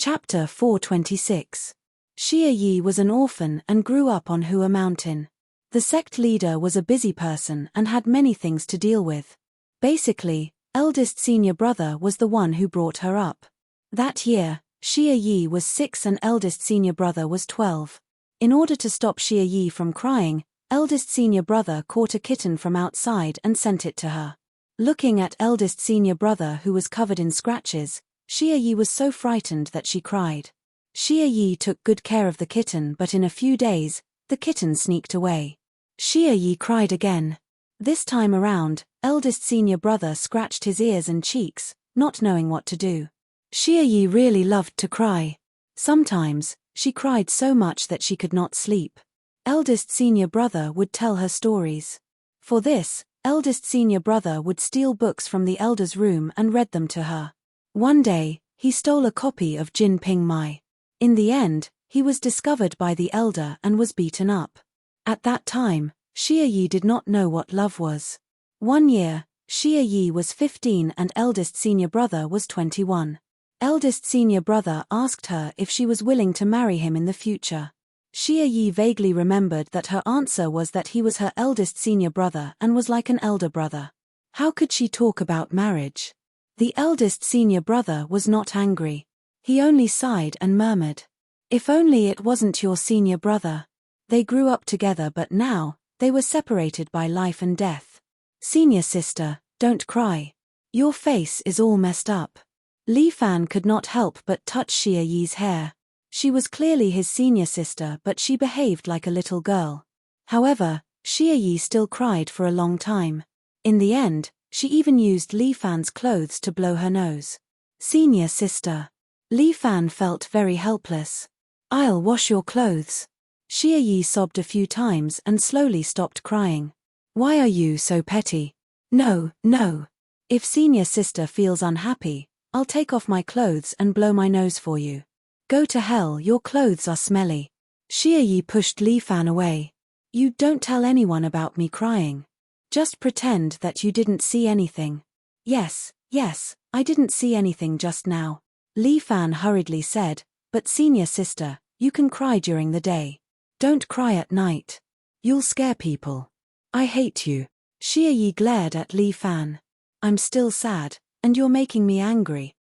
Chapter 426. Xia Yi was an orphan and grew up on Hua Mountain. The sect leader was a busy person and had many things to deal with. Basically, eldest senior brother was the one who brought her up. That year, Xia Yi was 6 and eldest senior brother was 12. In order to stop Xia Yi from crying, eldest senior brother caught a kitten from outside and sent it to her. Looking at eldest senior brother who was covered in scratches, Xia Yi was so frightened that she cried. Xia Yi took good care of the kitten, but in a few days, the kitten sneaked away. Xia Yi cried again. This time around, eldest senior brother scratched his ears and cheeks, not knowing what to do. Xia Yi really loved to cry. Sometimes, she cried so much that she could not sleep. Eldest senior brother would tell her stories. For this, eldest senior brother would steal books from the elder's room and read them to her. One day, he stole a copy of Jin Ping Mai. In the end, he was discovered by the elder and was beaten up. At that time, Xia Yi did not know what love was. One year, Xia Yi was 15 and eldest senior brother was 21. Eldest senior brother asked her if she was willing to marry him in the future. Xia Yi vaguely remembered that her answer was that he was her eldest senior brother and was like an elder brother. How could she talk about marriage? The eldest senior brother was not angry. He only sighed and murmured, "If only it wasn't your senior brother." They grew up together, but now, they were separated by life and death. "Senior sister, don't cry. Your face is all messed up." Li Fan could not help but touch Xia Yi's hair. She was clearly his senior sister, but she behaved like a little girl. However, Xia Yi still cried for a long time. In the end, she even used Li Fan's clothes to blow her nose. "Senior sister." Li Fan felt very helpless. "I'll wash your clothes." Xia Yi sobbed a few times and slowly stopped crying. "Why are you so petty?" "No, no. If senior sister feels unhappy, I'll take off my clothes and blow my nose for you." "Go to hell, your clothes are smelly." Xia Yi pushed Li Fan away. "You don't tell anyone about me crying. Just pretend that you didn't see anything." Yes, I didn't see anything just now," Li Fan hurriedly said, "but senior sister, you can cry during the day. Don't cry at night. You'll scare people. I hate you." Xia Yi glared at Li Fan. "I'm still sad, and you're making me angry."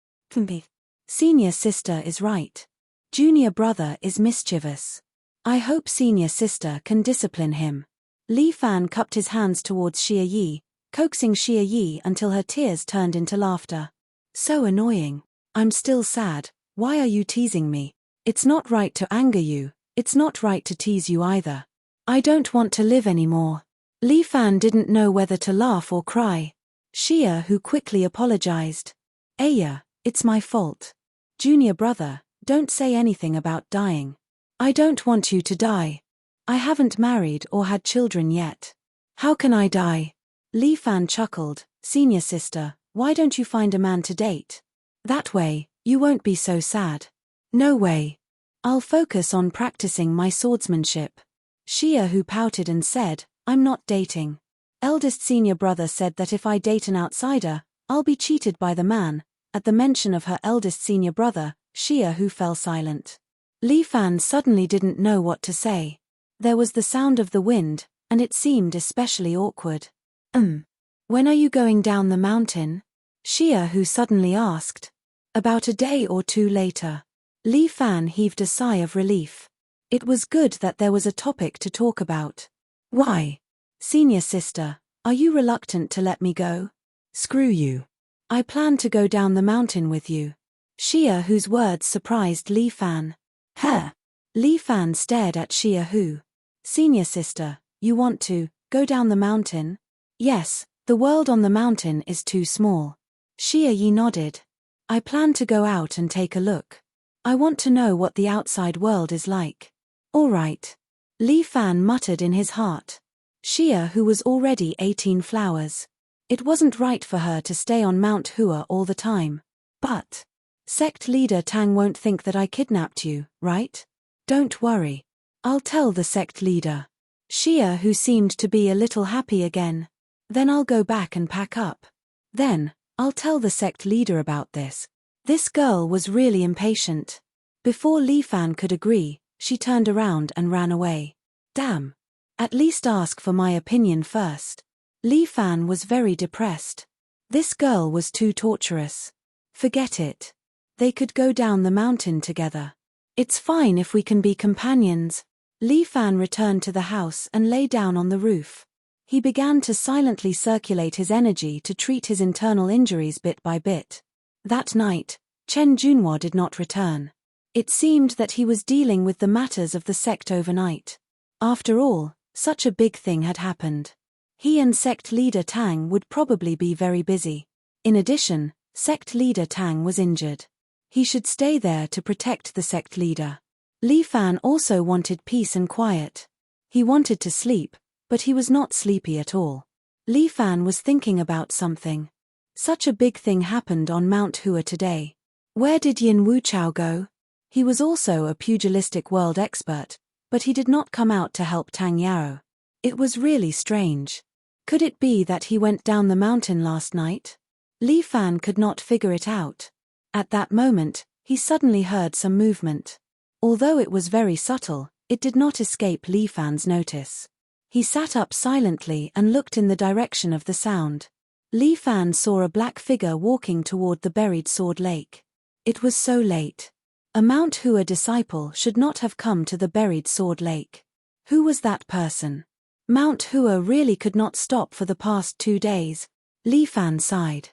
"Senior sister is right. Junior brother is mischievous. I hope senior sister can discipline him." Li Fan cupped his hands towards Xia Yi, coaxing Xia Yi until her tears turned into laughter. "So annoying. I'm still sad. Why are you teasing me? It's not right to anger you. It's not right to tease you either. I don't want to live anymore." Li Fan didn't know whether to laugh or cry. Xia Hu quickly apologized. "Aya, it's my fault. Junior brother, don't say anything about dying. I don't want you to die. I haven't married or had children yet. How can I die?" Li Fan chuckled. "Senior sister, why don't you find a man to date? That way, you won't be so sad." "No way. I'll focus on practicing my swordsmanship." Xia Hu pouted and said, "I'm not dating. Eldest senior brother said that if I date an outsider, I'll be cheated by the man." At the mention of her eldest senior brother, Xia Hu fell silent. Li Fan suddenly didn't know what to say. There was the sound of the wind, and it seemed especially awkward. When are you going down the mountain?" Xia Hu suddenly asked. "About a day or two later." Li Fan heaved a sigh of relief. It was good that there was a topic to talk about. "Why?" "Senior sister, are you reluctant to let me go?" "Screw you. I plan to go down the mountain with you." Xia Hu's words surprised Li Fan. "Huh?" Li Fan stared at Xia Hu. "Senior sister, you want to go down the mountain?" "Yes, the world on the mountain is too small." Xia Yi nodded. "I plan to go out and take a look. I want to know what the outside world is like." "All right." Li Fan muttered in his heart. Xia Hu was already 18 flowers. It wasn't right for her to stay on Mount Hua all the time. "But sect leader Tang won't think that I kidnapped you, right?" "Don't worry. I'll tell the sect leader." Xia Hu seemed to be a little happy again. "Then I'll go back and pack up. Then, I'll tell the sect leader about this." This girl was really impatient. Before Li Fan could agree, she turned around and ran away. Damn. At least ask for my opinion first. Li Fan was very depressed. This girl was too torturous. Forget it. They could go down the mountain together. It's fine if we can be companions. Li Fan returned to the house and lay down on the roof. He began to silently circulate his energy to treat his internal injuries bit by bit. That night, Chen Junhua did not return. It seemed that he was dealing with the matters of the sect overnight. After all, such a big thing had happened. He and sect leader Tang would probably be very busy. In addition, sect leader Tang was injured. He should stay there to protect the sect leader. Li Fan also wanted peace and quiet. He wanted to sleep, but he was not sleepy at all. Li Fan was thinking about something. Such a big thing happened on Mount Hua today. Where did Yin Wuchao go? He was also a pugilistic world expert, but he did not come out to help Tang Yao. It was really strange. Could it be that he went down the mountain last night? Li Fan could not figure it out. At that moment, he suddenly heard some movement. Although it was very subtle, it did not escape Li Fan's notice. He sat up silently and looked in the direction of the sound. Li Fan saw a black figure walking toward the buried sword lake. It was so late. A Mount Hua disciple should not have come to the buried sword lake. Who was that person? Mount Hua really could not stop for the past 2 days. Li Fan sighed.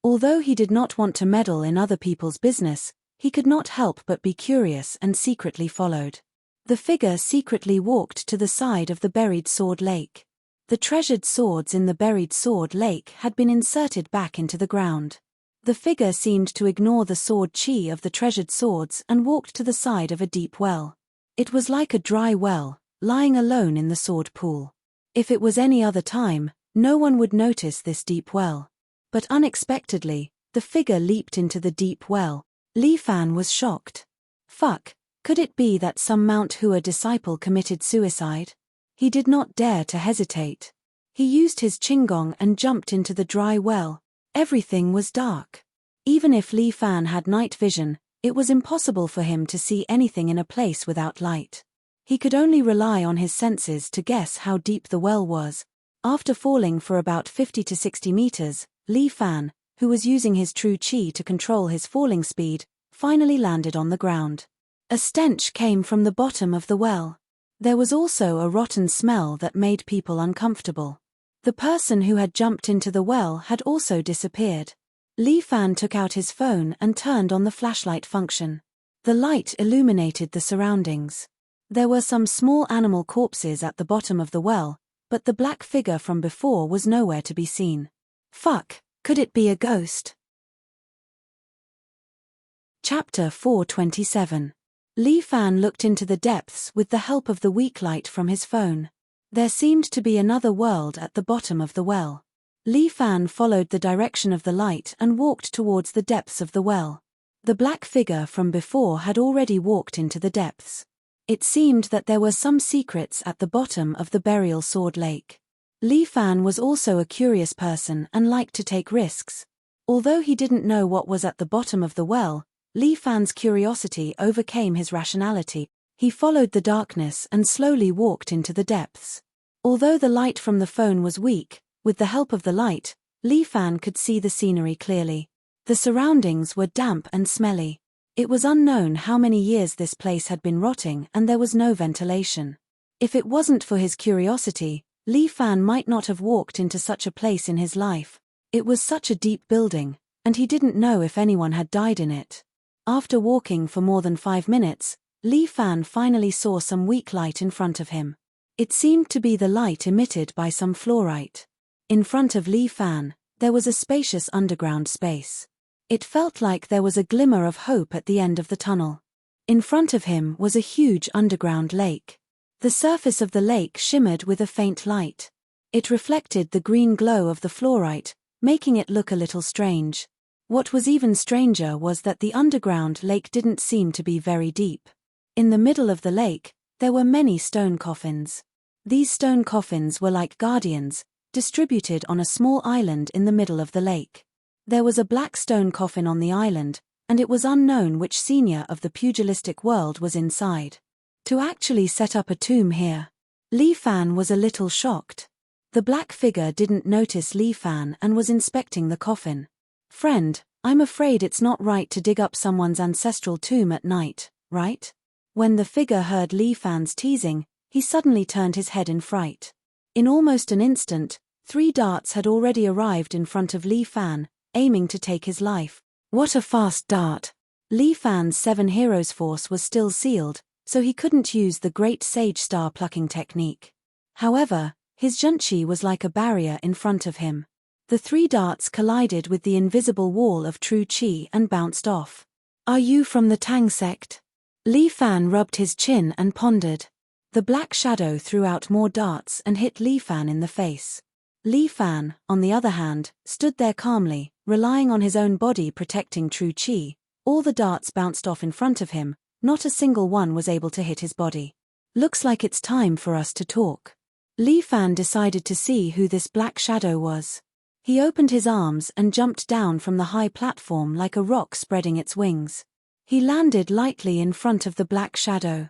Although he did not want to meddle in other people's business, he could not help but be curious and secretly followed. The figure secretly walked to the side of the buried sword lake. The treasured swords in the buried sword lake had been inserted back into the ground. The figure seemed to ignore the sword chi of the treasured swords and walked to the side of a deep well. It was like a dry well, lying alone in the sword pool. If it was any other time, no one would notice this deep well. But unexpectedly, the figure leaped into the deep well. Li Fan was shocked. Fuck, could it be that some Mount Hua disciple committed suicide? He did not dare to hesitate. He used his qinggong and jumped into the dry well. Everything was dark. Even if Li Fan had night vision, it was impossible for him to see anything in a place without light. He could only rely on his senses to guess how deep the well was. After falling for about 50 to 60 meters, Li Fan, who was using his true qi to control his falling speed, finally landed on the ground. A stench came from the bottom of the well. There was also a rotten smell that made people uncomfortable. The person who had jumped into the well had also disappeared. Li Fan took out his phone and turned on the flashlight function. The light illuminated the surroundings. There were some small animal corpses at the bottom of the well, but the black figure from before was nowhere to be seen. Fuck, could it be a ghost? Chapter 427. Li Fan looked into the depths with the help of the weak light from his phone. There seemed to be another world at the bottom of the well. Li Fan followed the direction of the light and walked towards the depths of the well. The black figure from before had already walked into the depths. It seemed that there were some secrets at the bottom of the burial sword lake. Li Fan was also a curious person and liked to take risks. Although he didn't know what was at the bottom of the well, Li Fan's curiosity overcame his rationality. He followed the darkness and slowly walked into the depths. Although the light from the phone was weak, with the help of the light, Li Fan could see the scenery clearly. The surroundings were damp and smelly. It was unknown how many years this place had been rotting and there was no ventilation. If it wasn't for his curiosity, Li Fan might not have walked into such a place in his life. It was such a deep building, and he didn't know if anyone had died in it. After walking for more than 5 minutes, Li Fan finally saw some weak light in front of him. It seemed to be the light emitted by some fluorite. In front of Li Fan, there was a spacious underground space. It felt like there was a glimmer of hope at the end of the tunnel. In front of him was a huge underground lake. The surface of the lake shimmered with a faint light. It reflected the green glow of the fluorite, making it look a little strange. What was even stranger was that the underground lake didn't seem to be very deep. In the middle of the lake, there were many stone coffins. These stone coffins were like guardians, distributed on a small island in the middle of the lake. There was a black stone coffin on the island, and it was unknown which senior of the pugilistic world was inside. To actually set up a tomb here. Li Fan was a little shocked. The black figure didn't notice Li Fan and was inspecting the coffin. "Friend, I'm afraid it's not right to dig up someone's ancestral tomb at night, right?" When the figure heard Li Fan's teasing, he suddenly turned his head in fright. In almost an instant, 3 darts had already arrived in front of Li Fan, aiming to take his life. What a fast dart! Li Fan's 7 heroes force was still sealed, so he couldn't use the great sage star plucking technique. However, his Junchi was like a barrier in front of him. The 3 darts collided with the invisible wall of true Qi and bounced off. "Are you from the Tang sect?" Li Fan rubbed his chin and pondered. The black shadow threw out more darts and hit Li Fan in the face. Li Fan, on the other hand, stood there calmly, relying on his own body protecting true Qi. All the darts bounced off in front of him, not a single one was able to hit his body. "Looks like it's time for us to talk." Li Fan decided to see who this black shadow was. He opened his arms and jumped down from the high platform like a rock spreading its wings. He landed lightly in front of the black shadow.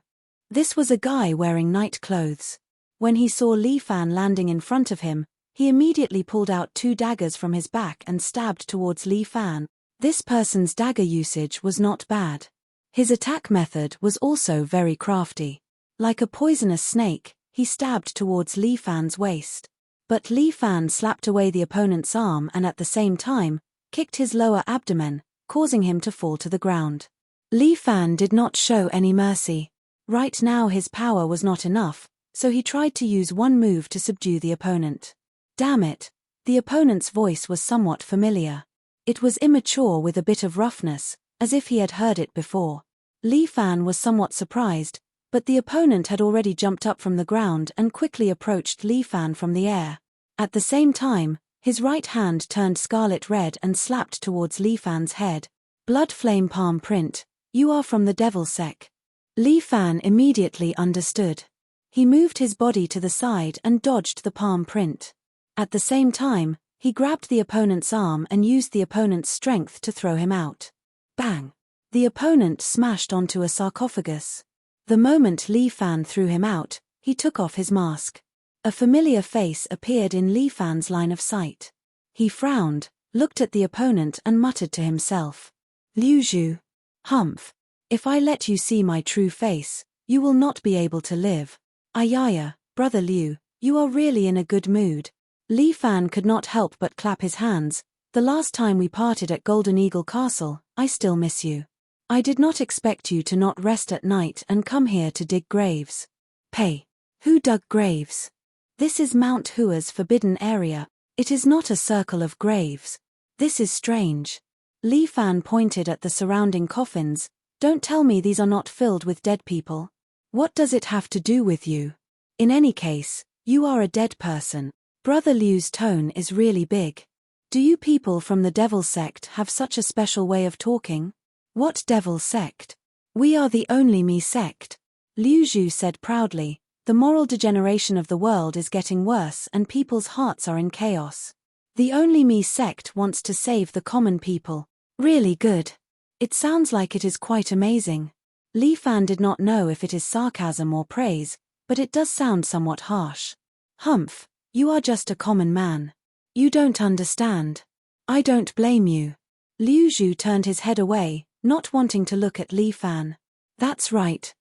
This was a guy wearing night clothes. When he saw Li Fan landing in front of him, he immediately pulled out 2 daggers from his back and stabbed towards Li Fan. This person's dagger usage was not bad. His attack method was also very crafty. Like a poisonous snake, he stabbed towards Li Fan's waist. But Li Fan slapped away the opponent's arm and at the same time, kicked his lower abdomen, causing him to fall to the ground. Li Fan did not show any mercy. Right now his power was not enough, so he tried to use one move to subdue the opponent. Damn it! The opponent's voice was somewhat familiar. It was immature with a bit of roughness, as if he had heard it before. Li Fan was somewhat surprised, but the opponent had already jumped up from the ground and quickly approached Li Fan from the air. At the same time, his right hand turned scarlet red and slapped towards Li Fan's head. "Blood flame palm print, you are from the devil sect." Li Fan immediately understood. He moved his body to the side and dodged the palm print. At the same time, he grabbed the opponent's arm and used the opponent's strength to throw him out. Bang! The opponent smashed onto a sarcophagus. The moment Li Fan threw him out, he took off his mask. A familiar face appeared in Li Fan's line of sight. He frowned, looked at the opponent and muttered to himself. "Liu Zhu. Humph. If I let you see my true face, you will not be able to live. Ayaya, brother Liu, you are really in a good mood." Li Fan could not help but clap his hands. "The last time we parted at Golden Eagle Castle, I still miss you. I did not expect you to not rest at night and come here to dig graves." "Pay. Who dug graves? This is Mount Hua's forbidden area. It is not a circle of graves. This is strange." Li Fan pointed at the surrounding coffins. "Don't tell me these are not filled with dead people. What does it have to do with you? In any case, you are a dead person." Brother Liu's tone is really big. "Do you people from the devil sect have such a special way of talking?" "What devil sect? We are the only me sect," Liu Zhu said proudly. "The moral degeneration of the world is getting worse and people's hearts are in chaos. The only me sect wants to save the common people." "Really good. It sounds like it is quite amazing." Li Fan did not know if it is sarcasm or praise, but it does sound somewhat harsh. "Humph, you are just a common man. You don't understand. I don't blame you." Liu Zhu turned his head away, not wanting to look at Li Fan. That's right.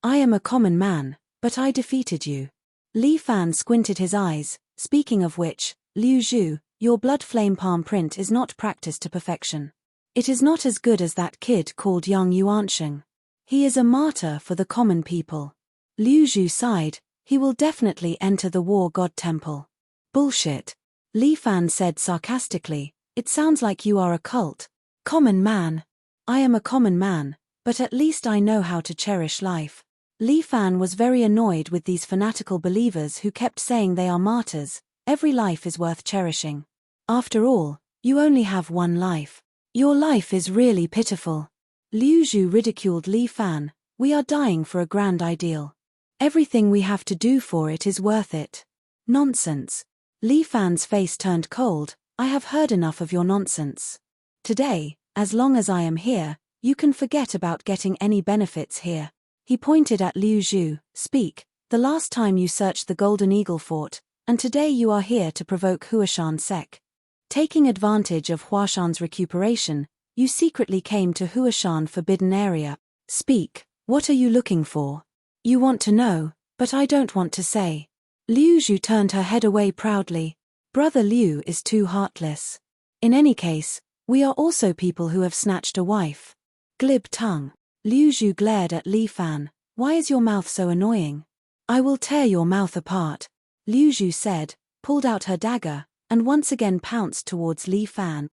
I am a common man, but I defeated you." Li Fan squinted his eyes. "Speaking of which, Liu Zhu, your blood flame palm print is not practiced to perfection. It is not as good as that kid called Yang Yuansheng. He is a martyr for the common people." Liu Zhu sighed. "He will definitely enter the war god temple." "Bullshit," Li Fan said sarcastically. "It sounds like you are a cult." "Common man. I am a common man, but at least I know how to cherish life." Li Fan was very annoyed with these fanatical believers who kept saying they are martyrs. Every life is worth cherishing. After all, you only have one life. Your life is really pitiful. Liu Zhu ridiculed Li Fan. "We are dying for a grand ideal. Everything we have to do for it is worth it." "Nonsense." Li Fan's face turned cold. "I have heard enough of your nonsense. Today, As long as I am here, you can forget about getting any benefits here. He pointed at Liu Zhu. Speak, the last time you searched the Golden Eagle Fort, and today you are here to provoke Huashan's sec. Taking advantage of Huashan's recuperation, you secretly came to Huashan Forbidden Area. Speak, what are you looking for? You want to know, but I don't want to say. Liu Zhu turned her head away proudly. Brother Liu is too heartless. In any case, we are also people who have snatched a wife. Glib tongue. Liu Zhu glared at Li Fan. Why is your mouth so annoying? I will tear your mouth apart, Liu Zhu said, pulled out her dagger, and once again pounced towards Li Fan.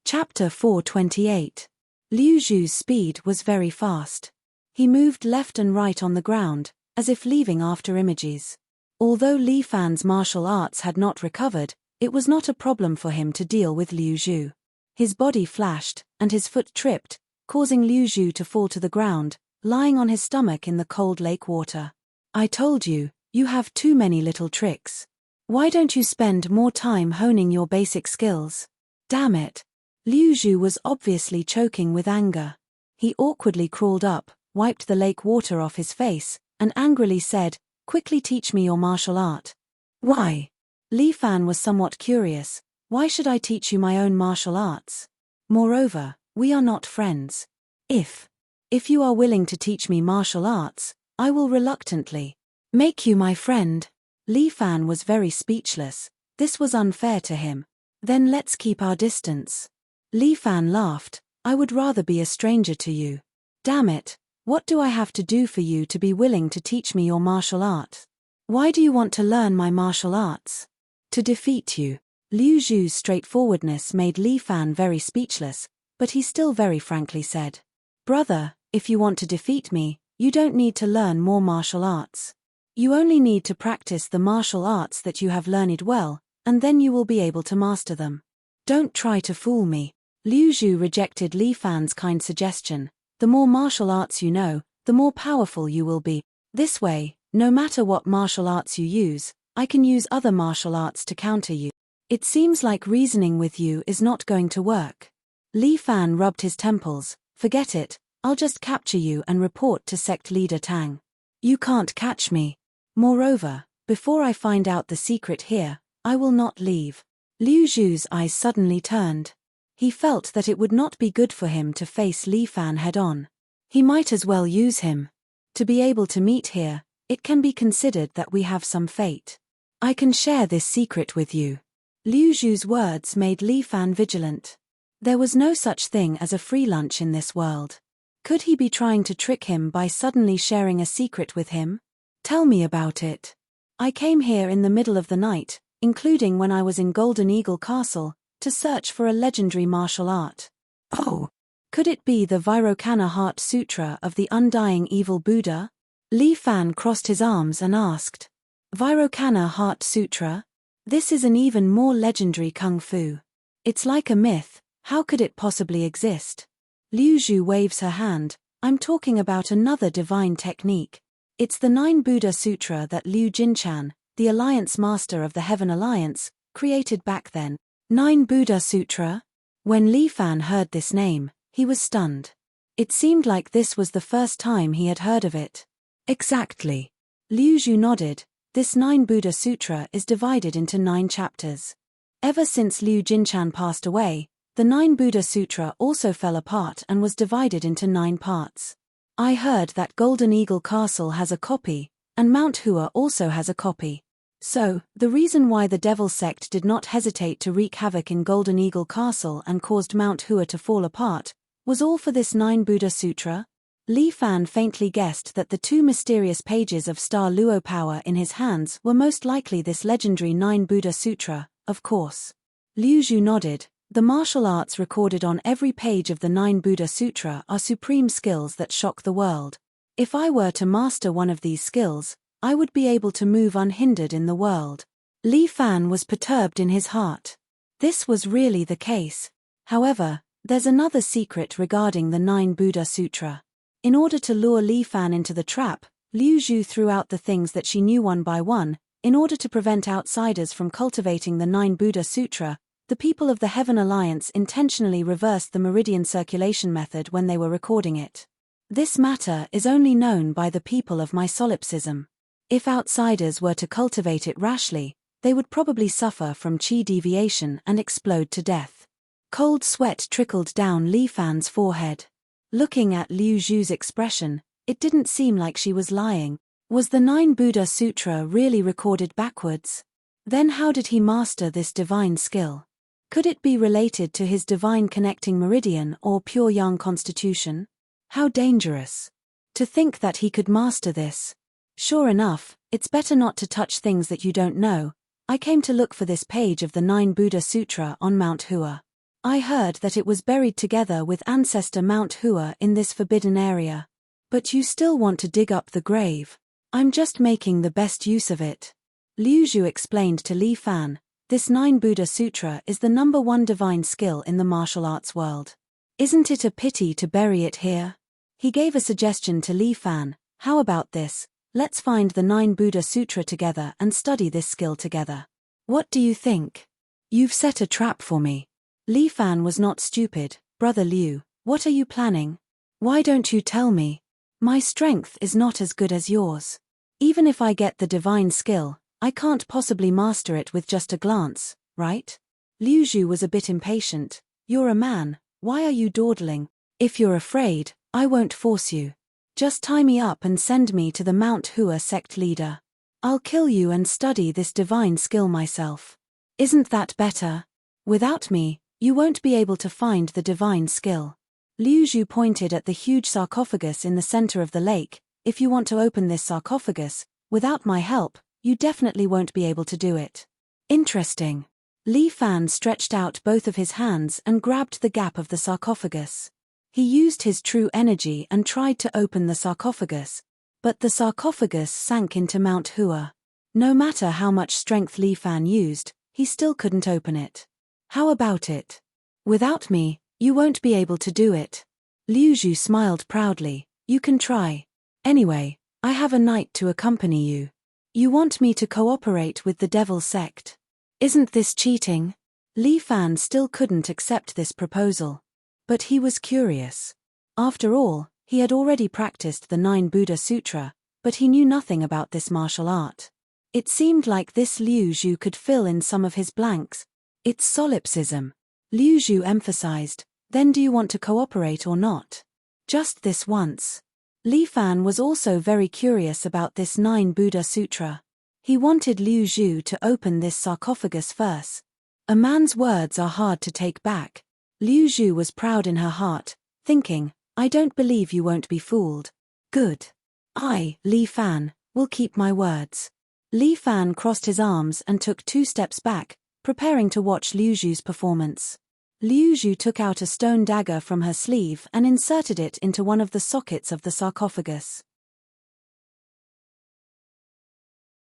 Chapter 428. Liu Zhu's speed was very fast. He moved left and right on the ground, as if leaving after images. Although Li Fan's martial arts had not recovered, it was not a problem for him to deal with Liu Zhu. His body flashed, and his foot tripped, causing Liu Zhu to fall to the ground, lying on his stomach in the cold lake water. I told you, you have too many little tricks. Why don't you spend more time honing your basic skills? Damn it. Liu Zhu was obviously choking with anger. He awkwardly crawled up, wiped the lake water off his face, and angrily said, quickly teach me your martial art. Why? Li Fan was somewhat curious. Why should I teach you my own martial arts? Moreover, we are not friends. If you are willing to teach me martial arts, I will reluctantly make you my friend. Li Fan was very speechless. This was unfair to him. Then let's keep our distance. Li Fan laughed. I would rather be a stranger to you. Damn it, what do I have to do for you to be willing to teach me your martial art? Why do you want to learn my martial arts? To defeat you. Liu Zhu's straightforwardness made Li Fan very speechless, but he still very frankly said, Brother, if you want to defeat me, you don't need to learn more martial arts. You only need to practice the martial arts that you have learned well, and then you will be able to master them. Don't try to fool me. Liu Zhu rejected Li Fan's kind suggestion. The more martial arts you know, the more powerful you will be. This way, no matter what martial arts you use, I can use other martial arts to counter you. It seems like reasoning with you is not going to work. Li Fan rubbed his temples. Forget it, I'll just capture you and report to sect leader Tang. You can't catch me. Moreover, before I find out the secret here, I will not leave. Liu Zhu's eyes suddenly turned. He felt that it would not be good for him to face Li Fan head-on. He might as well use him. To be able to meet here, it can be considered that we have some fate. I can share this secret with you. Liu Zhu's words made Li Fan vigilant. There was no such thing as a free lunch in this world. Could he be trying to trick him by suddenly sharing a secret with him? Tell me about it. I came here in the middle of the night, including when I was in Golden Eagle Castle, to search for a legendary martial art. Oh, could it be the Vairocana Heart Sutra of the Undying Evil Buddha? Li Fan crossed his arms and asked. Vairocana Heart Sutra? This is an even more legendary kung fu. It's like a myth, how could it possibly exist? Liu Zhu waves her hand. I'm talking about another divine technique. It's the 9 Buddha Sutra that Liu Jinchan, the Alliance Master of the Heaven Alliance, created back then. 9 Buddha Sutra? When Li Fan heard this name, he was stunned. It seemed like this was the first time he had heard of it. Exactly. Liu Zhu nodded. This 9 Buddha Sutra is divided into 9 chapters. Ever since Liu Jinchan passed away, the 9 Buddha Sutra also fell apart and was divided into 9 parts. I heard that Golden Eagle Castle has a copy, and Mount Hua also has a copy. So, the reason why the Devil Sect did not hesitate to wreak havoc in Golden Eagle Castle and caused Mount Hua to fall apart, was all for this 9 Buddha Sutra? Li Fan faintly guessed that the 2 mysterious pages of Star Luo power in his hands were most likely this legendary 9 Buddha Sutra, of course. Liu Zhu nodded. The martial arts recorded on every page of the 9 Buddha Sutra are supreme skills that shock the world. If I were to master one of these skills, I would be able to move unhindered in the world. Li Fan was perturbed in his heart. This was really the case. However, there's another secret regarding the 9 Buddha Sutra. In order to lure Li Fan into the trap, Liu Zhu threw out the things that she knew one by one, in order to prevent outsiders from cultivating the 9 Buddha Sutra. The people of the Heaven Alliance intentionally reversed the meridian circulation method when they were recording it. This matter is only known by the people of my solipsism. If outsiders were to cultivate it rashly, they would probably suffer from chi deviation and explode to death. Cold sweat trickled down Li Fan's forehead. Looking at Liu Zhu's expression, it didn't seem like she was lying. Was the 9 Buddha Sutra really recorded backwards? Then how did he master this divine skill? Could it be related to his divine connecting meridian or pure yang constitution? How dangerous. To think that he could master this. Sure enough, it's better not to touch things that you don't know. I came to look for this page of the 9 Buddha Sutra on Mount Hua. I heard that it was buried together with ancestor Mount Hua in this forbidden area. But you still want to dig up the grave. I'm just making the best use of it. Liu Zhu explained to Li Fan, this 9 Buddha Sutra is the #1 divine skill in the martial arts world. Isn't it a pity to bury it here? He gave a suggestion to Li Fan, how about this, let's find the 9 Buddha Sutra together and study this skill together. What do you think? You've set a trap for me. Li Fan was not stupid. Brother Liu, what are you planning? Why don't you tell me? My strength is not as good as yours. Even if I get the divine skill, I can't possibly master it with just a glance, right? Liu Zhu was a bit impatient. You're a man, why are you dawdling? If you're afraid, I won't force you. Just tie me up and send me to the Mount Hua sect leader. I'll kill you and study this divine skill myself. Isn't that better? Without me, you won't be able to find the divine skill. Liu Zhu pointed at the huge sarcophagus in the center of the lake. If you want to open this sarcophagus, without my help, you definitely won't be able to do it. Interesting. Li Fan stretched out both of his hands and grabbed the gap of the sarcophagus. He used his true energy and tried to open the sarcophagus, but the sarcophagus sank into Mount Hua. No matter how much strength Li Fan used, he still couldn't open it. How about it? Without me, you won't be able to do it. Liu Zhu smiled proudly. You can try. Anyway, I have a knight to accompany you. You want me to cooperate with the devil sect? Isn't this cheating? Li Fan still couldn't accept this proposal. But he was curious. After all, he had already practiced the 9 Buddha Sutra, but he knew nothing about this martial art. It seemed like this Liu Zhu could fill in some of his blanks. It's solipsism. Liu Zhu emphasized. Then do you want to cooperate or not? Just this once. Li Fan was also very curious about this 9 Buddha Sutra. He wanted Liu Zhu to open this sarcophagus first. A man's words are hard to take back. Liu Zhu was proud in her heart, thinking, I don't believe you won't be fooled. Good. I, Li Fan, will keep my words. Li Fan crossed his arms and took 2 steps back, preparing to watch Liu Zhu's performance. Liu Zhu took out a stone dagger from her sleeve and inserted it into one of the sockets of the sarcophagus.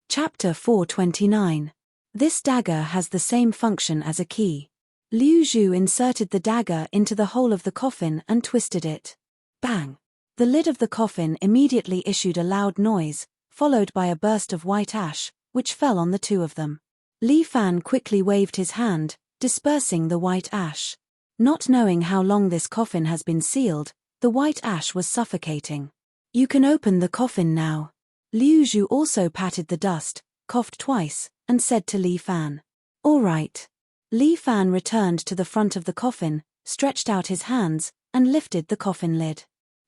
Chapter 429. This dagger has the same function as a key. Liu Zhu inserted the dagger into the hole of the coffin and twisted it. Bang! The lid of the coffin immediately issued a loud noise, followed by a burst of white ash, which fell on the 2 of them. Li Fan quickly waved his hand, dispersing the white ash. Not knowing how long this coffin has been sealed, the white ash was suffocating. You can open the coffin now. Liu Zhu also patted the dust, coughed twice, and said to Li Fan. All right. Li Fan returned to the front of the coffin, stretched out his hands, and lifted the coffin lid.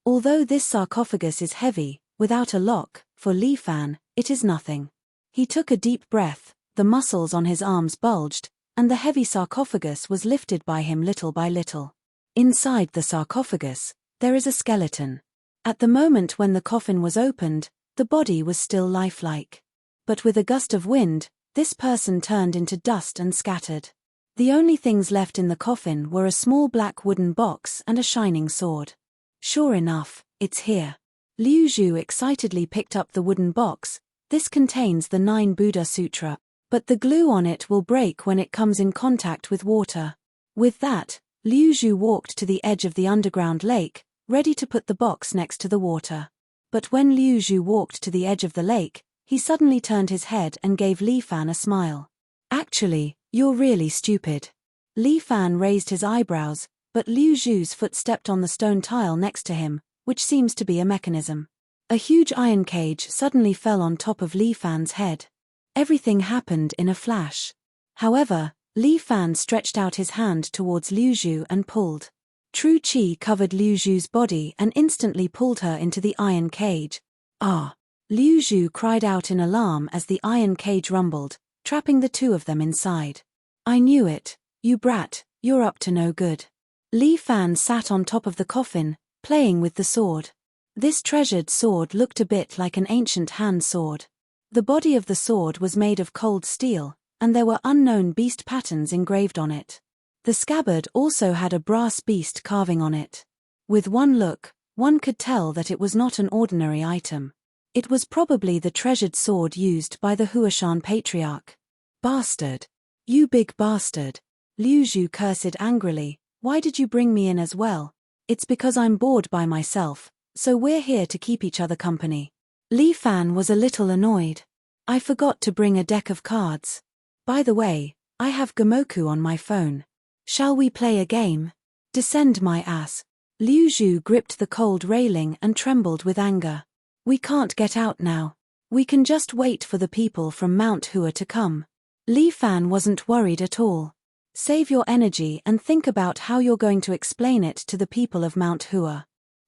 Although this sarcophagus is heavy, without a lock, for Li Fan, it is nothing. He took a deep breath, the muscles on his arms bulged, and the heavy sarcophagus was lifted by him little by little. Inside the sarcophagus, there is a skeleton. At the moment when the coffin was opened, the body was still lifelike. But with a gust of wind, this person turned into dust and scattered. The only things left in the coffin were a small black wooden box and a shining sword. Sure enough, it's here. Liu Zhu excitedly picked up the wooden box. This contains the 9 Buddha Sutra, but the glue on it will break when it comes in contact with water. With that, Liu Zhu walked to the edge of the underground lake, ready to put the box next to the water. But when Liu Zhu walked to the edge of the lake, he suddenly turned his head and gave Li Fan a smile. Actually, you're really stupid. Li Fan raised his eyebrows, but Liu Zhu's foot stepped on the stone tile next to him, which seems to be a mechanism. A huge iron cage suddenly fell on top of Li Fan's head. Everything happened in a flash. However, Li Fan stretched out his hand towards Liu Zhu and pulled. True Qi covered Liu Zhu's body and instantly pulled her into the iron cage. Ah! Liu Zhu cried out in alarm as the iron cage rumbled, trapping the two of them inside. I knew it, you brat, you're up to no good. Li Fan sat on top of the coffin, playing with the sword. This treasured sword looked a bit like an ancient hand sword. The body of the sword was made of cold steel, and there were unknown beast patterns engraved on it. The scabbard also had a brass beast carving on it. With one look, one could tell that it was not an ordinary item. It was probably the treasured sword used by the Huashan patriarch. Bastard! You big bastard! Liu Zhu cursed angrily. Why did you bring me in as well? It's because I'm bored by myself, so we're here to keep each other company. Li Fan was a little annoyed. I forgot to bring a deck of cards. By the way, I have Gamoku on my phone. Shall we play a game? Descend my ass. Liu Zhu gripped the cold railing and trembled with anger. We can't get out now. We can just wait for the people from Mount Hua to come. Li Fan wasn't worried at all. Save your energy and think about how you're going to explain it to the people of Mount Hua.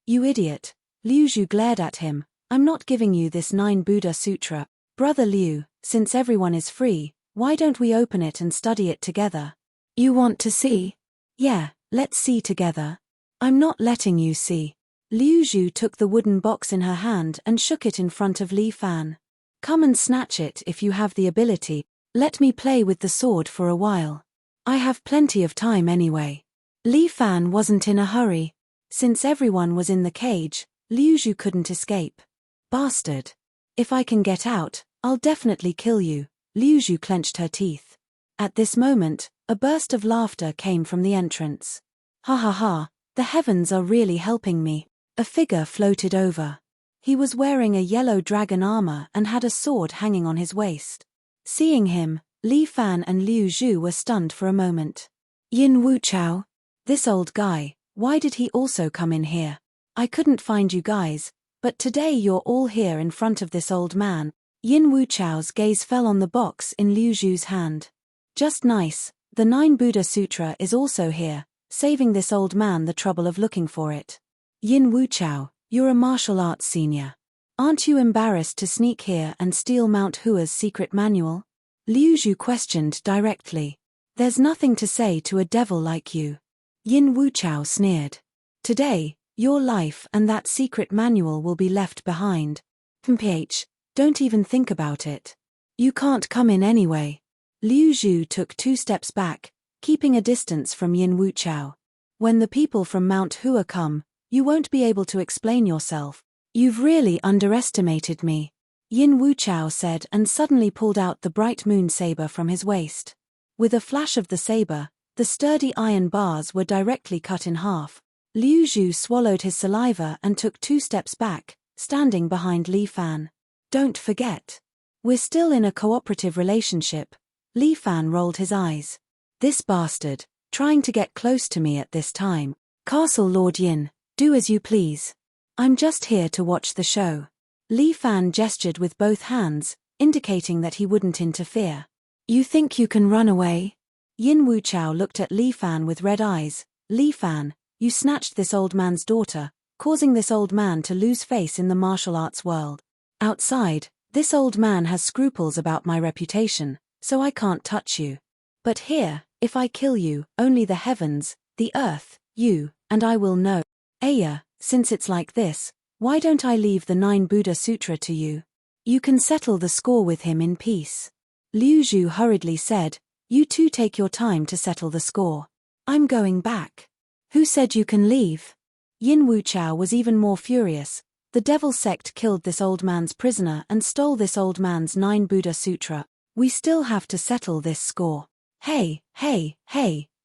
You idiot. Liu Zhu glared at him. I'm not giving you this 9 Buddha Sutra. Brother Liu, since everyone is free, why don't we open it and study it together? You want to see? Yeah, let's see together. I'm not letting you see. Liu Zhu took the wooden box in her hand and shook it in front of Li Fan. Come and snatch it if you have the ability. Let me play with the sword for a while. I have plenty of time anyway. Li Fan wasn't in a hurry. Since everyone was in the cage, Liu Zhu couldn't escape. Bastard. If I can get out, I'll definitely kill you. Liu Zhu clenched her teeth. At this moment, a burst of laughter came from the entrance. Ha ha ha, the heavens are really helping me. A figure floated over. He was wearing a yellow dragon armor and had a sword hanging on his waist. Seeing him, Li Fan and Liu Zhu were stunned for a moment. Yin Wuchao? This old guy, why did he also come in here? I couldn't find you guys, but today you're all here in front of this old man. Yin Wuchao's gaze fell on the box in Liu Zhu's hand. Just nice, the 9 Buddha Sutra is also here, saving this old man the trouble of looking for it. Yin Wuchao, you're a martial arts senior. Aren't you embarrassed to sneak here and steal Mount Hua's secret manual? Liu Zhu questioned directly. There's nothing to say to a devil like you. Yin Wuchao sneered. Today, your life and that secret manual will be left behind. Mph, don't even think about it. You can't come in anyway. Liu Zhu took 2 steps back, keeping a distance from Yin Wuchao. When the people from Mount Hua come, you won't be able to explain yourself. You've really underestimated me. Yin Wuchao said and suddenly pulled out the bright moon saber from his waist. With a flash of the saber, the sturdy iron bars were directly cut in half. Liu Zhu swallowed his saliva and took 2 steps back, standing behind Li Fan. Don't forget. We're still in a cooperative relationship. Li Fan rolled his eyes. This bastard, trying to get close to me at this time. Castle Lord Yin, do as you please. I'm just here to watch the show. Li Fan gestured with both hands, indicating that he wouldn't interfere. You think you can run away? Yin Wuchao looked at Li Fan with red eyes. Li Fan, you snatched this old man's daughter, causing this old man to lose face in the martial arts world. Outside, this old man has scruples about my reputation, so I can't touch you. But here, if I kill you, only the heavens, the earth, you, and I will know. Aya, since it's like this, why don't I leave the 9 Buddha Sutra to you? You can settle the score with him in peace. Liu Zhu hurriedly said, you two take your time to settle the score. I'm going back. Who said you can leave? Yin Wuchao was even more furious. The devil sect killed this old man's prisoner and stole this old man's 9 Buddha Sutra. We still have to settle this score. Hey,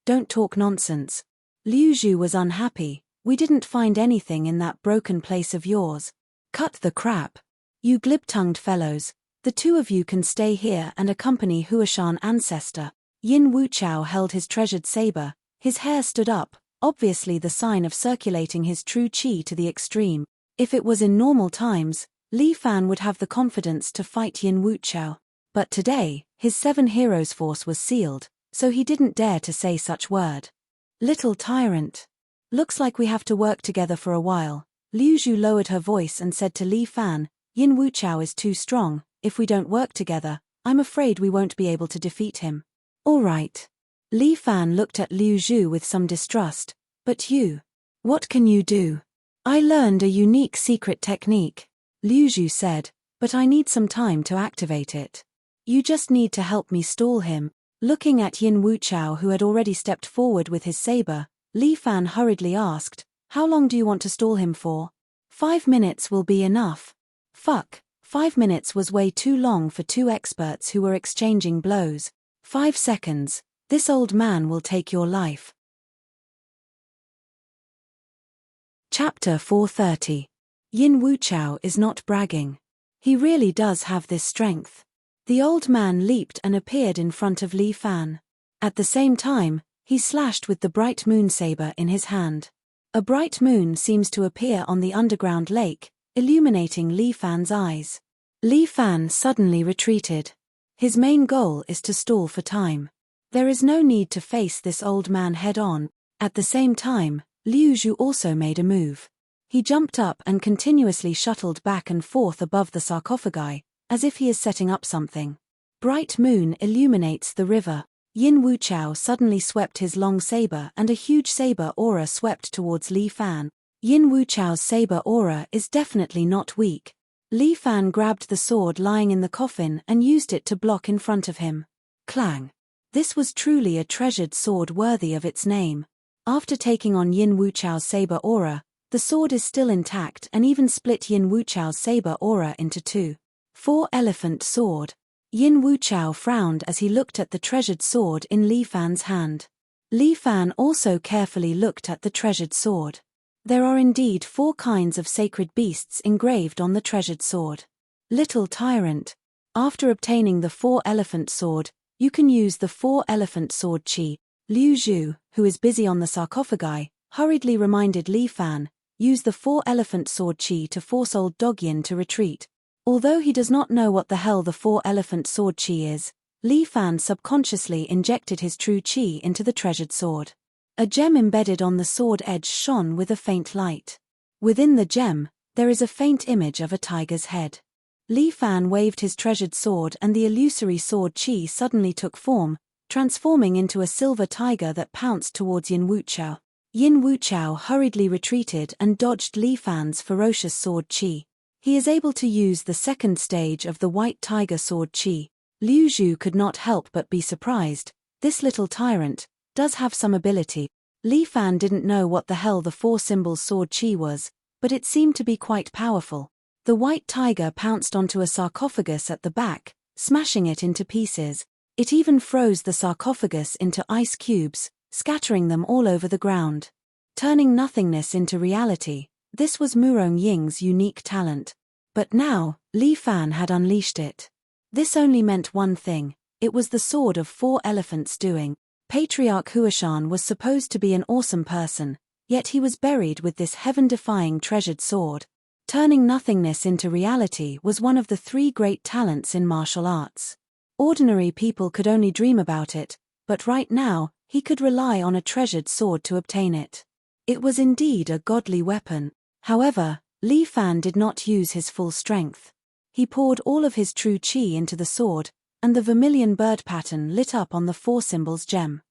don't talk nonsense. Liu Zhu was unhappy. We didn't find anything in that broken place of yours. Cut the crap. You glib-tongued fellows, the two of you can stay here and accompany Huashan ancestor. Yin Wuchao held his treasured saber, his hair stood up, obviously the sign of circulating his true qi to the extreme. If it was in normal times, Li Fan would have the confidence to fight Yin Wuchao. But today, his 7 heroes force was sealed, so he didn't dare to say such word. Little tyrant. Looks like we have to work together for a while. Liu Zhu lowered her voice and said to Li Fan, Yin Wuchao is too strong, if we don't work together, I'm afraid we won't be able to defeat him. All right. Li Fan looked at Liu Zhu with some distrust. But you? What can you do? I learned a unique secret technique, Liu Zhu said, but I need some time to activate it. You just need to help me stall him. Looking at Yin Wuchao, who had already stepped forward with his saber, Li Fan hurriedly asked, How long do you want to stall him for? 5 minutes will be enough. Fuck, 5 minutes was way too long for 2 experts who were exchanging blows. 5 seconds, this old man will take your life. Chapter 430. Yin Wuchao is not bragging. He really does have this strength. The old man leaped and appeared in front of Li Fan. At the same time, he slashed with the bright moon saber in his hand. A bright moon seems to appear on the underground lake, illuminating Li Fan's eyes. Li Fan suddenly retreated. His main goal is to stall for time. There is no need to face this old man head-on. At the same time, Liu Zhu also made a move. He jumped up and continuously shuttled back and forth above the sarcophagi, as if he is setting up something. Bright moon illuminates the river. Yin Wuchao suddenly swept his long saber and a huge saber aura swept towards Li Fan. Yin Wuchao's saber aura is definitely not weak. Li Fan grabbed the sword lying in the coffin and used it to block in front of him. Clang. This was truly a treasured sword worthy of its name. After taking on Yin Wuchao's saber aura, the sword is still intact and even split Yin Wuchao's saber aura into 2. 4-elephant sword. Yin Wuchao frowned as he looked at the treasured sword in Li Fan's hand. Li Fan also carefully looked at the treasured sword. There are indeed 4 kinds of sacred beasts engraved on the treasured sword. Little tyrant. After obtaining the 4-elephant sword, you can use the 4-elephant sword qi. Liu Zhu, who is busy on the sarcophagi, hurriedly reminded Li Fan, use the 4-elephant sword qi to force old Dog Yin to retreat. Although he does not know what the hell the 4-elephant sword qi is, Li Fan subconsciously injected his true qi into the treasured sword. A gem embedded on the sword edge shone with a faint light. Within the gem, there is a faint image of a tiger's head. Li Fan waved his treasured sword and the illusory sword qi suddenly took form, transforming into a silver tiger that pounced towards Yin Wuchao. Yin Wuchao hurriedly retreated and dodged Li Fan's ferocious sword qi. He is able to use the second stage of the white tiger sword qi. Liu Zhu could not help but be surprised. This little tyrant does have some ability. Li Fan didn't know what the hell the 4 symbols sword qi was, but it seemed to be quite powerful. The white tiger pounced onto a sarcophagus at the back, smashing it into pieces. It even froze the sarcophagus into ice cubes, scattering them all over the ground. Turning nothingness into reality. This was Murong Ying's unique talent. But now, Li Fan had unleashed it. This only meant one thing, it was the sword of 4 elephants doing. Patriarch Huashan was supposed to be an awesome person, yet he was buried with this heaven-defying treasured sword. Turning nothingness into reality was one of the 3 great talents in martial arts. Ordinary people could only dream about it, but right now, he could rely on a treasured sword to obtain it. It was indeed a godly weapon. However, Li Fan did not use his full strength. He poured all of his true qi into the sword, and the vermilion bird pattern lit up on the 4 symbols gem.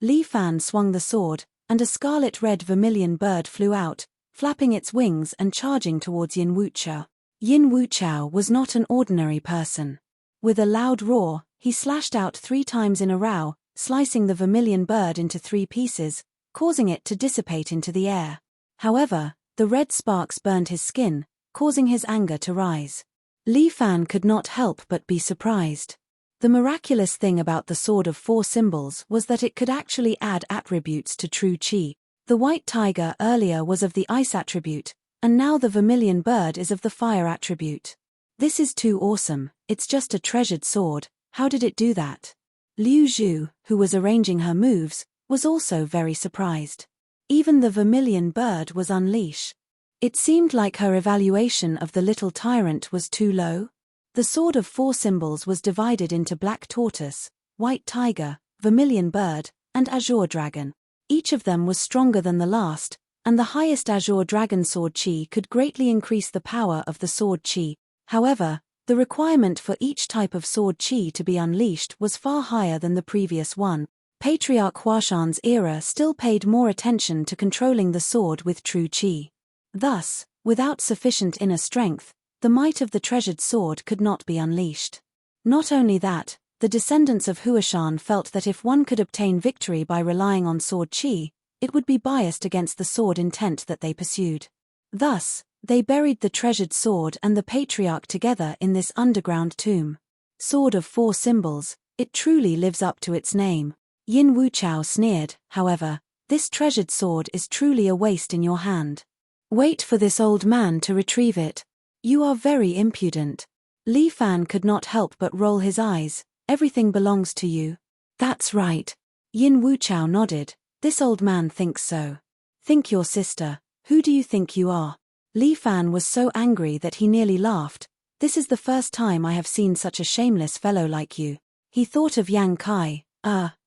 Li Fan swung the sword, and a scarlet-red vermilion bird flew out, flapping its wings and charging towards Yin Wuchao. Yin Wuchao was not an ordinary person. With a loud roar, he slashed out 3 times in a row, slicing the vermilion bird into 3 pieces, causing it to dissipate into the air. However, the red sparks burned his skin, causing his anger to rise. Li Fan could not help but be surprised. The miraculous thing about the sword of 4 symbols was that it could actually add attributes to true qi. The white tiger earlier was of the ice attribute, and now the vermilion bird is of the fire attribute. This is too awesome, it's just a treasured sword, how did it do that? Liu Zhu, who was arranging her moves, was also very surprised. Even the vermilion bird was unleashed. It seemed like her evaluation of the little tyrant was too low. The sword of 4 symbols was divided into black tortoise, white tiger, vermilion bird, and azure dragon. Each of them was stronger than the last, and the highest azure dragon sword chi could greatly increase the power of the sword chi. However, the requirement for each type of sword chi to be unleashed was far higher than the previous one. Patriarch Huashan's era still paid more attention to controlling the sword with true chi. Thus, without sufficient inner strength, the might of the treasured sword could not be unleashed. Not only that, the descendants of Huashan felt that if one could obtain victory by relying on sword chi, it would be biased against the sword intent that they pursued. Thus, they buried the treasured sword and the patriarch together in this underground tomb. Sword of 4 symbols, it truly lives up to its name. Yin Wuchao sneered, however, this treasured sword is truly a waste in your hand. Wait for this old man to retrieve it. You are very impudent. Li Fan could not help but roll his eyes. Everything belongs to you. That's right. Yin Wuchao nodded. This old man thinks so. Think your sister. Who do you think you are? Li Fan was so angry that he nearly laughed. This is the first time I have seen such a shameless fellow like you. He thought of Yang Kai.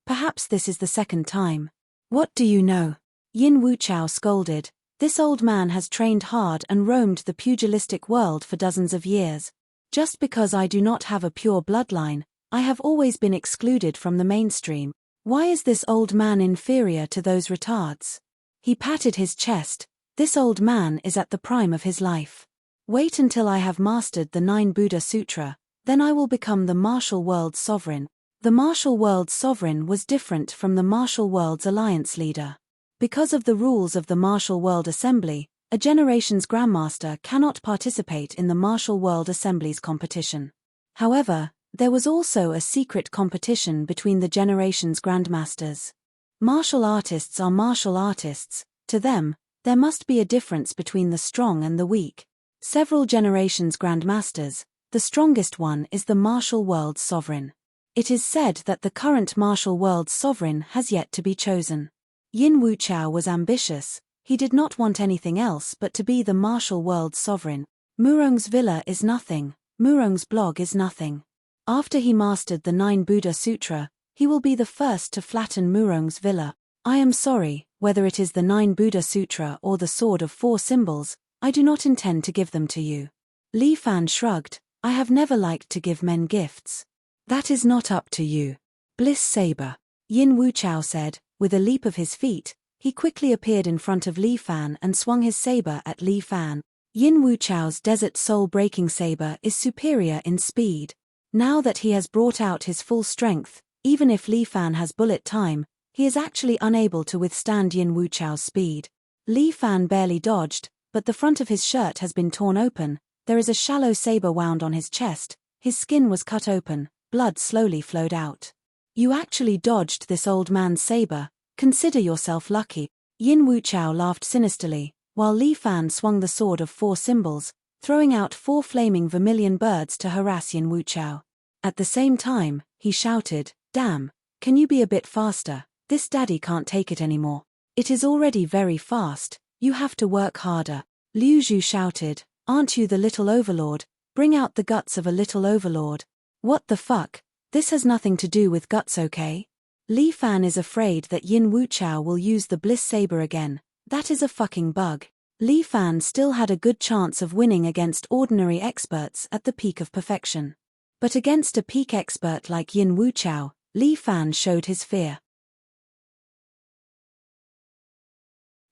Perhaps this is the second time. What do you know? Yin Wuchao scolded. This old man has trained hard and roamed the pugilistic world for dozens of years. Just because I do not have a pure bloodline, I have always been excluded from the mainstream. Why is this old man inferior to those retards? He patted his chest. This old man is at the prime of his life. Wait until I have mastered the 9 Buddha Sutra, then I will become the martial world's sovereign. The martial world's sovereign was different from the martial world's alliance leader. Because of the rules of the Martial World Assembly, a generation's grandmaster cannot participate in the Martial World Assembly's competition. However, there was also a secret competition between the generation's grandmasters. Martial artists are martial artists. To them, there must be a difference between the strong and the weak. Several generations' grandmasters, the strongest one is the martial world's sovereign. It is said that the current martial world's sovereign has yet to be chosen. Yin Wuchao was ambitious. He did not want anything else but to be the martial world's sovereign. Murong's villa is nothing. Murong's blog is nothing. After he mastered the 9 Buddha Sutra, he will be the first to flatten Murong's villa. I am sorry, whether it is the 9 Buddha Sutra or the sword of 4 symbols, I do not intend to give them to you. Li Fan shrugged. I have never liked to give men gifts. That is not up to you. Bliss Saber. Yin Wuchao said. With a leap of his feet, he quickly appeared in front of Li Fan and swung his saber at Li Fan. Yin Wuchao's Desert Soul-breaking saber is superior in speed. Now that he has brought out his full strength, even if Li Fan has bullet time, he is actually unable to withstand Yin Wuchao's speed. Li Fan barely dodged, but the front of his shirt has been torn open, there is a shallow saber wound on his chest, his skin was cut open, blood slowly flowed out. You actually dodged this old man's saber. Consider yourself lucky. Yin Wuchao laughed sinisterly, while Li Fan swung the sword of 4 symbols, throwing out 4 flaming vermilion birds to harass Yin Wuchao. At the same time, he shouted, Damn, can you be a bit faster? This daddy can't take it anymore. It is already very fast, you have to work harder. Liu Zhu shouted, Aren't you the little overlord? Bring out the guts of a little overlord. What the fuck? This has nothing to do with guts, okay? Li Fan is afraid that Yin Wuchao will use the Bliss Saber again. That is a fucking bug. Li Fan still had a good chance of winning against ordinary experts at the peak of perfection. But against a peak expert like Yin Wuchao, Li Fan showed his fear.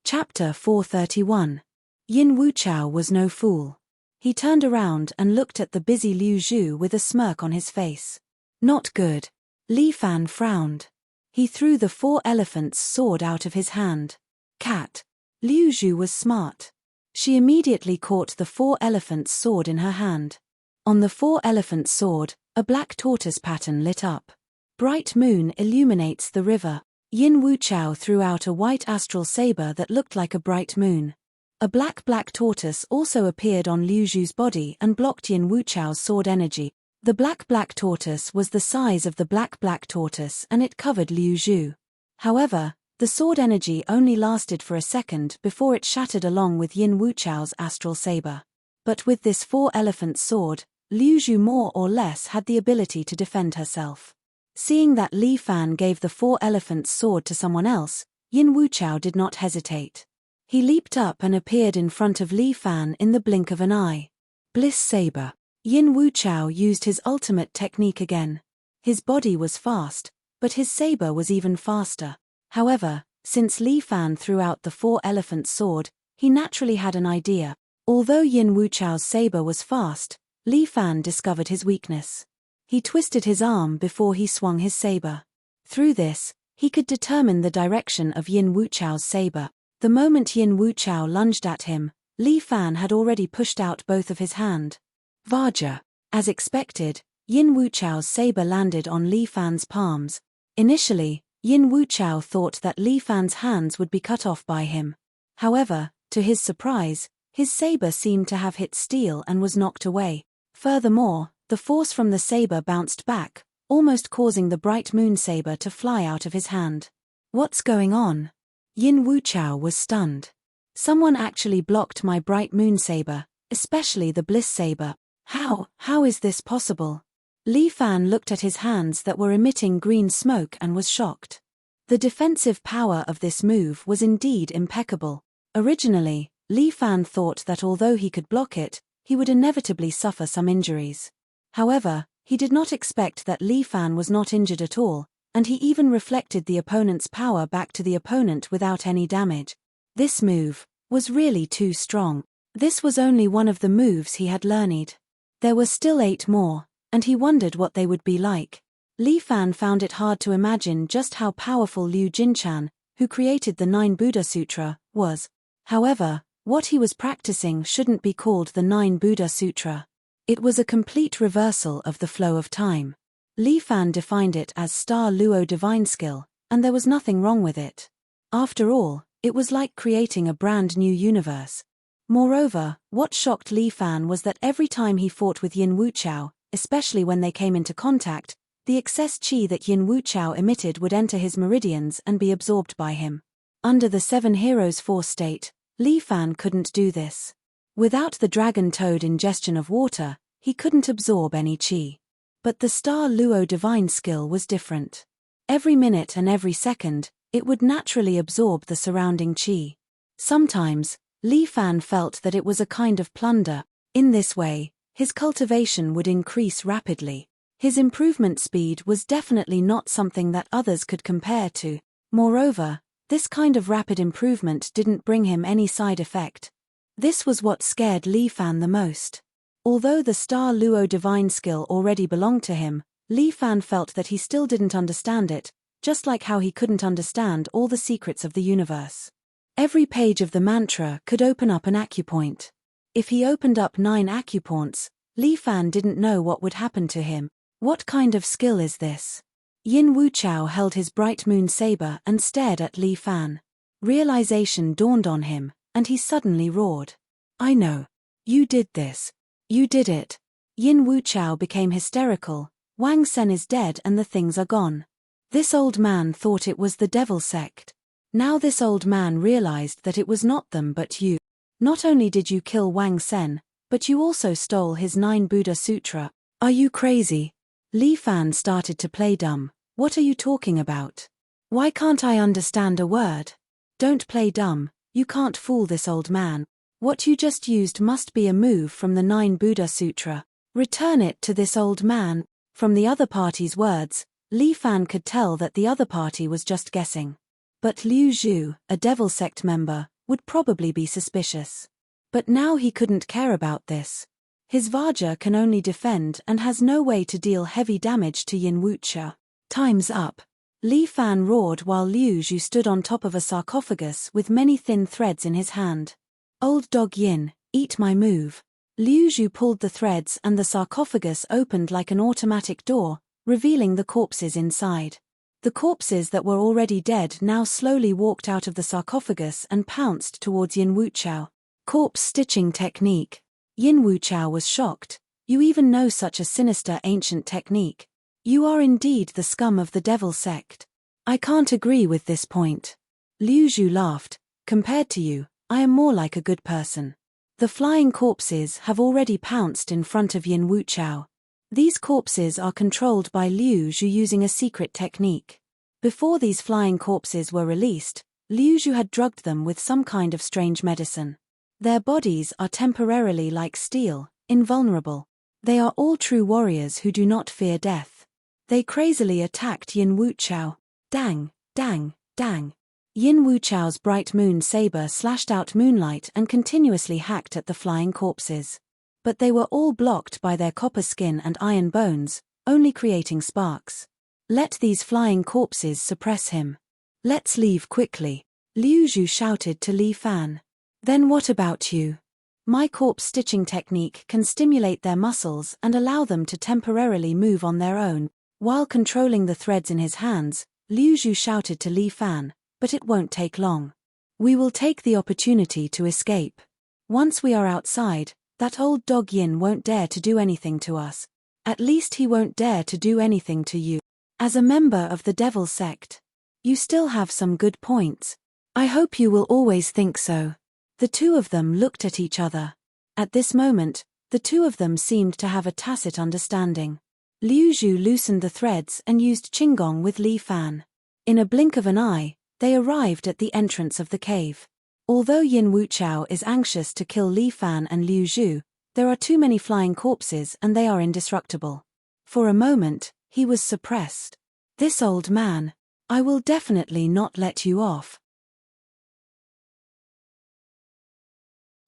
Chapter 431. Yin Wuchao was no fool. He turned around and looked at the busy Liu Zhu with a smirk on his face. Not good. Li Fan frowned. He threw the 4 elephants' sword out of his hand. Cat. Liu Zhu was smart. She immediately caught the 4 elephants' sword in her hand. On the 4 elephants' sword, a black tortoise pattern lit up. Bright moon illuminates the river. Yin Wuchao threw out a white astral saber that looked like a bright moon. A black tortoise also appeared on Liu Zhu's body and blocked Yin Wuchao's sword energy. The black tortoise was the size of the black tortoise and it covered Liu Zhu. However, the sword energy only lasted for a second before it shattered along with Yin Wuchao's astral saber. But with this 4-elephant sword, Liu Zhu more or less had the ability to defend herself. Seeing that Li Fan gave the 4-elephant sword to someone else, Yin Wuchao did not hesitate. He leaped up and appeared in front of Li Fan in the blink of an eye. Bliss Saber. Yin Wuchao used his ultimate technique again. His body was fast, but his saber was even faster. However, since Li Fan threw out the 4-elephant sword, he naturally had an idea. Although Yin Wuchao's saber was fast, Li Fan discovered his weakness. He twisted his arm before he swung his saber. Through this, he could determine the direction of Yin Wuchao's saber. The moment Yin Wuchao lunged at him, Li Fan had already pushed out both of his hand. Vajra. As expected, Yin Wuchao's saber landed on Li Fan's palms. Initially, Yin Wuchao thought that Li Fan's hands would be cut off by him. However, to his surprise, his saber seemed to have hit steel and was knocked away. Furthermore, the force from the saber bounced back, almost causing the bright moon saber to fly out of his hand. What's going on? Yin Wuchao was stunned. Someone actually blocked my bright moon saber, especially the bliss saber. How is this possible? Li Fan looked at his hands that were emitting green smoke and was shocked. The defensive power of this move was indeed impeccable. Originally, Li Fan thought that although he could block it, he would inevitably suffer some injuries. However, he did not expect that Li Fan was not injured at all, and he even reflected the opponent's power back to the opponent without any damage. This move was really too strong. This was only one of the moves he had learned. There were still 8 more, and he wondered what they would be like. Li Fan found it hard to imagine just how powerful Liu Jinchan, who created the 9 Buddha Sutra, was. However, what he was practicing shouldn't be called the 9 Buddha Sutra. It was a complete reversal of the flow of time. Li Fan defined it as Star Luo divine skill, and there was nothing wrong with it. After all, it was like creating a brand new universe. Moreover, what shocked Li Fan was that every time he fought with Yin Wuchao, especially when they came into contact, the excess qi that Yin Wuchao emitted would enter his meridians and be absorbed by him. Under the 7 Heroes Force state, Li Fan couldn't do this. Without the dragon toad ingestion of water, he couldn't absorb any qi. But the Star Luo divine skill was different. Every minute and every second, it would naturally absorb the surrounding qi. Sometimes, Li Fan felt that it was a kind of plunder. In this way, his cultivation would increase rapidly. His improvement speed was definitely not something that others could compare to. Moreover, this kind of rapid improvement didn't bring him any side effect. This was what scared Li Fan the most. Although the Star Luo divine skill already belonged to him, Li Fan felt that he still didn't understand it, just like how he couldn't understand all the secrets of the universe. Every page of the mantra could open up an acupoint. If he opened up 9 acupoints, Li Fan didn't know what would happen to him. What kind of skill is this? Yin Wuchao held his bright moon saber and stared at Li Fan. Realization dawned on him, and he suddenly roared. I know. You did this. You did it. Yin Wuchao became hysterical. Wang Sen is dead and the things are gone. This old man thought it was the devil sect. Now this old man realized that it was not them but you. Not only did you kill Wang Sen, but you also stole his 9 Buddha Sutra. Are you crazy? Li Fan started to play dumb. What are you talking about? Why can't I understand a word? Don't play dumb, you can't fool this old man. What you just used must be a move from the 9 Buddha Sutra. Return it to this old man. From the other party's words, Li Fan could tell that the other party was just guessing. But Liu Zhu, a devil sect member, would probably be suspicious. But now he couldn't care about this. His Vajra can only defend and has no way to deal heavy damage to Yin Wuchao. Time's up. Li Fan roared while Liu Zhu stood on top of a sarcophagus with many thin threads in his hand. Old dog Yin, eat my move. Liu Zhu pulled the threads and the sarcophagus opened like an automatic door, revealing the corpses inside. The corpses that were already dead now slowly walked out of the sarcophagus and pounced towards Yin Wuchao. Corpse stitching technique. Yin Wuchao was shocked. You even know such a sinister ancient technique. You are indeed the scum of the devil sect. I can't agree with this point. Liu Zhu laughed. Compared to you, I am more like a good person. The flying corpses have already pounced in front of Yin Wuchao. These corpses are controlled by Liu Zhu using a secret technique. Before these flying corpses were released, Liu Zhu had drugged them with some kind of strange medicine. Their bodies are temporarily like steel, invulnerable. They are all true warriors who do not fear death. They crazily attacked Yin Wuchao. Dang, dang, dang. Yin Wuchao's bright moon saber slashed out moonlight and continuously hacked at the flying corpses. But they were all blocked by their copper skin and iron bones, only creating sparks. Let these flying corpses suppress him. Let's leave quickly, Liu Zhu shouted to Li Fan. Then what about you? My corpse stitching technique can stimulate their muscles and allow them to temporarily move on their own. While controlling the threads in his hands, Liu Zhu shouted to Li Fan, but it won't take long. We will take the opportunity to escape. Once we are outside, that old dog Yin won't dare to do anything to us. At least he won't dare to do anything to you. As a member of the devil sect, you still have some good points. I hope you will always think so. The two of them looked at each other. At this moment, the two of them seemed to have a tacit understanding. Liu Zhu loosened the threads and used Qinggong with Li Fan. In a blink of an eye, they arrived at the entrance of the cave. Although Yin Wuchao is anxious to kill Li Fan and Liu Zhu, there are too many flying corpses and they are indestructible. For a moment, he was suppressed. This old man, I will definitely not let you off.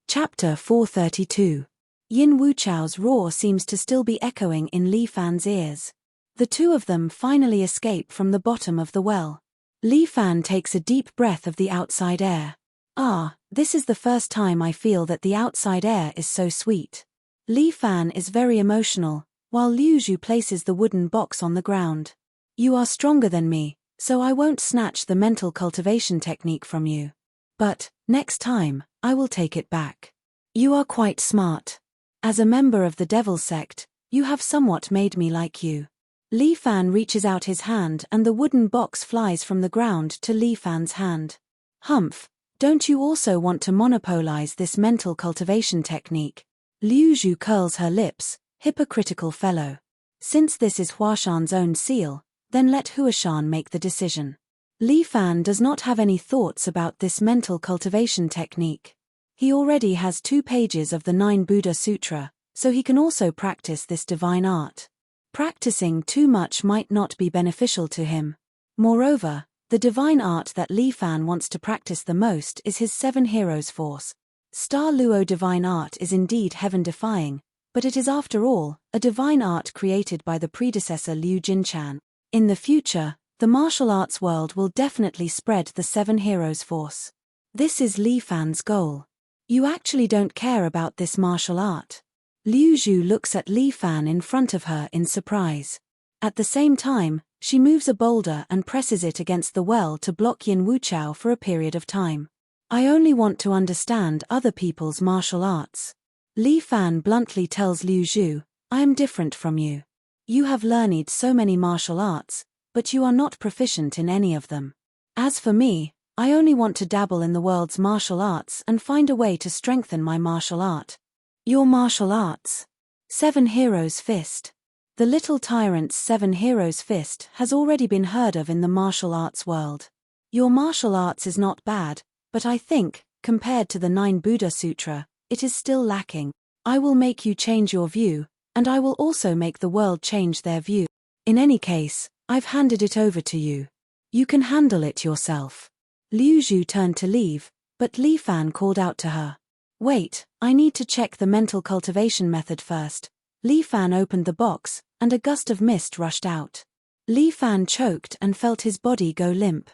Chapter 432. Yin Wuchao's roar seems to still be echoing in Li Fan's ears. The two of them finally escape from the bottom of the well. Li Fan takes a deep breath of the outside air. Ah, this is the first time I feel that the outside air is so sweet. Li Fan is very emotional, while Liu Zhu places the wooden box on the ground. You are stronger than me, so I won't snatch the mental cultivation technique from you. But, next time, I will take it back. You are quite smart. As a member of the devil sect, you have somewhat made me like you. Li Fan reaches out his hand and the wooden box flies from the ground to Li Fan's hand. Humph, don't you also want to monopolize this mental cultivation technique? Liu Zhu curls her lips, hypocritical fellow. Since this is Huashan's own seal, then let Huashan make the decision. Li Fan does not have any thoughts about this mental cultivation technique. He already has 2 pages of the 9 Buddha Sutra, so he can also practice this divine art. Practicing too much might not be beneficial to him. Moreover, the divine art that Li Fan wants to practice the most is his 7 Heroes Force. Star Luo divine art is indeed heaven-defying, but it is after all, a divine art created by the predecessor Liu Jinchan. In the future, the martial arts world will definitely spread the 7 Heroes Force. This is Li Fan's goal. You actually don't care about this martial art. Liu Zhu looks at Li Fan in front of her in surprise. At the same time, she moves a boulder and presses it against the well to block Yin Wuchao for a period of time. I only want to understand other people's martial arts. Li Fan bluntly tells Liu Zhu, I am different from you. You have learned so many martial arts, but you are not proficient in any of them. As for me, I only want to dabble in the world's martial arts and find a way to strengthen my martial art. Your martial arts? 7 Heroes Fist. The little tyrant's 7 Heroes Fist has already been heard of in the martial arts world. Your martial arts is not bad, but I think, compared to the 9 Buddha Sutra, it is still lacking. I will make you change your view, and I will also make the world change their view. In any case, I've handed it over to you. You can handle it yourself. Liu Zhu turned to leave, but Li Fan called out to her. Wait, I need to check the mental cultivation method first. Li Fan opened the box, and a gust of mist rushed out. Li Fan choked and felt his body go limp.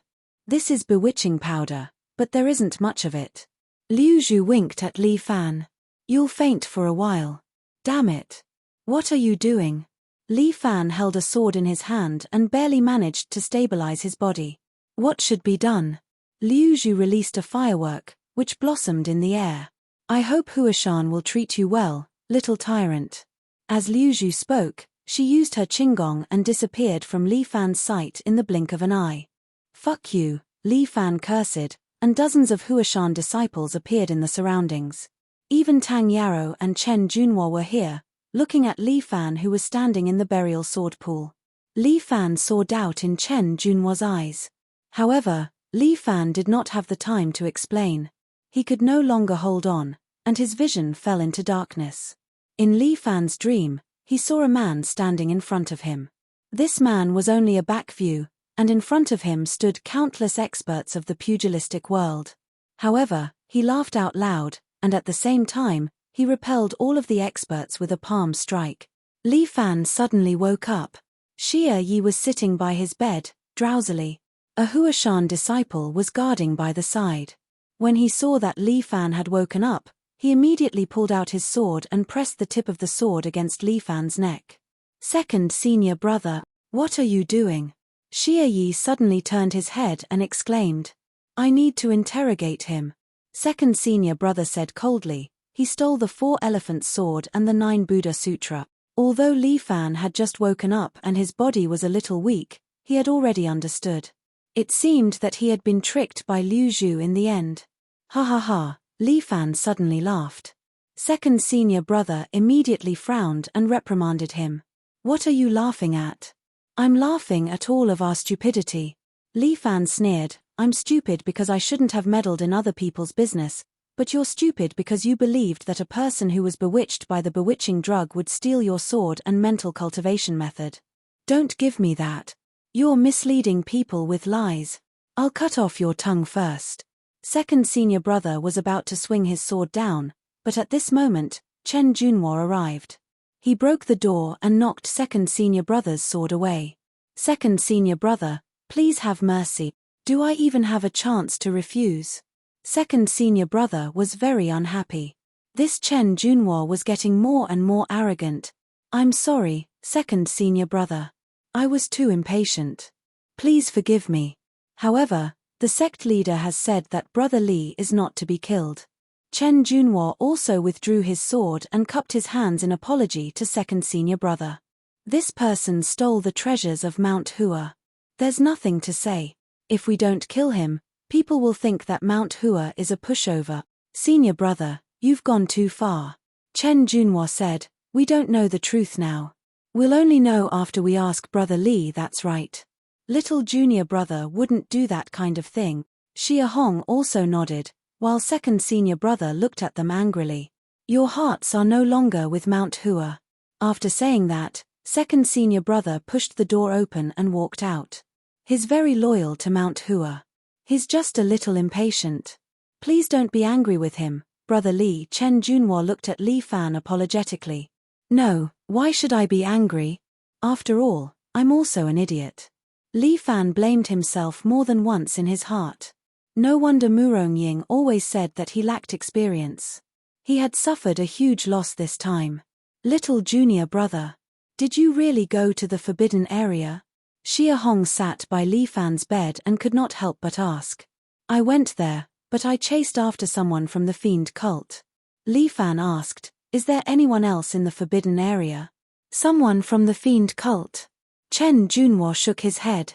This is bewitching powder, but there isn't much of it. Liu Zhu winked at Li Fan. You'll faint for a while. Damn it. What are you doing? Li Fan held a sword in his hand and barely managed to stabilize his body. What should be done? Liu Zhu released a firework, which blossomed in the air. I hope Huashan will treat you well, little tyrant. As Liu Zhu spoke, she used her qinggong and disappeared from Li Fan's sight in the blink of an eye. "Fuck you," Li Fan cursed, and dozens of Huashan disciples appeared in the surroundings. Even Tang Yarou and Chen Junhua were here, looking at Li Fan, who was standing in the burial sword pool. Li Fan saw doubt in Chen Junhua's eyes. However, Li Fan did not have the time to explain. He could no longer hold on, and his vision fell into darkness. In Li Fan's dream, he saw a man standing in front of him. This man was only a back view, and in front of him stood countless experts of the pugilistic world. However, he laughed out loud, and at the same time, he repelled all of the experts with a palm strike. Li Fan suddenly woke up. Xia Yi was sitting by his bed, drowsily. A Huashan disciple was guarding by the side. When he saw that Li Fan had woken up, he immediately pulled out his sword and pressed the tip of the sword against Li Fan's neck. "Second senior brother, what are you doing?" Xia Yi suddenly turned his head and exclaimed. "I need to interrogate him." Second senior brother said coldly. He stole the 4-elephant sword and the 9 Buddha Sutra. Although Li Fan had just woken up and his body was a little weak, he had already understood. It seemed that he had been tricked by Liu Zhu in the end. "Ha ha ha," Li Fan suddenly laughed. Second senior brother immediately frowned and reprimanded him. "What are you laughing at?" "I'm laughing at all of our stupidity." Li Fan sneered. "I'm stupid because I shouldn't have meddled in other people's business, but you're stupid because you believed that a person who was bewitched by the bewitching drug would steal your sword and mental cultivation method. Don't give me that. You're misleading people with lies. I'll cut off your tongue first." Second senior brother was about to swing his sword down, but at this moment, Chen Junhua arrived. He broke the door and knocked second senior brother's sword away. "Second senior brother, please have mercy. Do I even have a chance to refuse?" Second senior brother was very unhappy. This Chen Junhua was getting more and more arrogant. "I'm sorry, second senior brother. I was too impatient. Please forgive me. However, the sect leader has said that Brother Li is not to be killed." Chen Junhua also withdrew his sword and cupped his hands in apology to second senior brother. "This person stole the treasures of Mount Hua. There's nothing to say. If we don't kill him, people will think that Mount Hua is a pushover. Senior brother, you've gone too far." Chen Junhua said, "We don't know the truth now. We'll only know after we ask Brother Li." "That's right. Little junior brother wouldn't do that kind of thing." Xia Hong also nodded, while second senior brother looked at them angrily. "Your hearts are no longer with Mount Hua." After saying that, second senior brother pushed the door open and walked out. "He's very loyal to Mount Hua. He's just a little impatient. Please don't be angry with him, Brother Li." Chen Junhua looked at Li Fan apologetically. "No, why should I be angry? After all, I'm also an idiot." Li Fan blamed himself more than once in his heart. No wonder Murong Ying always said that he lacked experience. He had suffered a huge loss this time. "Little junior brother, did you really go to the forbidden area?" Xia Hong sat by Li Fan's bed and could not help but ask. "I went there, but I chased after someone from the fiend cult." Li Fan asked, "Is there anyone else in the forbidden area?" "Someone from the fiend cult?" Chen Junhua shook his head.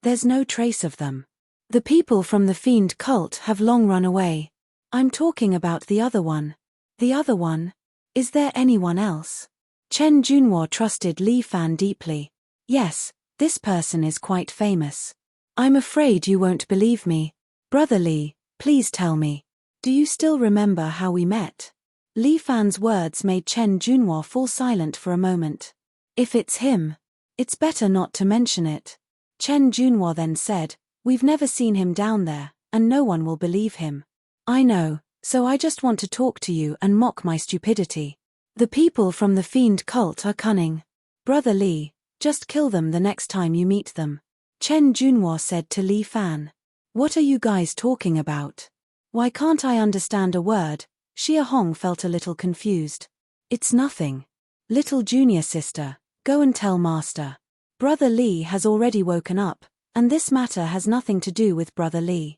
"There's no trace of them. The people from the fiend cult have long run away. I'm talking about the other one." "The other one? Is there anyone else?" Chen Junhua trusted Li Fan deeply. "Yes, this person is quite famous. I'm afraid you won't believe me. Brother Li, please tell me. Do you still remember how we met?" Li Fan's words made Chen Junhua fall silent for a moment. "If it's him, it's better not to mention it." Chen Junhua then said, "We've never seen him down there, and no one will believe him." "I know, so I just want to talk to you and mock my stupidity. The people from the fiend cult are cunning. Brother Li, just kill them the next time you meet them." Chen Junhua said to Li Fan. "What are you guys talking about? Why can't I understand a word?" Xia Hong felt a little confused. "It's nothing. Little junior sister, go and tell master. Brother Li has already woken up, and this matter has nothing to do with Brother Li."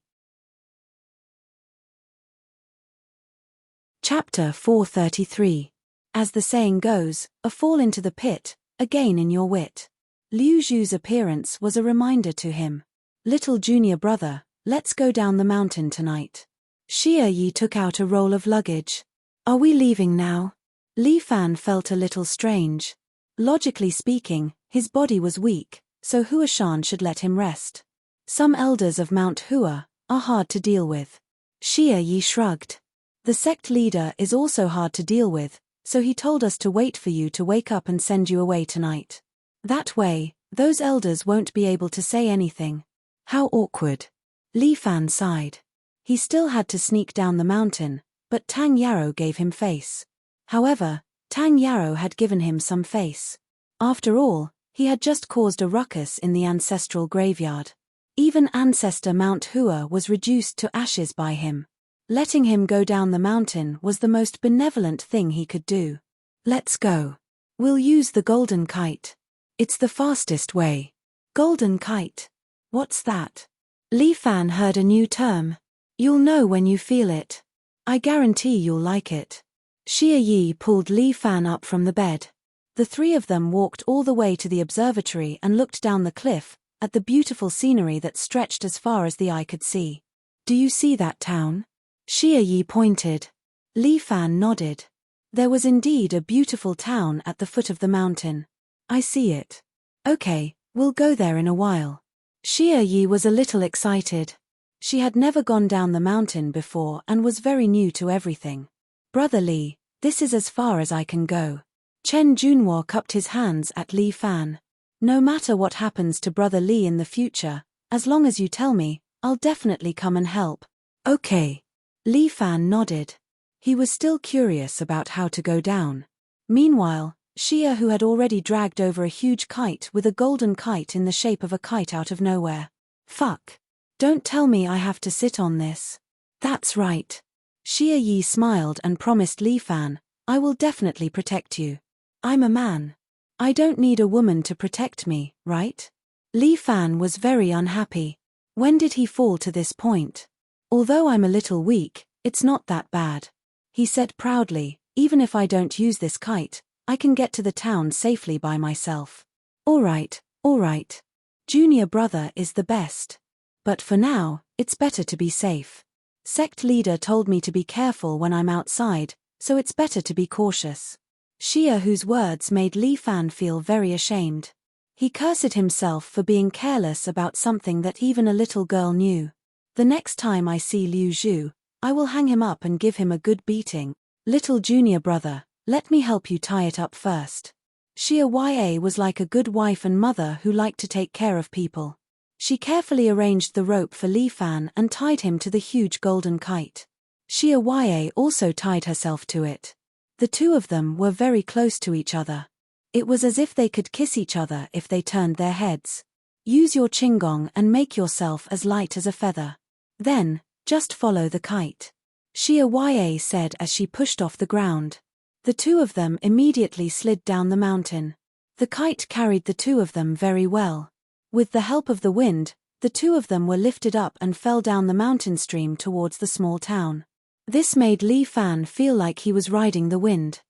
Chapter 433. As the saying goes, a fall into the pit, a gain in your wit. Liu Zhu's appearance was a reminder to him. Little junior brother, let's go down the mountain tonight. Xie Yi took out a roll of luggage. Are we leaving now? Li Fan felt a little strange. Logically speaking, his body was weak, so Huashan should let him rest. Some elders of Mount Hua are hard to deal with. Xie Yi shrugged. The sect leader is also hard to deal with, so he told us to wait for you to wake up and send you away tonight. That way, those elders won't be able to say anything. How awkward. Li Fan sighed. He still had to sneak down the mountain, but Tang Yarrow gave him face. However, Tang Yarrow had given him some face. After all, he had just caused a ruckus in the ancestral graveyard. Even ancestor Mount Hua was reduced to ashes by him. Letting him go down the mountain was the most benevolent thing he could do. Let's go. We'll use the golden kite. It's the fastest way. Golden kite. What's that? Li Fan heard a new term. You'll know when you feel it. I guarantee you'll like it. Xie Yi pulled Li Fan up from the bed. The three of them walked all the way to the observatory and looked down the cliff, at the beautiful scenery that stretched as far as the eye could see. Do you see that town? Xie Yi pointed. Li Fan nodded. There was indeed a beautiful town at the foot of the mountain. I see it. Okay, we'll go there in a while. Xie Yi was a little excited. She had never gone down the mountain before and was very new to everything. Brother Li, this is as far as I can go. Chen Junhua cupped his hands at Li Fan. No matter what happens to Brother Li in the future, as long as you tell me, I'll definitely come and help. Okay. Li Fan nodded. He was still curious about how to go down. Meanwhile, Xie who had already dragged over a huge kite with a golden kite in the shape of a kite out of nowhere. Fuck. Don't tell me I have to sit on this. That's right. Xie Yi smiled and promised Li Fan, I will definitely protect you. I'm a man. I don't need a woman to protect me, right? Li Fan was very unhappy. When did he fall to this point? Although I'm a little weak, it's not that bad. He said proudly, even if I don't use this kite, I can get to the town safely by myself. Alright. Junior brother is the best. But for now, it's better to be safe. Sect leader told me to be careful when I'm outside, so it's better to be cautious. Xie whose words made Li Fan feel very ashamed. He cursed himself for being careless about something that even a little girl knew. The next time I see Liu Zhu, I will hang him up and give him a good beating. Little junior brother, let me help you tie it up first. Xie Ya was like a good wife and mother who liked to take care of people. She carefully arranged the rope for Li Fan and tied him to the huge golden kite. Xie Ya also tied herself to it. The two of them were very close to each other. It was as if they could kiss each other if they turned their heads. Use your qinggong and make yourself as light as a feather. Then, just follow the kite. Xie Ya said as she pushed off the ground. The two of them immediately slid down the mountain. The kite carried the two of them very well. With the help of the wind, the two of them were lifted up and fell down the mountain stream towards the small town. This made Li Fan feel like he was riding the wind.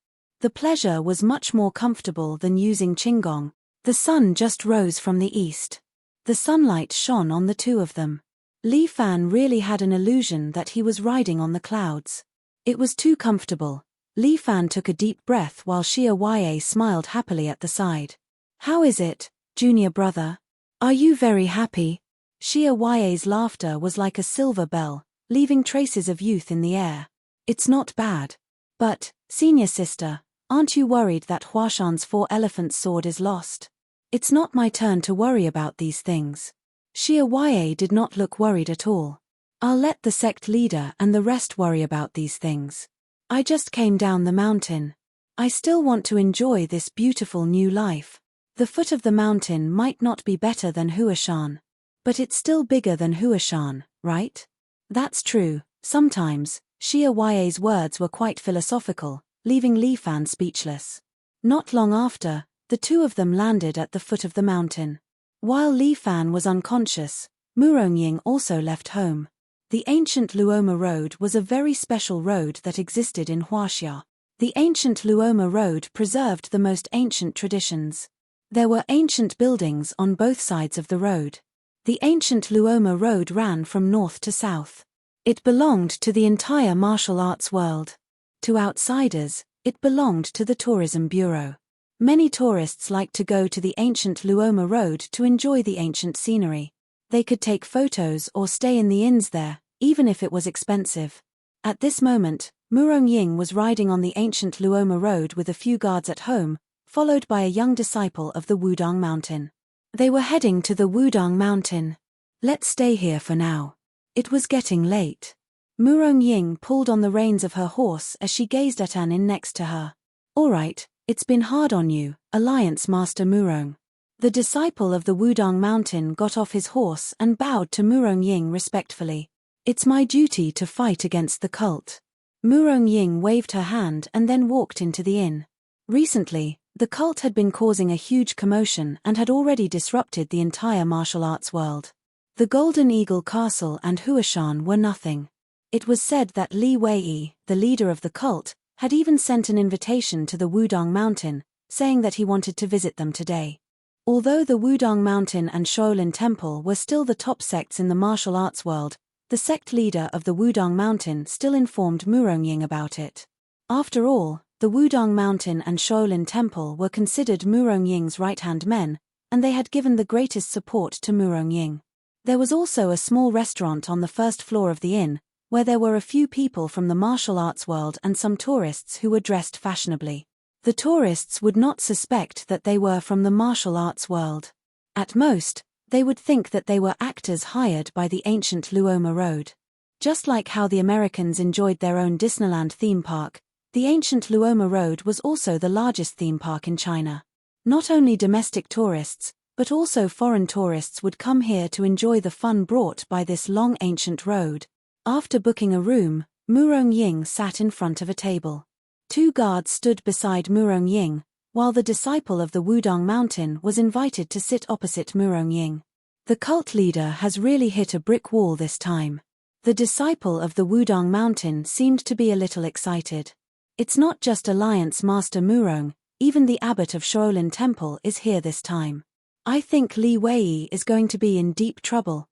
The pleasure was much more comfortable than using qinggong. The sun just rose from the east. The sunlight shone on the two of them. Li Fan really had an illusion that he was riding on the clouds. It was too comfortable. Li Fan took a deep breath while Xie Ya smiled happily at the side. How is it, junior brother? Are you very happy? Xie Ya's laughter was like a silver bell, leaving traces of youth in the air. It's not bad. But, senior sister, aren't you worried that Huashan's 4-elephant sword is lost? It's not my turn to worry about these things. Xie Ya did not look worried at all. I'll let the sect leader and the rest worry about these things. I just came down the mountain. I still want to enjoy this beautiful new life. The foot of the mountain might not be better than Huashan. But it's still bigger than Huashan, right? That's true. Sometimes, Xie Ya's words were quite philosophical, leaving Li Fan speechless. Not long after, the two of them landed at the foot of the mountain. While Li Fan was unconscious, Murongying also left home. The ancient Luoma Road was a very special road that existed in Huaxia. The ancient Luoma Road preserved the most ancient traditions. There were ancient buildings on both sides of the road. The ancient Luoma Road ran from north to south. It belonged to the entire martial arts world. To outsiders, it belonged to the Tourism Bureau. Many tourists liked to go to the ancient Luoma Road to enjoy the ancient scenery. They could take photos or stay in the inns there, even if it was expensive. At this moment, Murong Ying was riding on the ancient Luoma Road with a few guards at home, followed by a young disciple of the Wudang Mountain. They were heading to the Wudang Mountain. "Let's stay here for now." It was getting late. Murong Ying pulled on the reins of her horse as she gazed at An in next to her. "All right, it's been hard on you, Alliance Master Murong." The disciple of the Wudang Mountain got off his horse and bowed to Murong Ying respectfully. "It's my duty to fight against the cult." Murong Ying waved her hand and then walked into the inn. Recently, the cult had been causing a huge commotion and had already disrupted the entire martial arts world. The Golden Eagle Castle and Huashan were nothing. It was said that Li Wei, the leader of the cult, had even sent an invitation to the Wudang Mountain, saying that he wanted to visit them today. Although the Wudang Mountain and Shaolin Temple were still the top sects in the martial arts world, the sect leader of the Wudang Mountain still informed Murong Ying about it. After all, the Wudang Mountain and Shaolin Temple were considered Murong Ying's right-hand men, and they had given the greatest support to Murong Ying. There was also a small restaurant on the first floor of the inn, where there were a few people from the martial arts world and some tourists who were dressed fashionably. The tourists would not suspect that they were from the martial arts world. At most, they would think that they were actors hired by the ancient Luoma Road. Just like how the Americans enjoyed their own Disneyland theme park, the ancient Luoma Road was also the largest theme park in China. Not only domestic tourists, but also foreign tourists would come here to enjoy the fun brought by this long ancient road. After booking a room, Murong Ying sat in front of a table. Two guards stood beside Murong Ying, while the disciple of the Wudang Mountain was invited to sit opposite Murong Ying. The cult leader has really hit a brick wall this time. The disciple of the Wudang Mountain seemed to be a little excited. It's not just Alliance Master Murong, even the abbot of Shaolin Temple is here this time. I think Li Wei is going to be in deep trouble.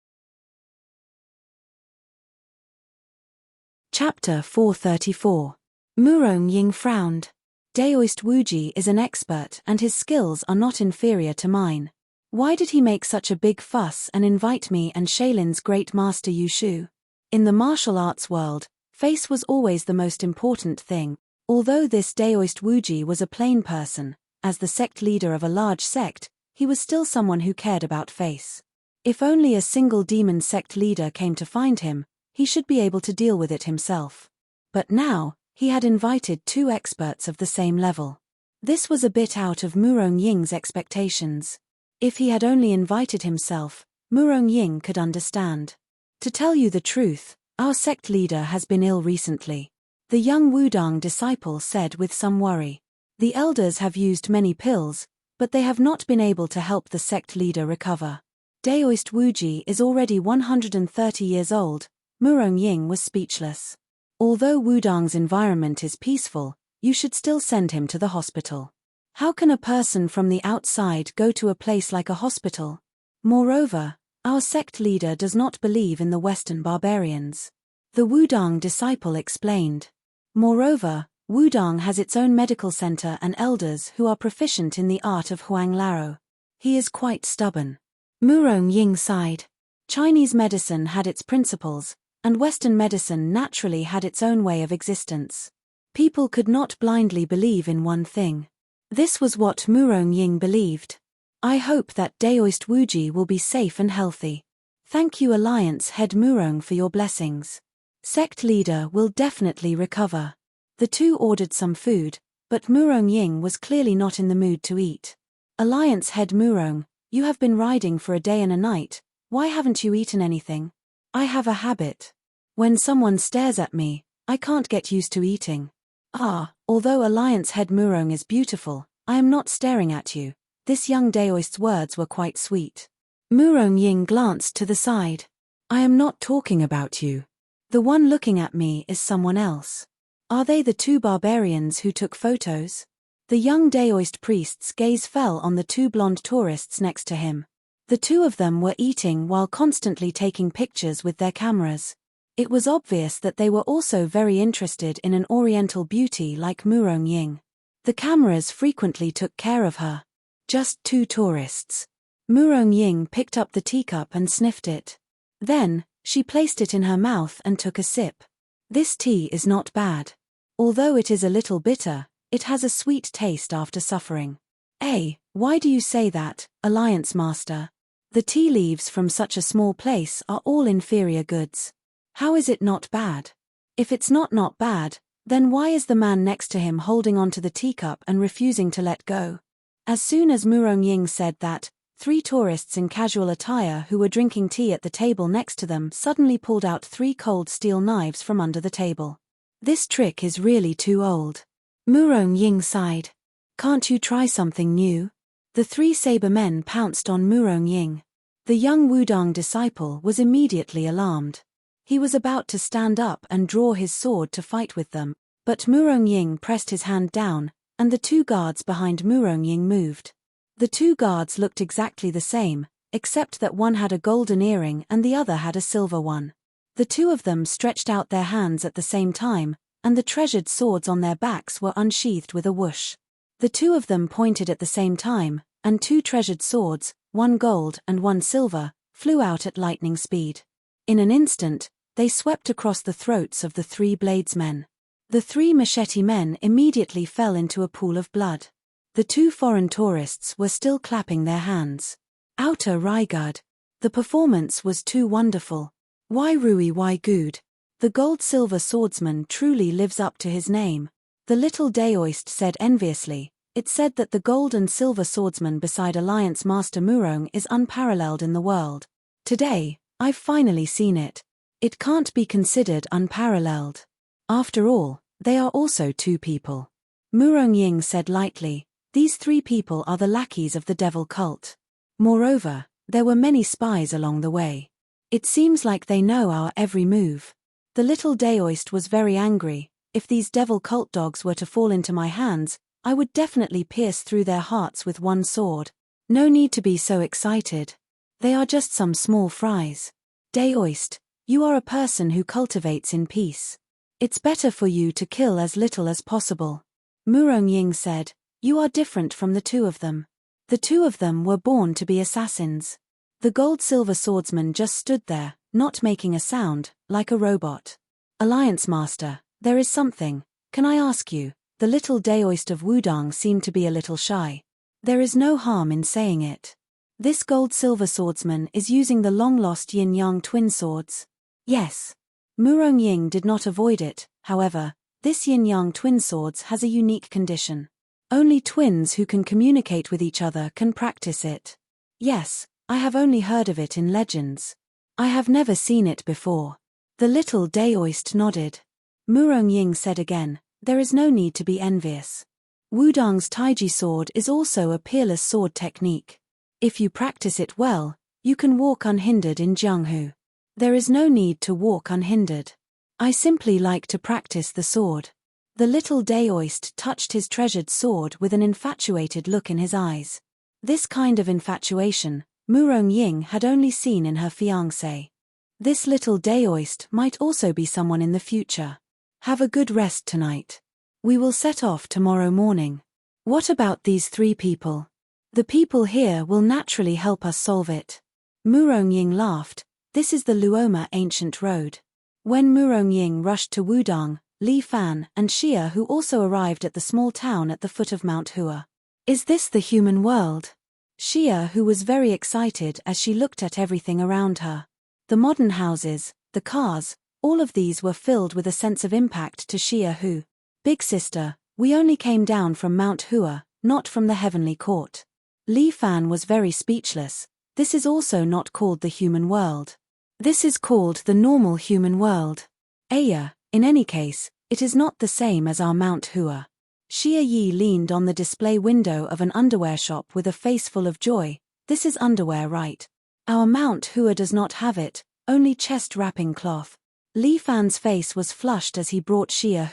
Chapter 434. Murong Ying frowned. Daoist Wuji is an expert and his skills are not inferior to mine. Why did he make such a big fuss and invite me and Shailin's great master Yushu? In the martial arts world, face was always the most important thing. Although this Daoist Wuji was a plain person, as the sect leader of a large sect, he was still someone who cared about face. If only a single demon sect leader came to find him, he should be able to deal with it himself. But now, he had invited two experts of the same level. This was a bit out of Murong Ying's expectations. If he had only invited himself, Murong Ying could understand. To tell you the truth, our sect leader has been ill recently. The young Wudang disciple said with some worry. The elders have used many pills, but they have not been able to help the sect leader recover. Daoist Wuji is already 130 years old. Murong Ying was speechless. Although Wudang's environment is peaceful, you should still send him to the hospital. How can a person from the outside go to a place like a hospital? Moreover, our sect leader does not believe in the Western barbarians. The Wudang disciple explained. Moreover, Wudang has its own medical center and elders who are proficient in the art of Huang Lao. He is quite stubborn. Murong Ying sighed. Chinese medicine had its principles, and Western medicine naturally had its own way of existence. People could not blindly believe in one thing. This was what Murong Ying believed. I hope that Daoist Wuji will be safe and healthy. Thank you Alliance Head Murong for your blessings. Sect leader will definitely recover. The two ordered some food, but Murong Ying was clearly not in the mood to eat. Alliance Head Murong, you have been riding for a day and a night, why haven't you eaten anything? I have a habit. When someone stares at me, I can't get used to eating. Although Alliance Head Murong is beautiful, I am not staring at you. This young Daoist's words were quite sweet. Murong Ying glanced to the side. I am not talking about you. The one looking at me is someone else. Are they the two barbarians who took photos? The young Daoist priest's gaze fell on the two blonde tourists next to him. The two of them were eating while constantly taking pictures with their cameras. It was obvious that they were also very interested in an oriental beauty like Murong Ying. The cameras frequently took care of her. Just two tourists. Murong Ying picked up the teacup and sniffed it. Then, she placed it in her mouth and took a sip. This tea is not bad. Although it is a little bitter, it has a sweet taste after suffering. Why do you say that, Alliance Master? The tea leaves from such a small place are all inferior goods. How is it not bad? If it's not bad, then why is the man next to him holding onto the teacup and refusing to let go? As soon as Murong Ying said that, 3 tourists in casual attire who were drinking tea at the table next to them suddenly pulled out 3 cold steel knives from under the table. This trick is really too old. Murong Ying sighed. Can't you try something new? The 3 saber men pounced on Murong Ying. The young Wudang disciple was immediately alarmed. He was about to stand up and draw his sword to fight with them, but Murong Ying pressed his hand down, and the 2 guards behind Murong Ying moved. The 2 guards looked exactly the same, except that one had a golden earring and the other had a silver one. The 2 of them stretched out their hands at the same time, and the treasured swords on their backs were unsheathed with a whoosh. The 2 of them pointed at the same time, and 2 treasured swords, 1 gold and 1 silver, flew out at lightning speed. In an instant, they swept across the throats of the 3 bladesmen. The 3 machete men immediately fell into a pool of blood. The 2 foreign tourists were still clapping their hands. Outer Raigud. The performance was too wonderful. Why Rui why good? The gold-silver swordsman truly lives up to his name. The little Daoist said enviously. It said that the gold and silver swordsman beside Alliance Master Murong is unparalleled in the world. Today, I've finally seen it. It can't be considered unparalleled. After all, they are also 2 people. Murong Ying said lightly, these 3 people are the lackeys of the devil cult. Moreover, there were many spies along the way. It seems like they know our every move. The little Daoist was very angry. If these devil cult dogs were to fall into my hands, I would definitely pierce through their hearts with 1 sword. No need to be so excited. They are just some small fries. Daoist, you are a person who cultivates in peace. It's better for you to kill as little as possible. Murong Ying said, you are different from the 2 of them. The 2 of them were born to be assassins. The gold-silver swordsman just stood there, not making a sound, like a robot. Alliance Master, there is something. Can I ask you? The little Daoist of Wudang seemed to be a little shy. There is no harm in saying it. This gold-silver swordsman is using the long-lost yin-yang twin swords. Yes. Murong Ying did not avoid it, however, this yin-yang twin swords has a unique condition. Only twins who can communicate with each other can practice it. Yes, I have only heard of it in legends. I have never seen it before. The little Daoist nodded. Murong Ying said again, there is no need to be envious. Wudang's Taiji sword is also a peerless sword technique. If you practice it well, you can walk unhindered in Jianghu. There is no need to walk unhindered. I simply like to practice the sword. The little Daoist touched his treasured sword with an infatuated look in his eyes. This kind of infatuation, Murong Ying had only seen in her fiancé. This little Daoist might also be someone in the future. Have a good rest tonight. We will set off tomorrow morning. What about these 3 people? The people here will naturally help us solve it. Murong Ying laughed. This is the Luoma ancient road. When Murong Ying rushed to Wudang, Li Fan and Xia who also arrived at the small town at the foot of Mount Hua. Is this the human world? Xia who was very excited as she looked at everything around her. The modern houses, the cars, all of these were filled with a sense of impact to Xia who. Big sister, we only came down from Mount Hua, not from the heavenly court. Li Fan was very speechless. This is also not called the human world. This is called the normal human world. Aya, in any case, it is not the same as our Mount Hua. Xia Yi leaned on the display window of an underwear shop with a face full of joy. This is underwear, right? Our Mount Hua does not have it, only chest wrapping cloth. Li Fan's face was flushed as he brought Xia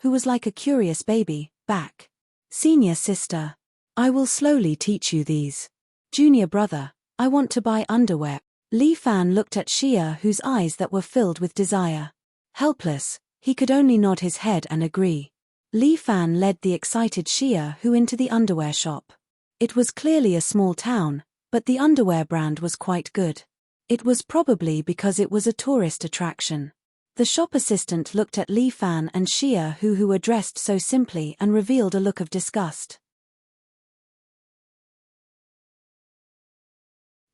who was like a curious baby, back. Senior sister. I will slowly teach you these. Junior brother. I want to buy underwear. Li Fan looked at Xia, whose eyes that were filled with desire. Helpless, he could only nod his head and agree. Li Fan led the excited Xia Hu into the underwear shop. It was clearly a small town, but the underwear brand was quite good. It was probably because it was a tourist attraction. The shop assistant looked at Li Fan and Xia Hu, who were dressed so simply, and revealed a look of disgust.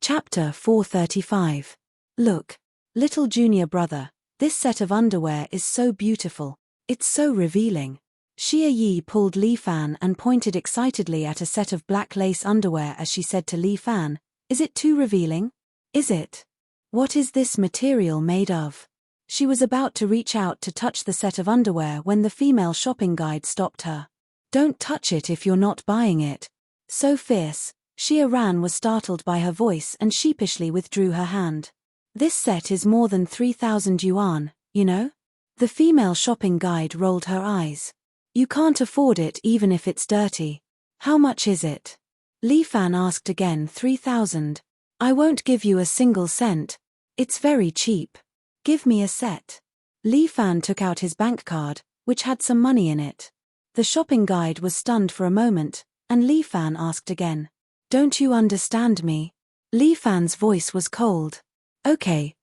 Chapter 435. Look, little junior brother, this set of underwear is so beautiful. It's so revealing. Xia Yi pulled Li Fan and pointed excitedly at a set of black lace underwear as she said to Li Fan, "Is it too revealing? Is it? What is this material made of?" She was about to reach out to touch the set of underwear when the female shopping guide stopped her. "Don't touch it if you're not buying it." So fierce, Xia Ran was startled by her voice and sheepishly withdrew her hand. "This set is more than 3,000 yuan, you know?" The female shopping guide rolled her eyes. "You can't afford it even if it's dirty. How much is it?" Li Fan asked again. 3,000. "I won't give you a single cent. It's very cheap. Give me a set." Li Fan took out his bank card, which had some money in it. The shopping guide was stunned for a moment, and Li Fan asked again. "Don't you understand me?" Li Fan's voice was cold. Okay,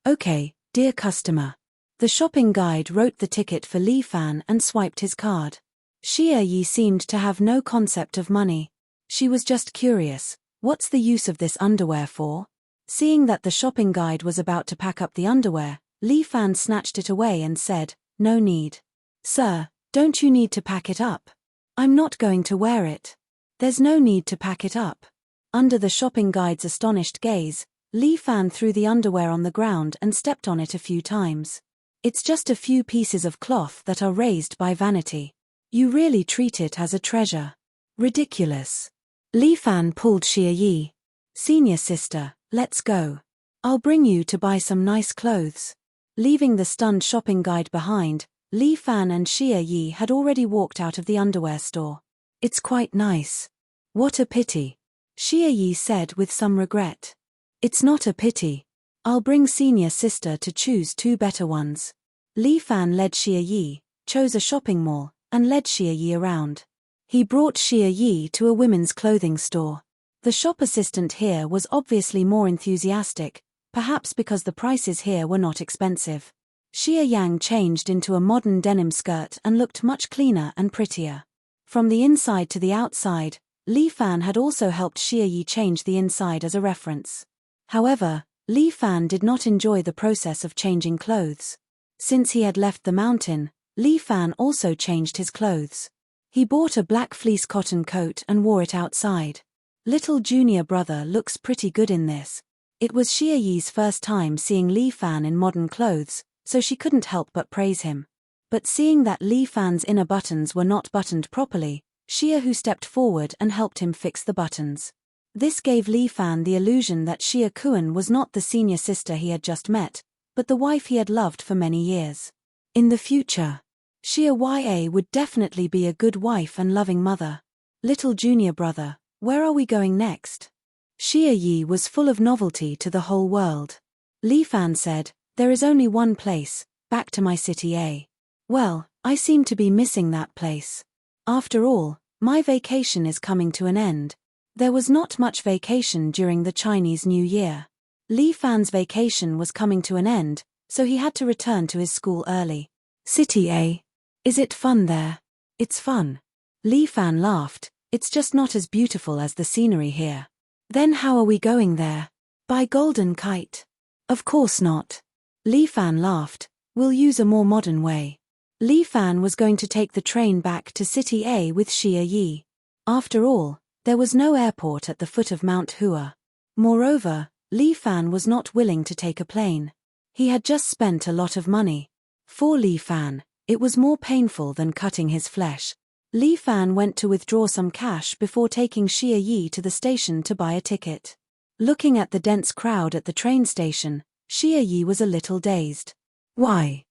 dear customer." The shopping guide wrote the ticket for Li Fan and swiped his card. Xia Yi seemed to have no concept of money. She was just curious, what's the use of this underwear for? Seeing that the shopping guide was about to pack up the underwear, Li Fan snatched it away and said, "No need. Sir, don't you need to pack it up? I'm not going to wear it." "There's no need to pack it up." Under the shopping guide's astonished gaze, Li Fan threw the underwear on the ground and stepped on it a few times. "It's just a few pieces of cloth that are raised by vanity. You really treat it as a treasure. Ridiculous." Li Fan pulled Xia Yi. "Senior sister, let's go. I'll bring you to buy some nice clothes." Leaving the stunned shopping guide behind, Li Fan and Xia Yi had already walked out of the underwear store. "It's quite nice. What a pity," Xia Yi said with some regret. "It's not a pity. I'll bring senior sister to choose two better ones." Li Fan led Xia Yi, chose a shopping mall, and led Xia Yi around. He brought Xia Yi to a women's clothing store. The shop assistant here was obviously more enthusiastic, perhaps because the prices here were not expensive. Xia Yang changed into a modern denim skirt and looked much cleaner and prettier. From the inside to the outside, Li Fan had also helped Xia Yi change the inside as a reference. However, Li Fan did not enjoy the process of changing clothes. Since he had left the mountain, Li Fan also changed his clothes. He bought a black fleece cotton coat and wore it outside. Little junior brother looks pretty good in this. It was Xia Yi's first time seeing Li Fan in modern clothes, so she couldn't help but praise him. But seeing that Li Fan's inner buttons were not buttoned properly, Xia Hu stepped forward and helped him fix the buttons. This gave Li Fan the illusion that Xia Kuan was not the senior sister he had just met, but the wife he had loved for many years. In the future, Xia Ya would definitely be a good wife and loving mother. "Little junior brother, where are we going next?" Xia Yi was full of novelty to the whole world. Li Fan said, "There is only one place, back to my city A." "Well, I seem to be missing that place. After all, my vacation is coming to an end." There was not much vacation during the Chinese New Year. Li Fan's vacation was coming to an end, so he had to return to his school early. "City A. Is it fun there?" "It's fun." Li Fan laughed, "It's just not as beautiful as the scenery here." "Then how are we going there?" "By Golden Kite." "Of course not." Li Fan laughed, "We'll use a more modern way." Li Fan was going to take the train back to City A with Xia Yi. After all, there was no airport at the foot of Mount Hua. Moreover, Li Fan was not willing to take a plane. He had just spent a lot of money. For Li Fan, it was more painful than cutting his flesh. Li Fan went to withdraw some cash before taking Xia Yi to the station to buy a ticket. Looking at the dense crowd at the train station, Xia Yi was a little dazed. Why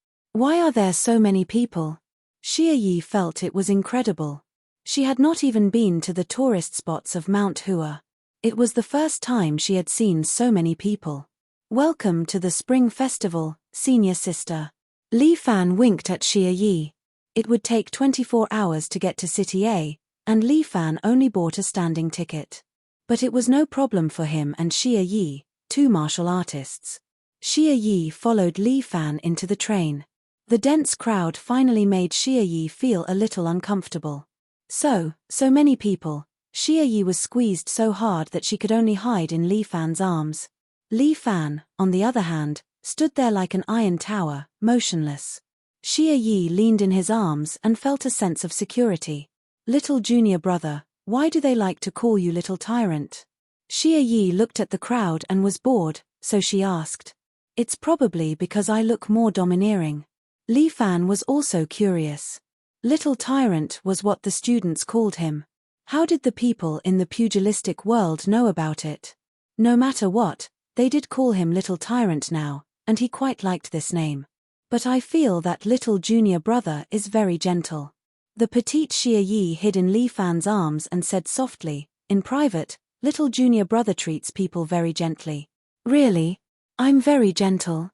are there so many people?" Xie Yi felt it was incredible. She had not even been to the tourist spots of Mount Hua. It was the first time she had seen so many people. Welcome to the Spring Festival, senior sister. Li Fan winked at Xie Yi. It would take 24 hours to get to City A, and Li Fan only bought a standing ticket. But it was no problem for him and Xie Yi, two martial artists. Xie Yi followed Li Fan into the train. The dense crowd finally made Xie Yi feel a little uncomfortable. So many people. Xie Yi was squeezed so hard that she could only hide in Li Fan's arms. Li Fan, on the other hand, stood there like an iron tower, motionless. Xie Yi leaned in his arms and felt a sense of security. Little junior brother, why do they like to call you little tyrant? Xie Yi looked at the crowd and was bored, so she asked. It's probably because I look more domineering. Li Fan was also curious. Little tyrant was what the students called him. How did the people in the pugilistic world know about it? No matter what, they did call him Little Tyrant now, and he quite liked this name. But I feel that little junior brother is very gentle. The petite Xie Yi hid in Li Fan's arms and said softly, in private, little junior brother treats people very gently. Really? I'm very gentle.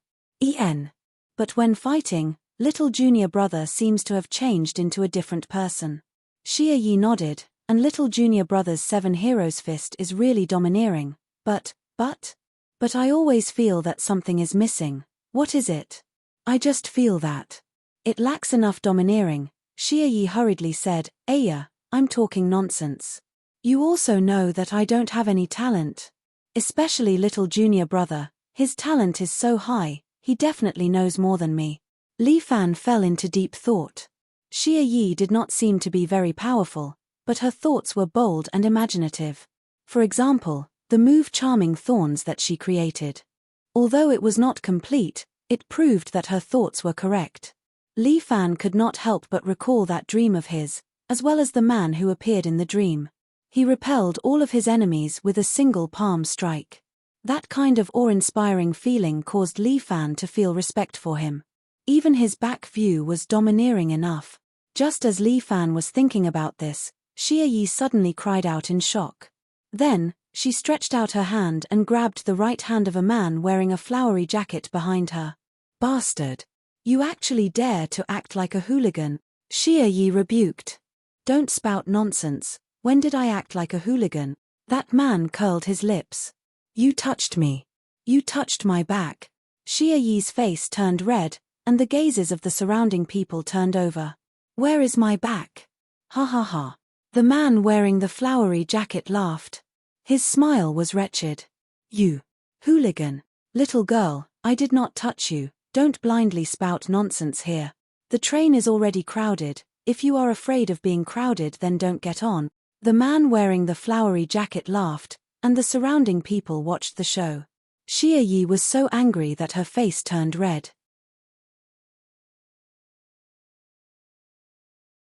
But when fighting, little junior brother seems to have changed into a different person. Xie Yi nodded, and little junior brother's 7 heroes fist is really domineering, but I always feel that something is missing. What is it? I just feel that. It lacks enough domineering, Xie Yi hurriedly said. Aya, I'm talking nonsense. You also know that I don't have any talent. Especially little junior brother, his talent is so high, he definitely knows more than me. Li Fan fell into deep thought. Xie Yi did not seem to be very powerful, but her thoughts were bold and imaginative. For example, the move Charming Thorns that she created. Although it was not complete, it proved that her thoughts were correct. Li Fan could not help but recall that dream of his, as well as the man who appeared in the dream. He repelled all of his enemies with a single palm strike. That kind of awe-inspiring feeling caused Li Fan to feel respect for him. Even his back view was domineering enough. Just as Li Fan was thinking about this, Xie Yi suddenly cried out in shock. Then, she stretched out her hand and grabbed the right hand of a man wearing a flowery jacket behind her. Bastard! You actually dare to act like a hooligan, Xie Yi rebuked. Don't spout nonsense, when did I act like a hooligan? That man curled his lips. You touched me. You touched my back. Xie Yi's face turned red, and the gazes of the surrounding people turned over. Where is my back? Ha ha ha. The man wearing the flowery jacket laughed. His smile was wretched. You hooligan. Little girl, I did not touch you, don't blindly spout nonsense here. The train is already crowded, if you are afraid of being crowded then don't get on. The man wearing the flowery jacket laughed, and the surrounding people watched the show. Xie Yi was so angry that her face turned red.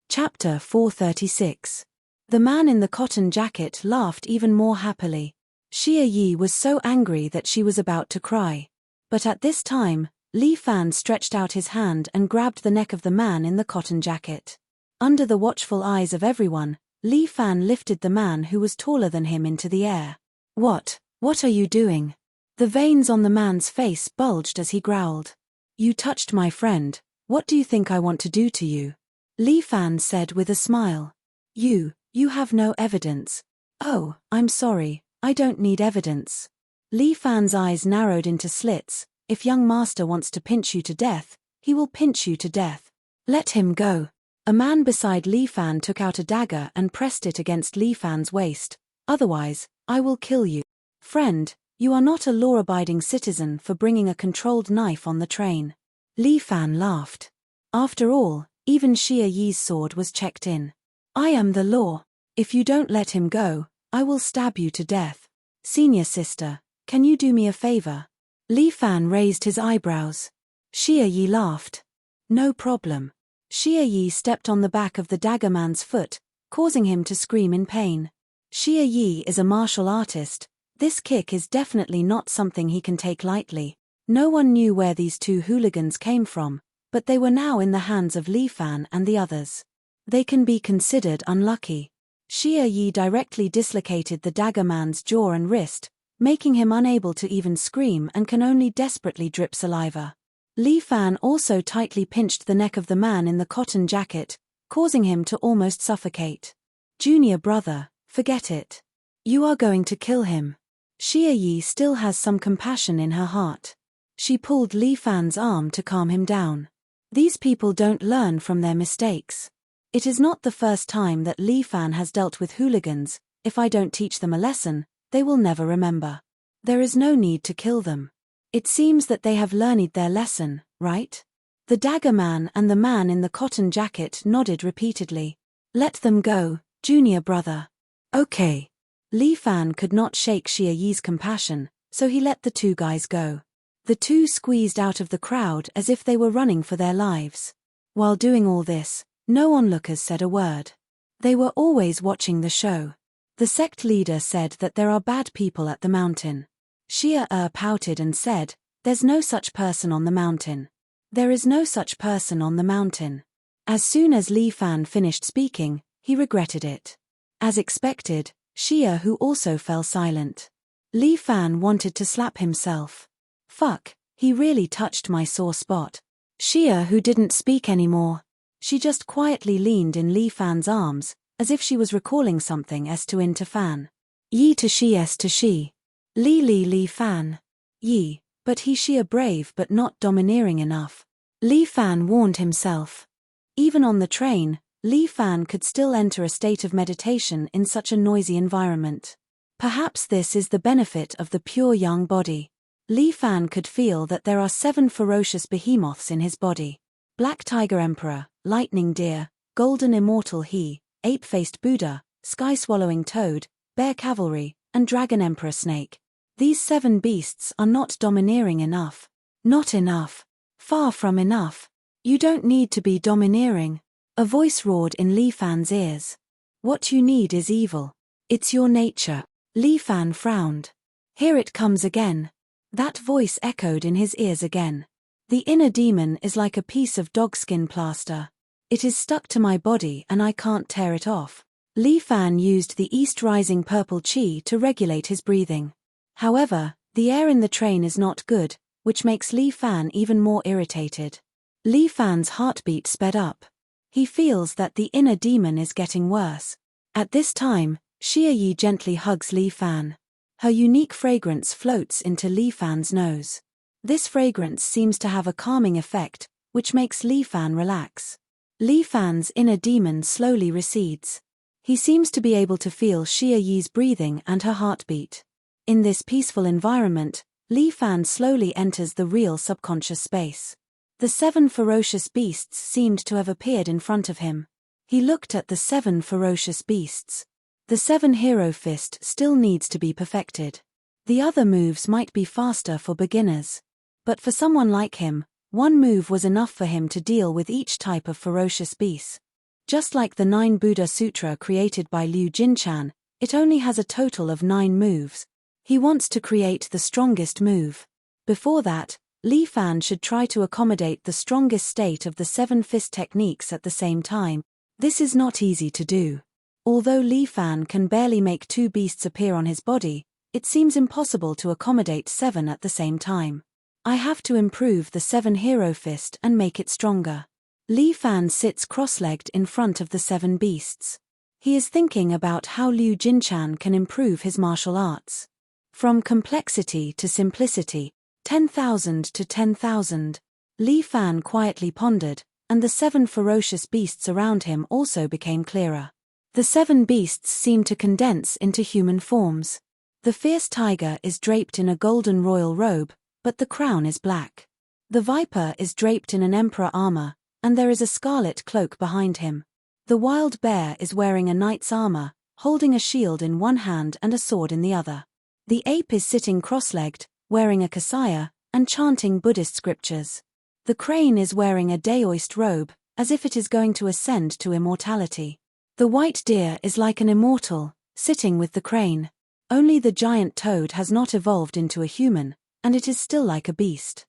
Chapter 436. The man in the cotton jacket laughed even more happily. Xie Yi was so angry that she was about to cry. But at this time, Li Fan stretched out his hand and grabbed the neck of the man in the cotton jacket. Under the watchful eyes of everyone, Li Fan lifted the man who was taller than him into the air. What are you doing? The veins on the man's face bulged as he growled. You touched my friend, what do you think I want to do to you? Li Fan said with a smile. You have no evidence. Oh, I'm sorry, I don't need evidence. Li Fan's eyes narrowed into slits. If young master wants to pinch you to death, he will pinch you to death. Let him go. A man beside Li Fan took out a dagger and pressed it against Li Fan's waist. Otherwise, I will kill you. Friend, you are not a law-abiding citizen for bringing a controlled knife on the train. Li Fan laughed. After all, even Xie Yi's sword was checked in. I am the law. If you don't let him go, I will stab you to death. Senior sister, can you do me a favor? Li Fan raised his eyebrows. Xie Yi laughed. No problem. Xie Yi stepped on the back of the dagger man's foot, causing him to scream in pain. Xie Yi is a martial artist. This kick is definitely not something he can take lightly. No one knew where these two hooligans came from, But they were now in the hands of Li Fan and the others. They can be considered unlucky. Xia Yi directly dislocated the dagger man's jaw and wrist, making him unable to even scream and can only desperately drip saliva. Li Fan also tightly pinched the neck of the man in the cotton jacket, causing him to almost suffocate. Junior brother, forget it. You are going to kill him. Xia Yi still has some compassion in her heart. She pulled Li Fan's arm to calm him down. These people don't learn from their mistakes. It is not the first time that Li Fan has dealt with hooligans. If I don't teach them a lesson, they will never remember. There is no need to kill them. It seems that they have learned their lesson, right? The dagger man and the man in the cotton jacket nodded repeatedly. Let them go, junior brother. Okay. Li Fan could not shake Xia Yi's compassion, so he let the two guys go. The two squeezed out of the crowd as if they were running for their lives. While doing all this, no onlookers said a word. They were always watching the show. The sect leader said that there are bad people at the mountain. Xia pouted and said, "There's no such person on the mountain. There is no such person on the mountain." As soon as Li Fan finished speaking, he regretted it. As expected, Xia Hu also fell silent. Li Fan wanted to slap himself. Fuck, he really touched my sore spot. Xia Hu didn't speak anymore. She just quietly leaned in Li Fan's arms, as if she was recalling something as to into Fan. Yi to she s to she. Li Fan. Yi, but he Xia brave but not domineering enough. Li Fan warned himself. Even on the train, Li Fan could still enter a state of meditation in such a noisy environment. Perhaps this is the benefit of the pure young body. Li Fan could feel that there are 7 ferocious behemoths in his body. Black Tiger Emperor, Lightning Deer, Golden Immortal He, Ape-Faced Buddha, Sky-Swallowing Toad, Bear Cavalry, and Dragon Emperor Snake. These 7 beasts are not domineering enough. Not enough. Far from enough. You don't need to be domineering. A voice roared in Li Fan's ears. What you need is evil. It's your nature. Li Fan frowned. Here it comes again. That voice echoed in his ears again. The inner demon is like a piece of dogskin plaster. It is stuck to my body and I can't tear it off. Li Fan used the east-rising purple qi to regulate his breathing. However, the air in the train is not good, which makes Li Fan even more irritated. Li Fan's heartbeat sped up. He feels that the inner demon is getting worse. At this time, Xia Yi gently hugs Li Fan. Her unique fragrance floats into Li Fan's nose. This fragrance seems to have a calming effect, which makes Li Fan relax. Li Fan's inner demon slowly recedes. He seems to be able to feel Xia Yi's breathing and her heartbeat. In this peaceful environment, Li Fan slowly enters the real subconscious space. The 7 ferocious beasts seemed to have appeared in front of him. He looked at the 7 ferocious beasts. The 7 hero fist still needs to be perfected. The other moves might be faster for beginners. But for someone like him, one move was enough for him to deal with each type of ferocious beast. Just like the 9 Buddha Sutra created by Liu Jinchan, it only has a total of 9 moves. He wants to create the strongest move. Before that, Li Fan should try to accommodate the strongest state of the 7 fist techniques at the same time. This is not easy to do. Although Li Fan can barely make 2 beasts appear on his body, it seems impossible to accommodate 7 at the same time. I have to improve the 7 hero fist and make it stronger. Li Fan sits cross-legged in front of the 7 beasts. He is thinking about how Liu Jinchan can improve his martial arts. From complexity to simplicity, 10,000 to 10,000. Li Fan quietly pondered, and the 7 ferocious beasts around him also became clearer. The 7 beasts seem to condense into human forms. The fierce tiger is draped in a golden royal robe, but the crown is black. The viper is draped in an emperor armor, and there is a scarlet cloak behind him. The wild bear is wearing a knight's armor, holding a shield in one hand and a sword in the other. The ape is sitting cross-legged, wearing a kasaya, and chanting Buddhist scriptures. The crane is wearing a daoist robe, as if it is going to ascend to immortality. The white deer is like an immortal, sitting with the crane. Only the giant toad has not evolved into a human, and it is still like a beast.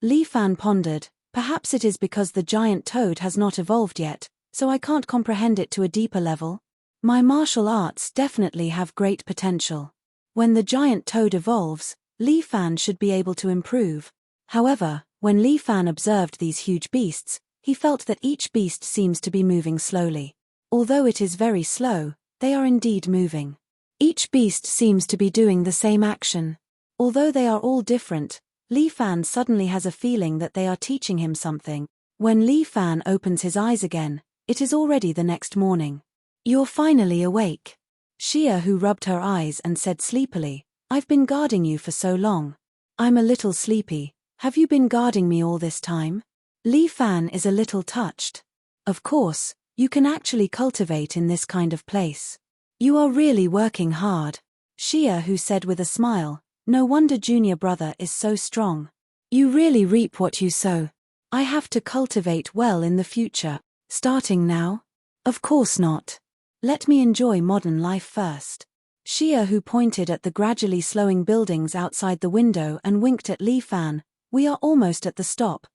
Li Fan pondered, Perhaps it is because the giant toad has not evolved yet, so I can't comprehend it to a deeper level. My martial arts definitely have great potential. When the giant toad evolves, Li Fan should be able to improve. However, when Li Fan observed these huge beasts, he felt that each beast seems to be moving slowly. Although it is very slow, they are indeed moving. Each beast seems to be doing the same action. Although they are all different, Li Fan suddenly has a feeling that they are teaching him something. When Li Fan opens his eyes again, it is already the next morning. You're finally awake. Xia Hu rubbed her eyes and said sleepily, I've been guarding you for so long. I'm a little sleepy. Have you been guarding me all this time? Li Fan is a little touched. Of course, you can actually cultivate in this kind of place. You are really working hard. Xia Hu said with a smile, no wonder junior brother is so strong. You really reap what you sow. I have to cultivate well in the future. Starting now? Of course not. Let me enjoy modern life first. Xia Hu pointed at the gradually slowing buildings outside the window and winked at Li Fan. We are almost at the stop.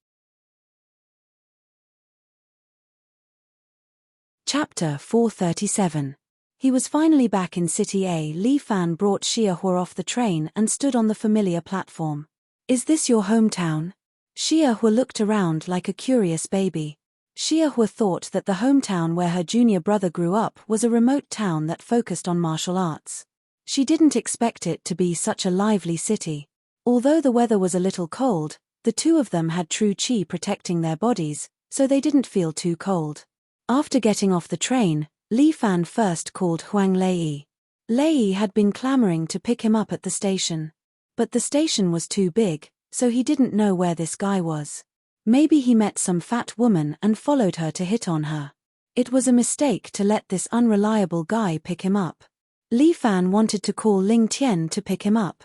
Chapter 437. He was finally back in City A. Li Fan brought Xia Hu off the train and stood on the familiar platform. Is this your hometown? Xia Hu looked around like a curious baby. Xia Hu thought that the hometown where her junior brother grew up was a remote town that focused on martial arts. She didn't expect it to be such a lively city. Although the weather was a little cold, the two of them had true qi protecting their bodies, so they didn't feel too cold. After getting off the train, Li Fan first called Huang Lei. Lei had been clamoring to pick him up at the station. But the station was too big, so he didn't know where this guy was. Maybe he met some fat woman and followed her to hit on her. It was a mistake to let this unreliable guy pick him up. Li Fan wanted to call Ling Tian to pick him up.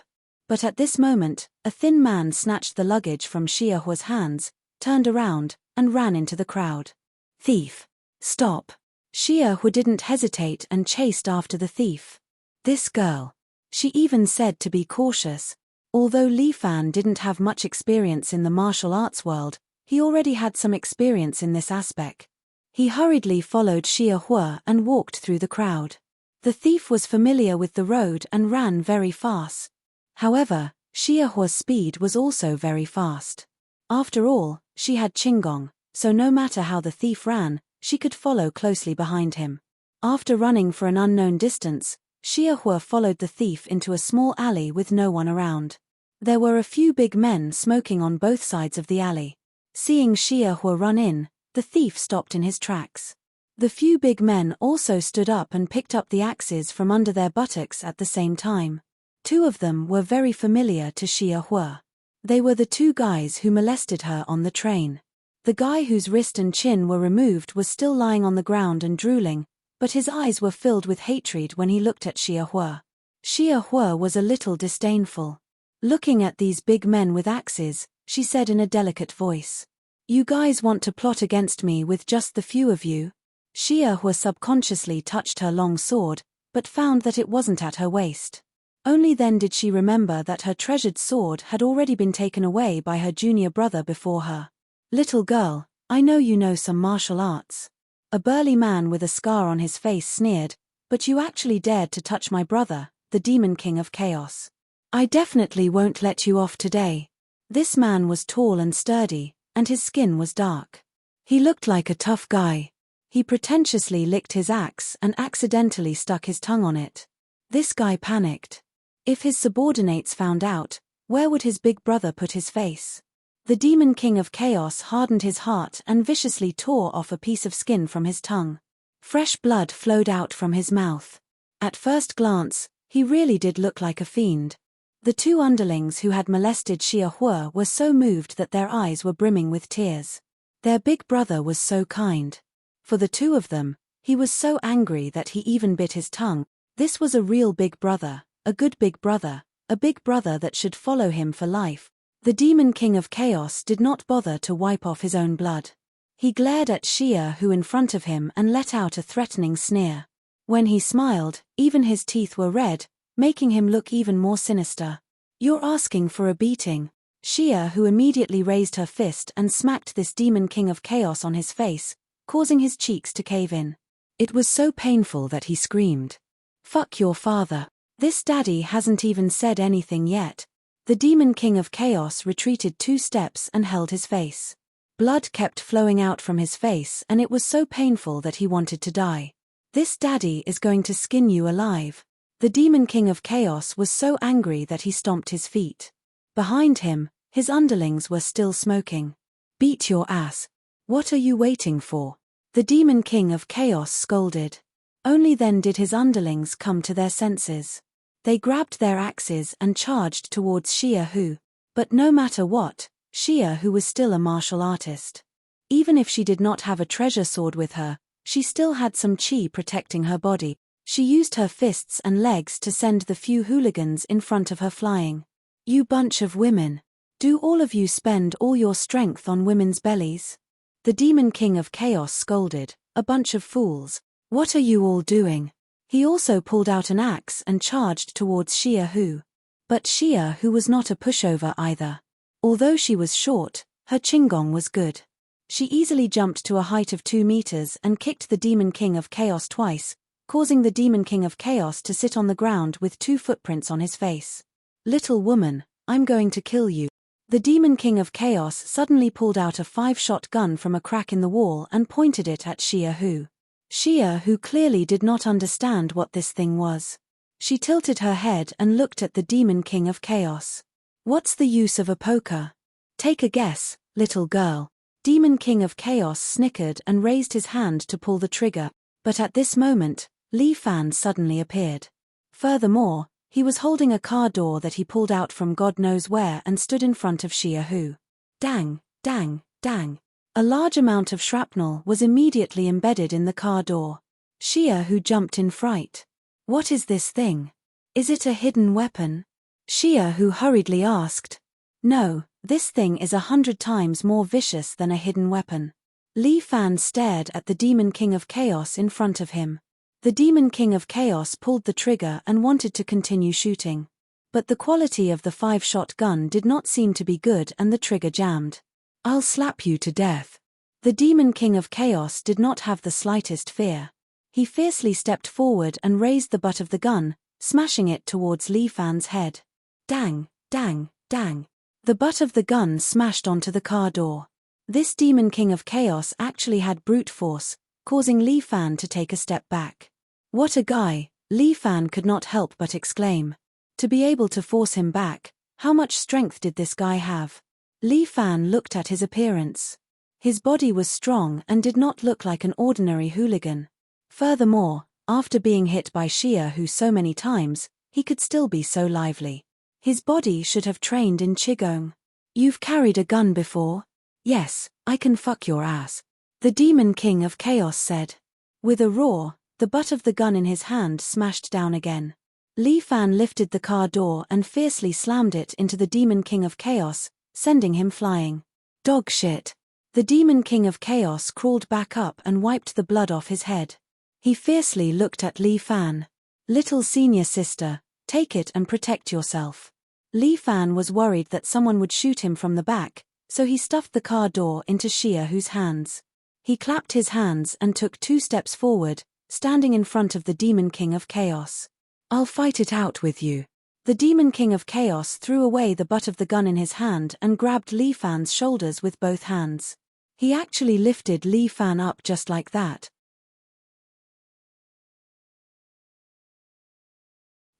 But at this moment, a thin man snatched the luggage from Xia Hu's hands, turned around, and ran into the crowd. Thief! Stop! Xia Hu didn't hesitate and chased after the thief. This girl. She even said to be cautious. Although Li Fan didn't have much experience in the martial arts world, he already had some experience in this aspect. He hurriedly followed Xia Hu and walked through the crowd. The thief was familiar with the road and ran very fast. However, Xia Hu's speed was also very fast. After all, she had Qinggong, so no matter how the thief ran, she could follow closely behind him. After running for an unknown distance, Xia Hu followed the thief into a small alley with no one around. There were a few big men smoking on both sides of the alley. Seeing Xia Hu run in, the thief stopped in his tracks. The few big men also stood up and picked up the axes from under their buttocks at the same time. Two of them were very familiar to Xia Hu. They were the two guys who molested her on the train. The guy whose wrist and chin were removed was still lying on the ground and drooling, but his eyes were filled with hatred when he looked at Xia Hu. Xia Hu was a little disdainful. Looking at these big men with axes, she said in a delicate voice, "You guys want to plot against me with just the few of you?" Xia Hu subconsciously touched her long sword, but found that it wasn't at her waist. Only then did she remember that her treasured sword had already been taken away by her junior brother before her. "Little girl, I know you know some martial arts." A burly man with a scar on his face sneered, "But you actually dared to touch my brother, the Demon King of Chaos. I definitely won't let you off today." This man was tall and sturdy, and his skin was dark. He looked like a tough guy. He pretentiously licked his axe and accidentally stuck his tongue on it. This guy panicked. If his subordinates found out, where would his big brother put his face? The Demon King of Chaos hardened his heart and viciously tore off a piece of skin from his tongue. Fresh blood flowed out from his mouth. At first glance, he really did look like a fiend. The two underlings who had molested Xia Hu were so moved that their eyes were brimming with tears. Their big brother was so kind. For the two of them, he was so angry that he even bit his tongue. This was a real big brother, a good big brother, a big brother that should follow him for life. The Demon King of Chaos did not bother to wipe off his own blood. He glared at Xia Hu in front of him and let out a threatening sneer. When he smiled, even his teeth were red, making him look even more sinister. "You're asking for a beating. Xia, who immediately raised her fist and smacked this demon king of chaos on his face, causing his cheeks to cave in. It was so painful that he screamed. "Fuck your father. This daddy hasn't even said anything yet." The demon king of chaos retreated 2 steps and held his face. Blood kept flowing out from his face and it was so painful that he wanted to die. "This daddy is going to skin you alive." The demon king of chaos was so angry that he stomped his feet. Behind him, his underlings were still smoking. "Beat your ass. What are you waiting for?" The demon king of chaos scolded. Only then did his underlings come to their senses. They grabbed their axes and charged towards Xia Hu. But no matter what, Xia Hu was still a martial artist. Even if she did not have a treasure sword with her, she still had some chi protecting her body. She used her fists and legs to send the few hooligans in front of her flying. "You bunch of women. Do all of you spend all your strength on women's bellies?" The demon king of chaos scolded. "A bunch of fools. What are you all doing?" He also pulled out an axe and charged towards Xia Hu. But Xia Hu was not a pushover either. Although she was short, her qinggong was good. She easily jumped to a height of 2 meters and kicked the demon king of chaos twice, causing the demon king of chaos to sit on the ground with 2 footprints on his face. "Little woman, I'm going to kill you." The demon king of chaos suddenly pulled out a 5-shot gun from a crack in the wall and pointed it at Xia Hu. Xia Hu clearly did not understand what this thing was. She tilted her head and looked at the demon king of chaos. "What's the use of a poker? Take a guess, little girl." Demon king of chaos snickered and raised his hand to pull the trigger, but at this moment, Li Fan suddenly appeared. Furthermore, he was holding a car door that he pulled out from God knows where and stood in front of Xia Hu. Dang, dang, dang. A large amount of shrapnel was immediately embedded in the car door. Xia Hu jumped in fright. "What is this thing? Is it a hidden weapon?" Xia Hu hurriedly asked. "No, this thing is 100 times more vicious than a hidden weapon." Li Fan stared at the demon king of chaos in front of him. The demon king of chaos pulled the trigger and wanted to continue shooting. But the quality of the 5-shot gun did not seem to be good and the trigger jammed. "I'll slap you to death." The demon king of chaos did not have the slightest fear. He fiercely stepped forward and raised the butt of the gun, smashing it towards Li Fan's head. Dang, dang, dang. The butt of the gun smashed onto the car door. This demon king of chaos actually had brute force, causing Li Fan to take a step back. "What a guy," Li Fan could not help but exclaim. To be able to force him back, how much strength did this guy have? Li Fan looked at his appearance. His body was strong and did not look like an ordinary hooligan. Furthermore, after being hit by Xia Hu so many times, he could still be so lively. His body should have trained in qigong. "You've carried a gun before?" "Yes, I can fuck your ass," the demon king of chaos said. With a roar, the butt of the gun in his hand smashed down again. Li Fan lifted the car door and fiercely slammed it into the demon king of chaos, sending him flying. "Dog shit." The demon king of chaos crawled back up and wiped the blood off his head. He fiercely looked at Li Fan. "Little senior sister, take it and protect yourself." Li Fan was worried that someone would shoot him from the back, so he stuffed the car door into Xia Hu's hands. He clapped his hands and took 2 steps forward, standing in front of the demon king of chaos. "I'll fight it out with you." The demon king of chaos threw away the butt of the gun in his hand and grabbed Li Fan's shoulders with both hands. He actually lifted Li Fan up just like that.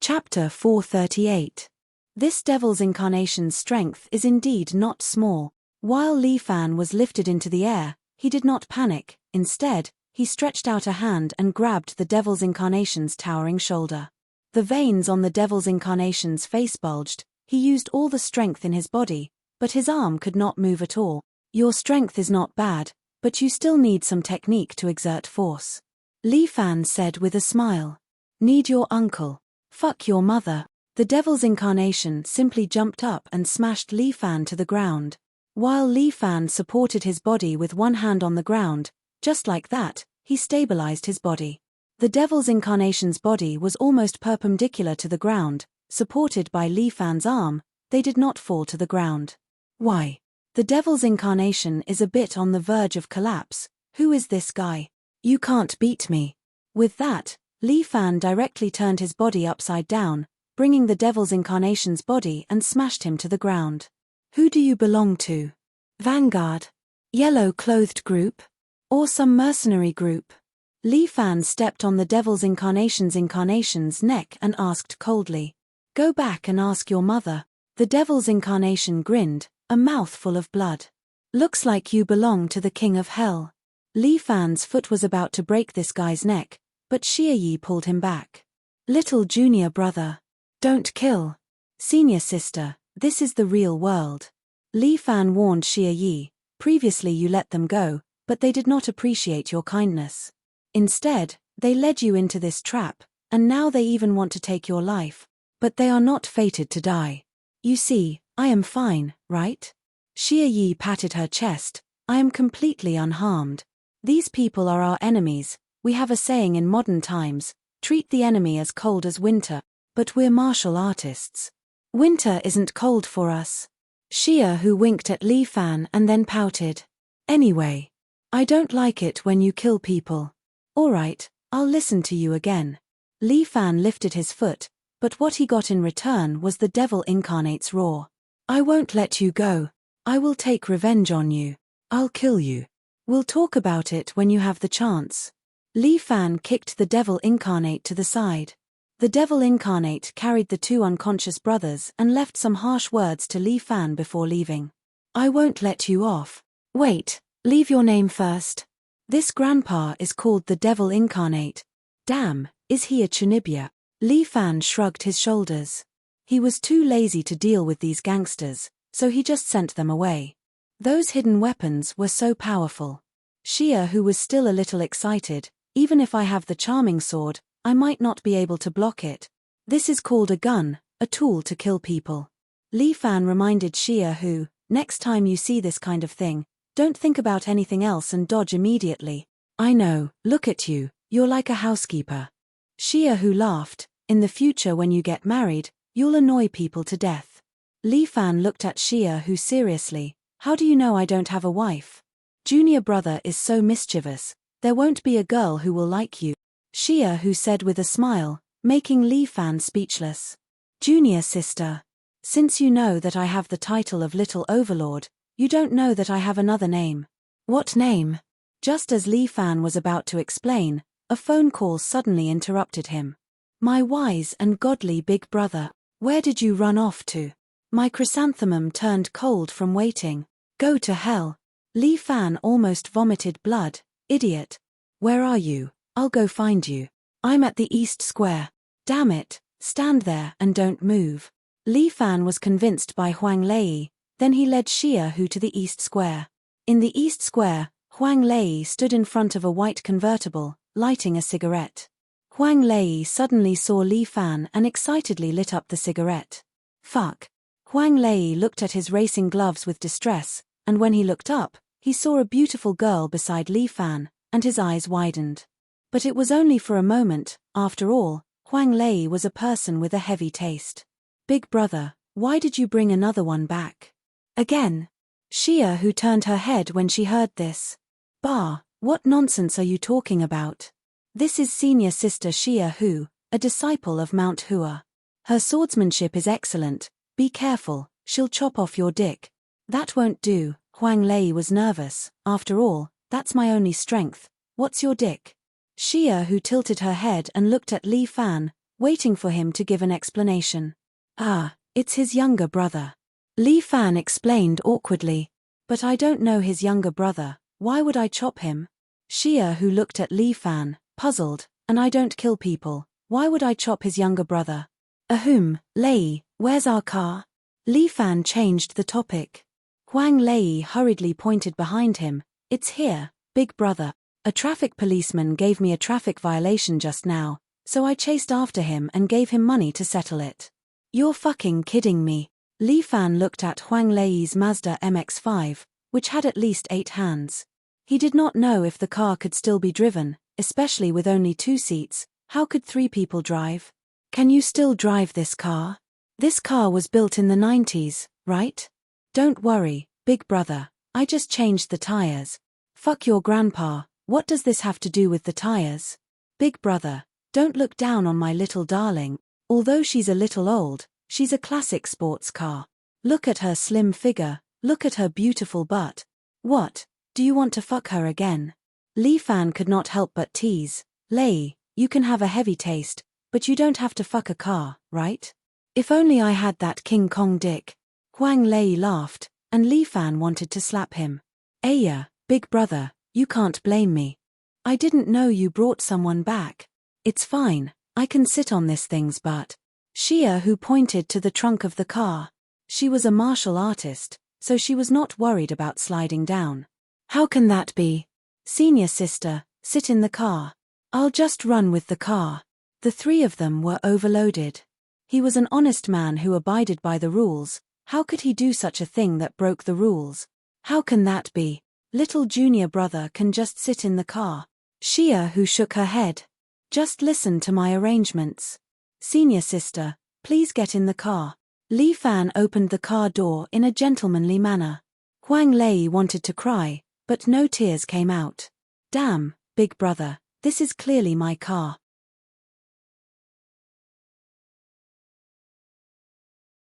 Chapter 438. This devil's incarnation's strength is indeed not small. While Li Fan was lifted into the air, he did not panic. Instead, he stretched out a hand and grabbed the devil's incarnation's towering shoulder. The veins on the devil's incarnation's face bulged. He used all the strength in his body, but his arm could not move at all. "Your strength is not bad, but you still need some technique to exert force," Li Fan said with a smile. "Need your uncle. Fuck your mother." The devil's incarnation simply jumped up and smashed Li Fan to the ground. While Li Fan supported his body with one hand on the ground, just like that, he stabilized his body. The devil's incarnation's body was almost perpendicular to the ground, supported by Li Fan's arm. They did not fall to the ground. Why? The devil's incarnation is a bit on the verge of collapse. Who is this guy? You can't beat me. With that, Li Fan directly turned his body upside down, bringing the devil's incarnation's body and smashed him to the ground. Who do you belong to? Vanguard? Yellow-clothed group? Or some mercenary group? Li Fan stepped on the devil's incarnation's neck and asked coldly. Go back and ask your mother. The devil's incarnation grinned, a mouth full of blood. Looks like you belong to the king of hell. Li Fan's foot was about to break this guy's neck, but Xia Yi pulled him back. Little junior brother. Don't kill. Senior sister, this is the real world. Li Fan warned Xia Yi, previously you let them go, but they did not appreciate your kindness. Instead, they led you into this trap, and now they even want to take your life, but they are not fated to die. You see, I am fine, right? Xia Yi patted her chest. I am completely unharmed. These people are our enemies. We have a saying in modern times, treat the enemy as cold as winter, but we're martial artists. Winter isn't cold for us. Xia Hu winked at Li Fan and then pouted. Anyway, I don't like it when you kill people. Alright, I'll listen to you again. Li Fan lifted his foot, but what he got in return was the devil incarnate's roar. I won't let you go. I will take revenge on you. I'll kill you. We'll talk about it when you have the chance. Li Fan kicked the devil incarnate to the side. The devil incarnate carried the two unconscious brothers and left some harsh words to Li Fan before leaving. I won't let you off. Wait, leave your name first. This grandpa is called the devil incarnate. Damn, is he a Chunibya? Li Fan shrugged his shoulders. He was too lazy to deal with these gangsters, so he just sent them away. Those hidden weapons were so powerful. Xia Hu was still a little excited. Even if I have the charming sword, I might not be able to block it. This is called a gun, a tool to kill people. Li Fan reminded Xia Hu, next time you see this kind of thing, don't think about anything else and dodge immediately. I know, look at you, you're like a housekeeper. Xia Hu laughed. In the future when you get married, you'll annoy people to death. Li Fan looked at Xia Hu seriously. How do you know I don't have a wife? Junior brother is so mischievous. There won't be a girl who will like you. Xia Hu said with a smile, making Li Fan speechless. Junior sister. Since you know that I have the title of Little Overlord, you don't know that I have another name. What name? Just as Li Fan was about to explain, a phone call suddenly interrupted him. My wise and godly big brother, where did you run off to? My chrysanthemum turned cold from waiting. Go to hell. Li Fan almost vomited blood. Idiot. Where are you? I'll go find you. I'm at the East Square. Damn it, stand there and don't move. Li Fan was convinced by Huang Lei, then he led Xia Hu to the East Square. In the East Square, Huang Lei stood in front of a white convertible, lighting a cigarette. Huang Lei suddenly saw Li Fan and excitedly lit up the cigarette. Fuck. Huang Lei looked at his racing gloves with distress, and when he looked up, he saw a beautiful girl beside Li Fan, and his eyes widened. But it was only for a moment. After all, Huang Lei was a person with a heavy taste. Big brother, why did you bring another one back? Again. Xia Hu turned her head when she heard this. Bah, what nonsense are you talking about? This is senior sister Xia Hu, a disciple of Mount Hua. Her swordsmanship is excellent. Be careful, she'll chop off your dick. That won't do. Huang Lei was nervous. After all, that's my only strength. What's your dick? Xia Hu tilted her head and looked at Li Fan, waiting for him to give an explanation. Ah, it's his younger brother. Li Fan explained awkwardly. But I don't know his younger brother. Why would I chop him? Xia Hu looked at Li Fan, puzzled. And I don't kill people. Why would I chop his younger brother? Ahem, Lei, where's our car? Li Fan changed the topic. Huang Lei hurriedly pointed behind him. It's here, big brother. A traffic policeman gave me a traffic violation just now, so I chased after him and gave him money to settle it. You're fucking kidding me. Li Fan looked at Huang Lei's Mazda MX-5, which had at least 8 hands. He did not know if the car could still be driven, especially with only 2 seats. How could 3 people drive? Can you still drive this car? This car was built in the 90s, right? Don't worry, big brother, I just changed the tires. Fuck your grandpa, what does this have to do with the tires? Big brother, don't look down on my little darling. Although she's a little old, she's a classic sports car. Look at her slim figure, look at her beautiful butt. What, do you want to fuck her again? Li Fan could not help but tease. Lei, you can have a heavy taste, but you don't have to fuck a car, right? If only I had that King Kong dick. Huang Lei laughed, and Li Fan wanted to slap him. Aya, big brother, you can't blame me. I didn't know you brought someone back. It's fine, I can sit on this thing's butt. Xia who pointed to the trunk of the car. She was a martial artist, so she was not worried about sliding down. How can that be? Senior sister, sit in the car. I'll just run with the car. The three of them were overloaded. He was an honest man who abided by the rules. How could he do such a thing that broke the rules? How can that be? Little junior brother can just sit in the car. Xia who shook her head. Just listen to my arrangements. Senior sister, please get in the car. Li Fan opened the car door in a gentlemanly manner. Huang Lei wanted to cry, but no tears came out. Damn, big brother, this is clearly my car.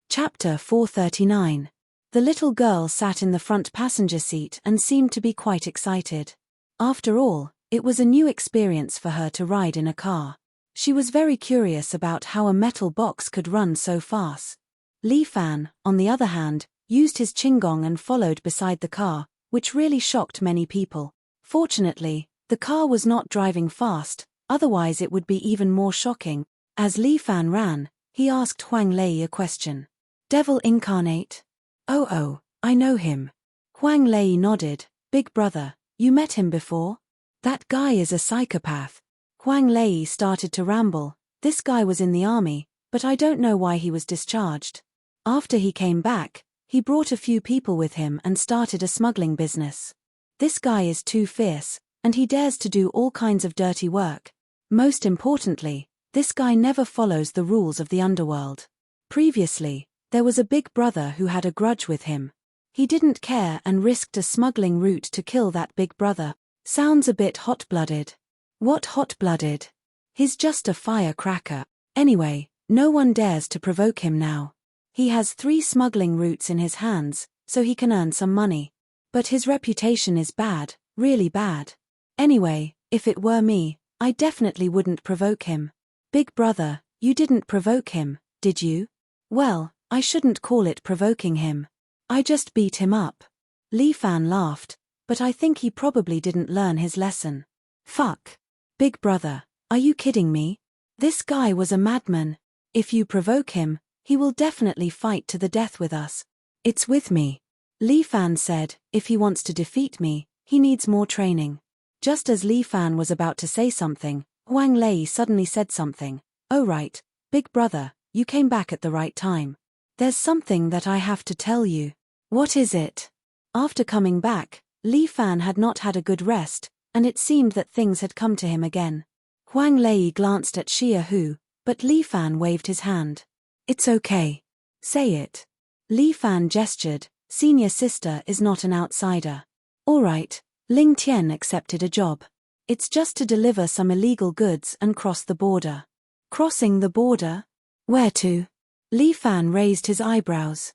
Chapter 439. The little girl sat in the front passenger seat and seemed to be quite excited. After all, it was a new experience for her to ride in a car. She was very curious about how a metal box could run so fast. Li Fan, on the other hand, used his qinggong and followed beside the car, which really shocked many people. Fortunately, the car was not driving fast, otherwise it would be even more shocking. As Li Fan ran, he asked Huang Lei a question. Devil incarnate? Oh, I know him. Huang Lei nodded. Big brother, you met him before? That guy is a psychopath. Huang Lei started to ramble. This guy was in the army, but I don't know why he was discharged. After he came back, he brought a few people with him and started a smuggling business. This guy is too fierce, and he dares to do all kinds of dirty work. Most importantly, this guy never follows the rules of the underworld. Previously, there was a big brother who had a grudge with him. He didn't care and risked a smuggling route to kill that big brother. Sounds a bit hot-blooded. What hot-blooded? He's just a firecracker. Anyway, no one dares to provoke him now. He has 3 smuggling routes in his hands, so he can earn some money. But his reputation is bad, really bad. Anyway, if it were me, I definitely wouldn't provoke him. Big brother, you didn't provoke him, did you? Well, I shouldn't call it provoking him. I just beat him up. Li Fan laughed, but I think he probably didn't learn his lesson. Fuck. Big brother, are you kidding me? This guy was a madman. If you provoke him, he will definitely fight to the death with us. It's with me. Li Fan said, if he wants to defeat me, he needs more training. Just as Li Fan was about to say something, Huang Lei suddenly said something. Oh right, big brother, you came back at the right time. There's something that I have to tell you. What is it? After coming back, Li Fan had not had a good rest, and it seemed that things had come to him again. Huang Lei glanced at Xia Hu, but Li Fan waved his hand. It's okay. Say it. Li Fan gestured. Senior sister is not an outsider. All right, Ling Tian accepted a job. It's just to deliver some illegal goods and cross the border. Crossing the border? Where to? Li Fan raised his eyebrows.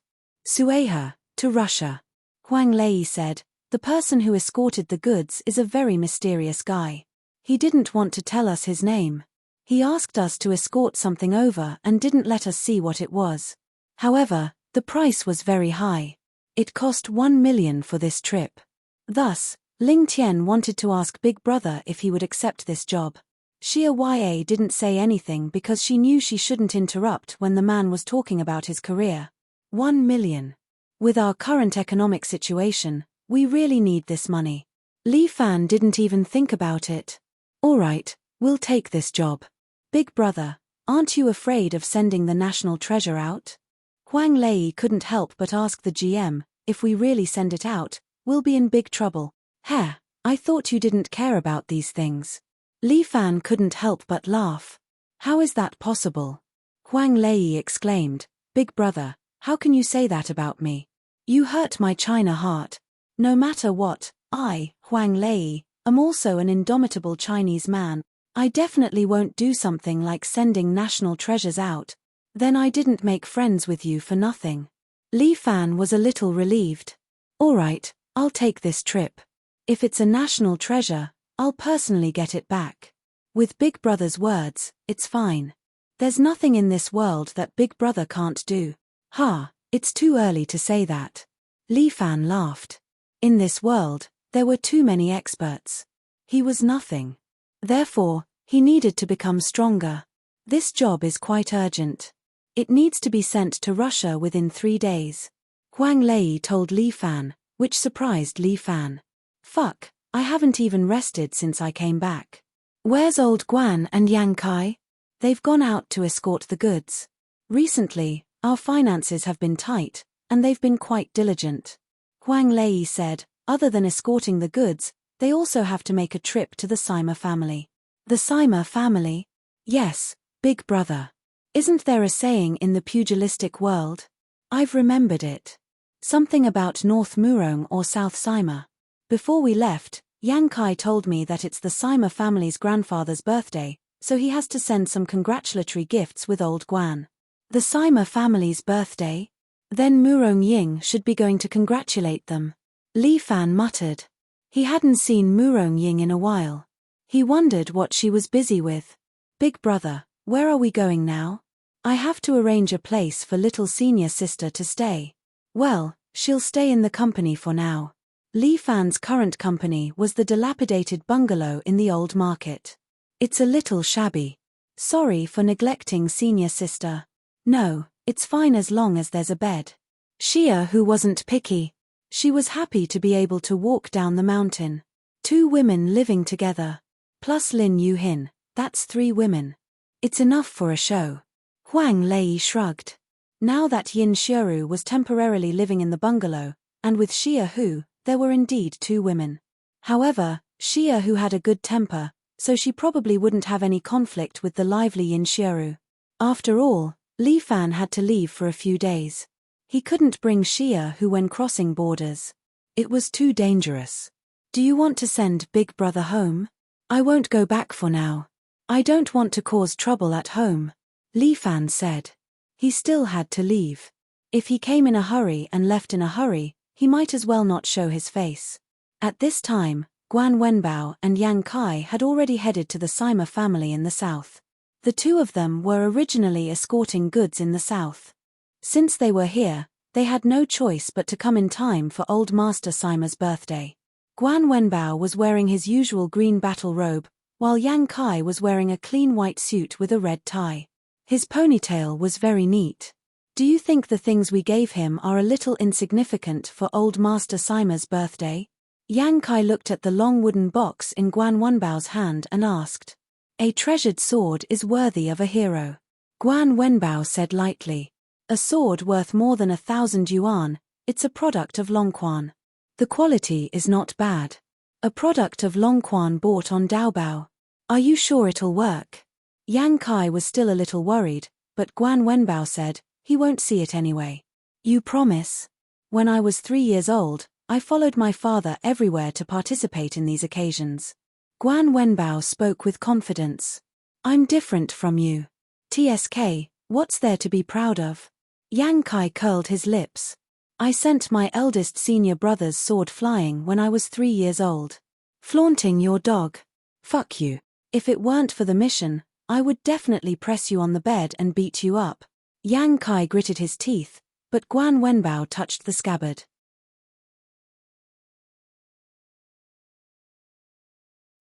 Sueha, to Russia. Huang Lei said, the person who escorted the goods is a very mysterious guy. He didn't want to tell us his name. He asked us to escort something over and didn't let us see what it was. However, the price was very high. It cost 1 million for this trip. Thus, Ling Tian wanted to ask Big Brother if he would accept this job. Xia Ya didn't say anything because she knew she shouldn't interrupt when the man was talking about his career. 1 million. With our current economic situation, we really need this money. Li Fan didn't even think about it. All right, we'll take this job. Big brother, aren't you afraid of sending the national treasure out? Huang Lei couldn't help but ask the GM, if we really send it out, we'll be in big trouble. Heh, I thought you didn't care about these things. Li Fan couldn't help but laugh. How is that possible? Huang Lei exclaimed, Big brother, how can you say that about me? You hurt my China heart. No matter what, I, Huang Lei, am also an indomitable Chinese man. I definitely won't do something like sending national treasures out. Then I didn't make friends with you for nothing. Li Fan was a little relieved. All right, I'll take this trip. If it's a national treasure, I'll personally get it back. With Big Brother's words, it's fine. There's nothing in this world that Big Brother can't do. Ha, it's too early to say that. Li Fan laughed. In this world, there were too many experts. He was nothing. Therefore, he needed to become stronger. This job is quite urgent. It needs to be sent to Russia within 3 days. Huang Lei told Li Fan, which surprised Li Fan. Fuck, I haven't even rested since I came back. Where's old Guan and Yang Kai? They've gone out to escort the goods. Recently, our finances have been tight, and they've been quite diligent. Huang Lei said, other than escorting the goods, they also have to make a trip to the Sima family. The Sima family? Yes, Big Brother. Isn't there a saying in the pugilistic world? I've remembered it. Something about North Murong or South Sima. Before we left, Yang Kai told me that it's the Sima family's grandfather's birthday, so he has to send some congratulatory gifts with old Guan. The Sima family's birthday? Then Murong Ying should be going to congratulate them. Li Fan muttered. He hadn't seen Murong Ying in a while. He wondered what she was busy with. Big Brother, where are we going now? I have to arrange a place for little senior sister to stay. Well, she'll stay in the company for now. Li Fan's current company was the dilapidated bungalow in the old market. It's a little shabby. Sorry for neglecting senior sister. No, it's fine as long as there's a bed. Xia, who wasn't picky. She was happy to be able to walk down the mountain. 2 women living together. Plus Lin Yuhin, that's 3 women. It's enough for a show. Huang Lei shrugged. Now that Yin Xiaoru was temporarily living in the bungalow, and with Xia Hu, there were indeed 2 women. However, Xia Hu had a good temper, so she probably wouldn't have any conflict with the lively Yin Xiaoru. After all, Li Fan had to leave for a few days. He couldn't bring Xia Hu when crossing borders. It was too dangerous. Do you want to send Big Brother home? I won't go back for now. I don't want to cause trouble at home, Li Fan said. He still had to leave. If he came in a hurry and left in a hurry, he might as well not show his face. At this time, Guan Wenbao and Yang Kai had already headed to the Sima family in the south. The 2 of them were originally escorting goods in the south. Since they were here, they had no choice but to come in time for old Master Sima's birthday. Guan Wenbao was wearing his usual green battle robe, while Yang Kai was wearing a clean white suit with a red tie. His ponytail was very neat. Do you think the things we gave him are a little insignificant for old Master Sima's birthday? Yang Kai looked at the long wooden box in Guan Wenbao's hand and asked. A treasured sword is worthy of a hero. Guan Wenbao said lightly. A sword worth more than 1,000 yuan, it's a product of Longquan. The quality is not bad. A product of Longquan bought on Daobao. Are you sure it'll work? Yang Kai was still a little worried, but Guan Wenbao said, he won't see it anyway. You promise? When I was 3 years old, I followed my father everywhere to participate in these occasions. Guan Wenbao spoke with confidence. I'm different from you. TSK, what's there to be proud of? Yang Kai curled his lips. I sent my eldest senior brother's sword flying when I was 3 years old. Flaunting your dog. Fuck you. If it weren't for the mission, I would definitely press you on the bed and beat you up. Yang Kai gritted his teeth, but Guan Wenbao touched the scabbard.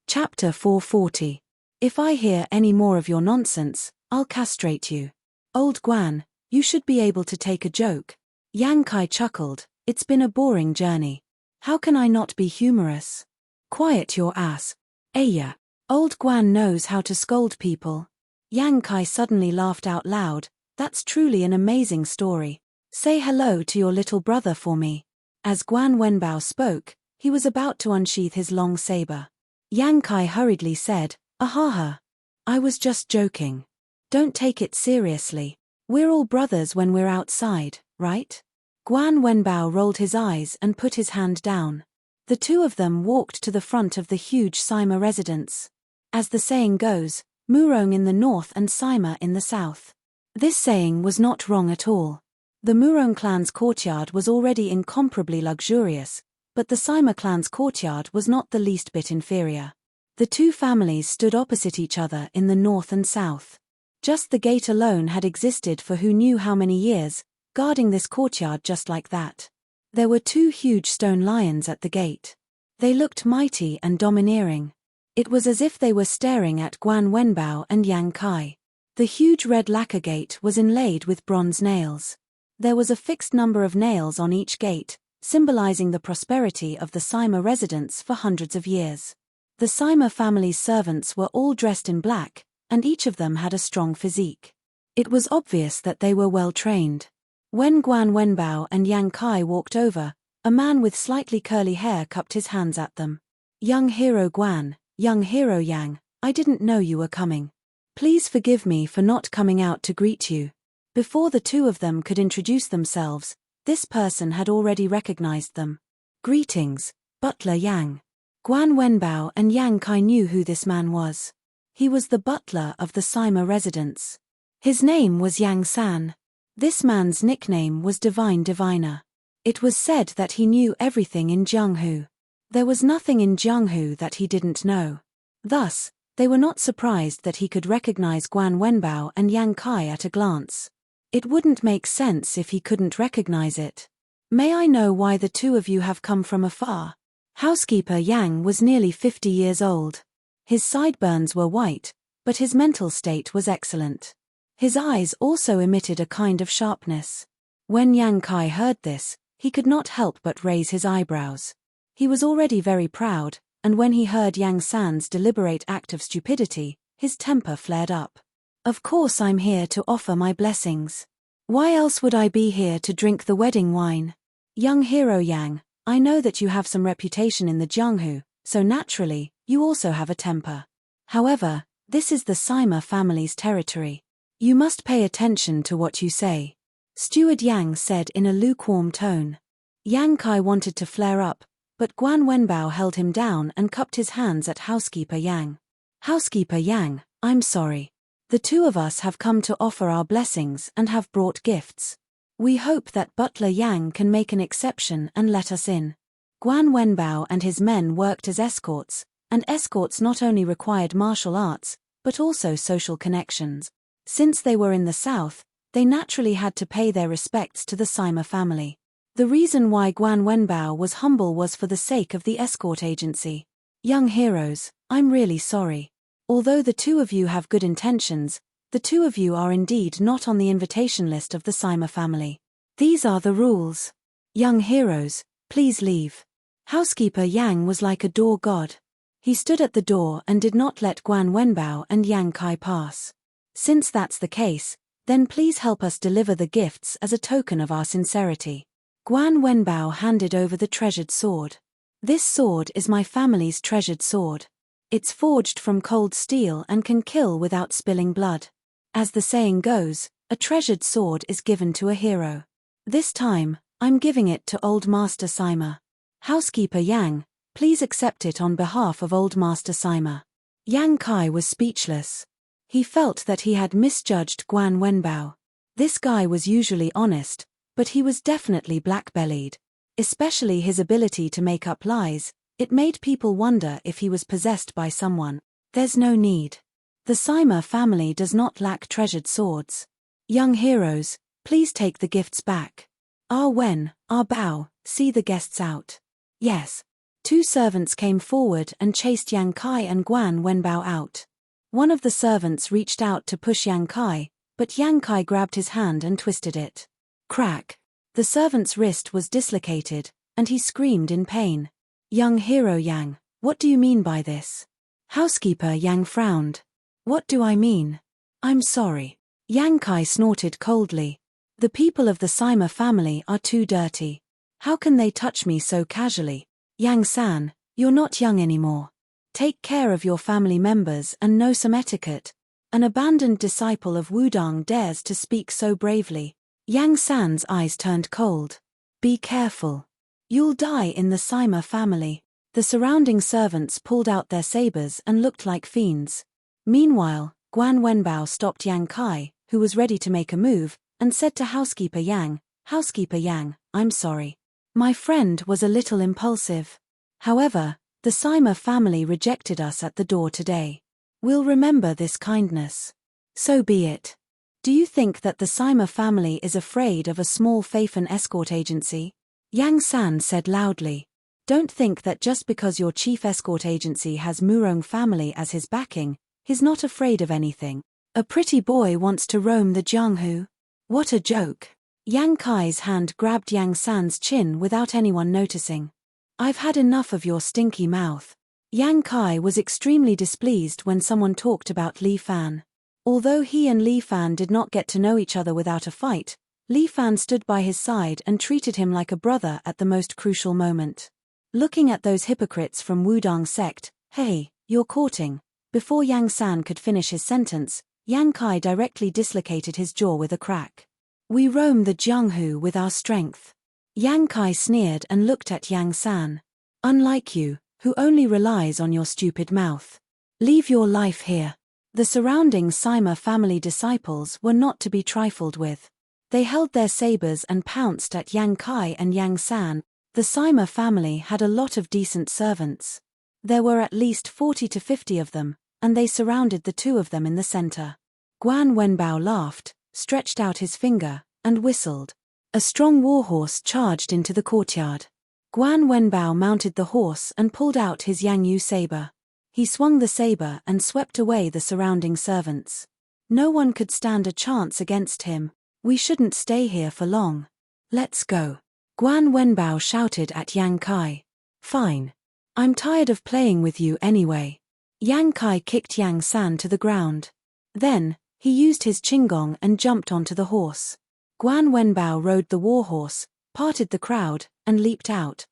Chapter 440. If I hear any more of your nonsense, I'll castrate you. Old Guan, you should be able to take a joke. Yang Kai chuckled, it's been a boring journey. How can I not be humorous? Quiet your ass. Aya. Old Guan knows how to scold people. Yang Kai suddenly laughed out loud, that's truly an amazing story. Say hello to your little brother for me. As Guan Wenbao spoke, he was about to unsheath his long saber. Yang Kai hurriedly said, Ahaha. I was just joking. Don't take it seriously. We're all brothers when we're outside, right? Guan Wenbao rolled his eyes and put his hand down. The two of them walked to the front of the huge Sima residence. As the saying goes, Murong in the north and Sima in the south. This saying was not wrong at all. The Murong clan's courtyard was already incomparably luxurious, but the Sima clan's courtyard was not the least bit inferior. The two families stood opposite each other in the north and south. Just the gate alone had existed for who knew how many years, guarding this courtyard just like that. There were two huge stone lions at the gate. They looked mighty and domineering. It was as if they were staring at Guan Wenbao and Yang Kai. The huge red lacquer gate was inlaid with bronze nails. There was a fixed number of nails on each gate, symbolizing the prosperity of the Sima residence for hundreds of years. The Sima family's servants were all dressed in black, and each of them had a strong physique. It was obvious that they were well trained. When Guan Wenbao and Yang Kai walked over, a man with slightly curly hair cupped his hands at them. "Young hero Guan, young hero Yang, I didn't know you were coming. Please forgive me for not coming out to greet you." Before the two of them could introduce themselves, this person had already recognized them. "Greetings, Butler Yang." Guan Wenbao and Yang Kai knew who this man was. He was the butler of the Sima residence. His name was Yang San. This man's nickname was Divine Diviner. It was said that he knew everything in Jianghu. There was nothing in Jianghu that he didn't know. Thus, they were not surprised that he could recognize Guan Wenbao and Yang Kai at a glance. It wouldn't make sense if he couldn't recognize it. "May I know why the two of you have come from afar?" Housekeeper Yang was nearly 50 years old. His sideburns were white, but his mental state was excellent. His eyes also emitted a kind of sharpness. When Yang Kai heard this, he could not help but raise his eyebrows. He was already very proud, and when he heard Yang San's deliberate act of stupidity, his temper flared up. "Of course I'm here to offer my blessings. Why else would I be here to drink the wedding wine? Young hero Yang, I know that you have some reputation in the Jianghu, so naturally, you also have a temper. However, this is the Sima family's territory. You must pay attention to what you say," Steward Yang said in a lukewarm tone. Yang Kai wanted to flare up, but Guan Wenbao held him down and cupped his hands at Housekeeper Yang. "Housekeeper Yang, I'm sorry. The two of us have come to offer our blessings and have brought gifts. We hope that Butler Yang can make an exception and let us in." Guan Wenbao and his men worked as escorts, and escorts not only required martial arts, but also social connections. Since they were in the south, they naturally had to pay their respects to the Sima family. The reason why Guan Wenbao was humble was for the sake of the escort agency. "Young heroes, I'm really sorry. Although the two of you have good intentions, the two of you are indeed not on the invitation list of the Sima family. These are the rules. Young heroes, please leave." Housekeeper Yang was like a door god. He stood at the door and did not let Guan Wenbao and Yang Kai pass. "Since that's the case, then please help us deliver the gifts as a token of our sincerity." Guan Wenbao handed over the treasured sword. "This sword is my family's treasured sword. It's forged from cold steel and can kill without spilling blood. As the saying goes, a treasured sword is given to a hero. This time, I'm giving it to Old Master Sima. Housekeeper Yang, please accept it on behalf of Old Master Sima." Yang Kai was speechless. He felt that he had misjudged Guan Wenbao. This guy was usually honest, but he was definitely black-bellied. Especially his ability to make up lies, it made people wonder if he was possessed by someone. "There's no need. The Sima family does not lack treasured swords. Young heroes, please take the gifts back. Ah Wen, Ah Bao, see the guests out." "Yes." Two servants came forward and chased Yang Kai and Guan Wenbao out. One of the servants reached out to push Yang Kai, but Yang Kai grabbed his hand and twisted it. Crack! The servant's wrist was dislocated, and he screamed in pain. "Young hero Yang, what do you mean by this?" Housekeeper Yang frowned. "What do I mean? I'm sorry." Yang Kai snorted coldly. "The people of the Sima family are too dirty. How can they touch me so casually? Yang San, you're not young anymore. Take care of your family members and know some etiquette. An abandoned disciple of Wudang dares to speak so bravely." Yang San's eyes turned cold. Be careful. You'll die in the Sima family. The surrounding servants pulled out their sabers and looked like fiends. Meanwhile, Guan Wenbao stopped Yang Kai, who was ready to make a move, and said to Housekeeper Yang, "Housekeeper Yang, I'm sorry. My friend was a little impulsive. However, the Sima family rejected us at the door today. We'll remember this kindness." "So be it. Do you think that the Sima family is afraid of a small Fafen escort agency?" Yang San said loudly. "Don't think that just because your chief escort agency has Murong family as his backing, he's not afraid of anything. A pretty boy wants to roam the Jianghu. What a joke." Yang Kai's hand grabbed Yang San's chin without anyone noticing. "I've had enough of your stinky mouth." Yang Kai was extremely displeased when someone talked about Li Fan. Although he and Li Fan did not get to know each other without a fight, Li Fan stood by his side and treated him like a brother at the most crucial moment. Looking at those hypocrites from Wudang sect, "Hey, you're courting." Before Yang San could finish his sentence, Yang Kai directly dislocated his jaw with a crack. "We roam the Jianghu with our strength." Yang Kai sneered and looked at Yang San. "Unlike you, who only relies on your stupid mouth. Leave your life here." The surrounding Sima family disciples were not to be trifled with. They held their sabers and pounced at Yang Kai and Yang San. The Sima family had a lot of decent servants. There were at least 40 to 50 of them, and they surrounded the two of them in the center. Guan Wenbao laughed, stretched out his finger, and whistled. A strong warhorse charged into the courtyard. Guan Wenbao mounted the horse and pulled out his Yang Yu saber. He swung the saber and swept away the surrounding servants. No one could stand a chance against him. "We shouldn't stay here for long. Let's go." Guan Wenbao shouted at Yang Kai. "Fine. I'm tired of playing with you anyway." Yang Kai kicked Yang San to the ground. Then, he used his qinggong and jumped onto the horse. Guan Wenbao rode the warhorse, parted the crowd, and leaped out.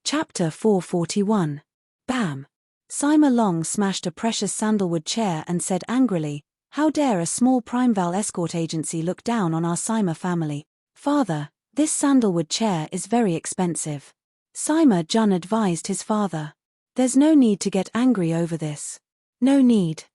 Chapter 441. Bam! Sima Long smashed a precious sandalwood chair and said angrily, "How dare a small Primeval escort agency look down on our Sima family? Father, this sandalwood chair is very expensive." Sima Jun advised his father. "There's no need to get angry over this. No need.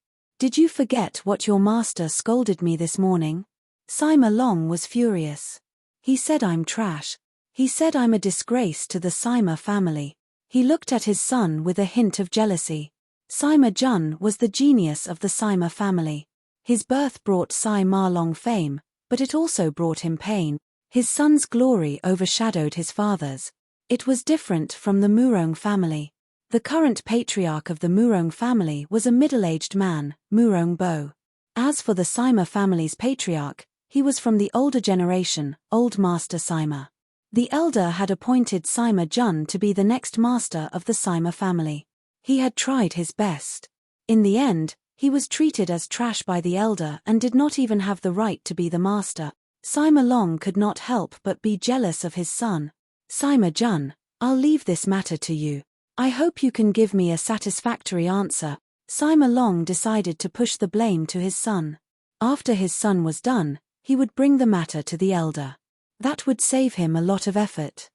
Did you forget what your master scolded me this morning?" Sima Long was furious. "He said I'm trash. He said I'm a disgrace to the Sima family." He looked at his son with a hint of jealousy. Sima Jun was the genius of the Sima family. His birth brought Sai Ma Long fame, but it also brought him pain. His son's glory overshadowed his father's. It was different from the Murong family. The current patriarch of the Murong family was a middle-aged man, Murong Bo. As for the Sima family's patriarch, he was from the older generation, Old Master Sima. The elder had appointed Sima Jun to be the next master of the Sima family. He had tried his best. In the end, he was treated as trash by the elder and did not even have the right to be the master. Sima Long could not help but be jealous of his son. "Sima Jun, I'll leave this matter to you. I hope you can give me a satisfactory answer." Sima Long decided to push the blame to his son. After his son was done, he would bring the matter to the elder. That would save him a lot of effort.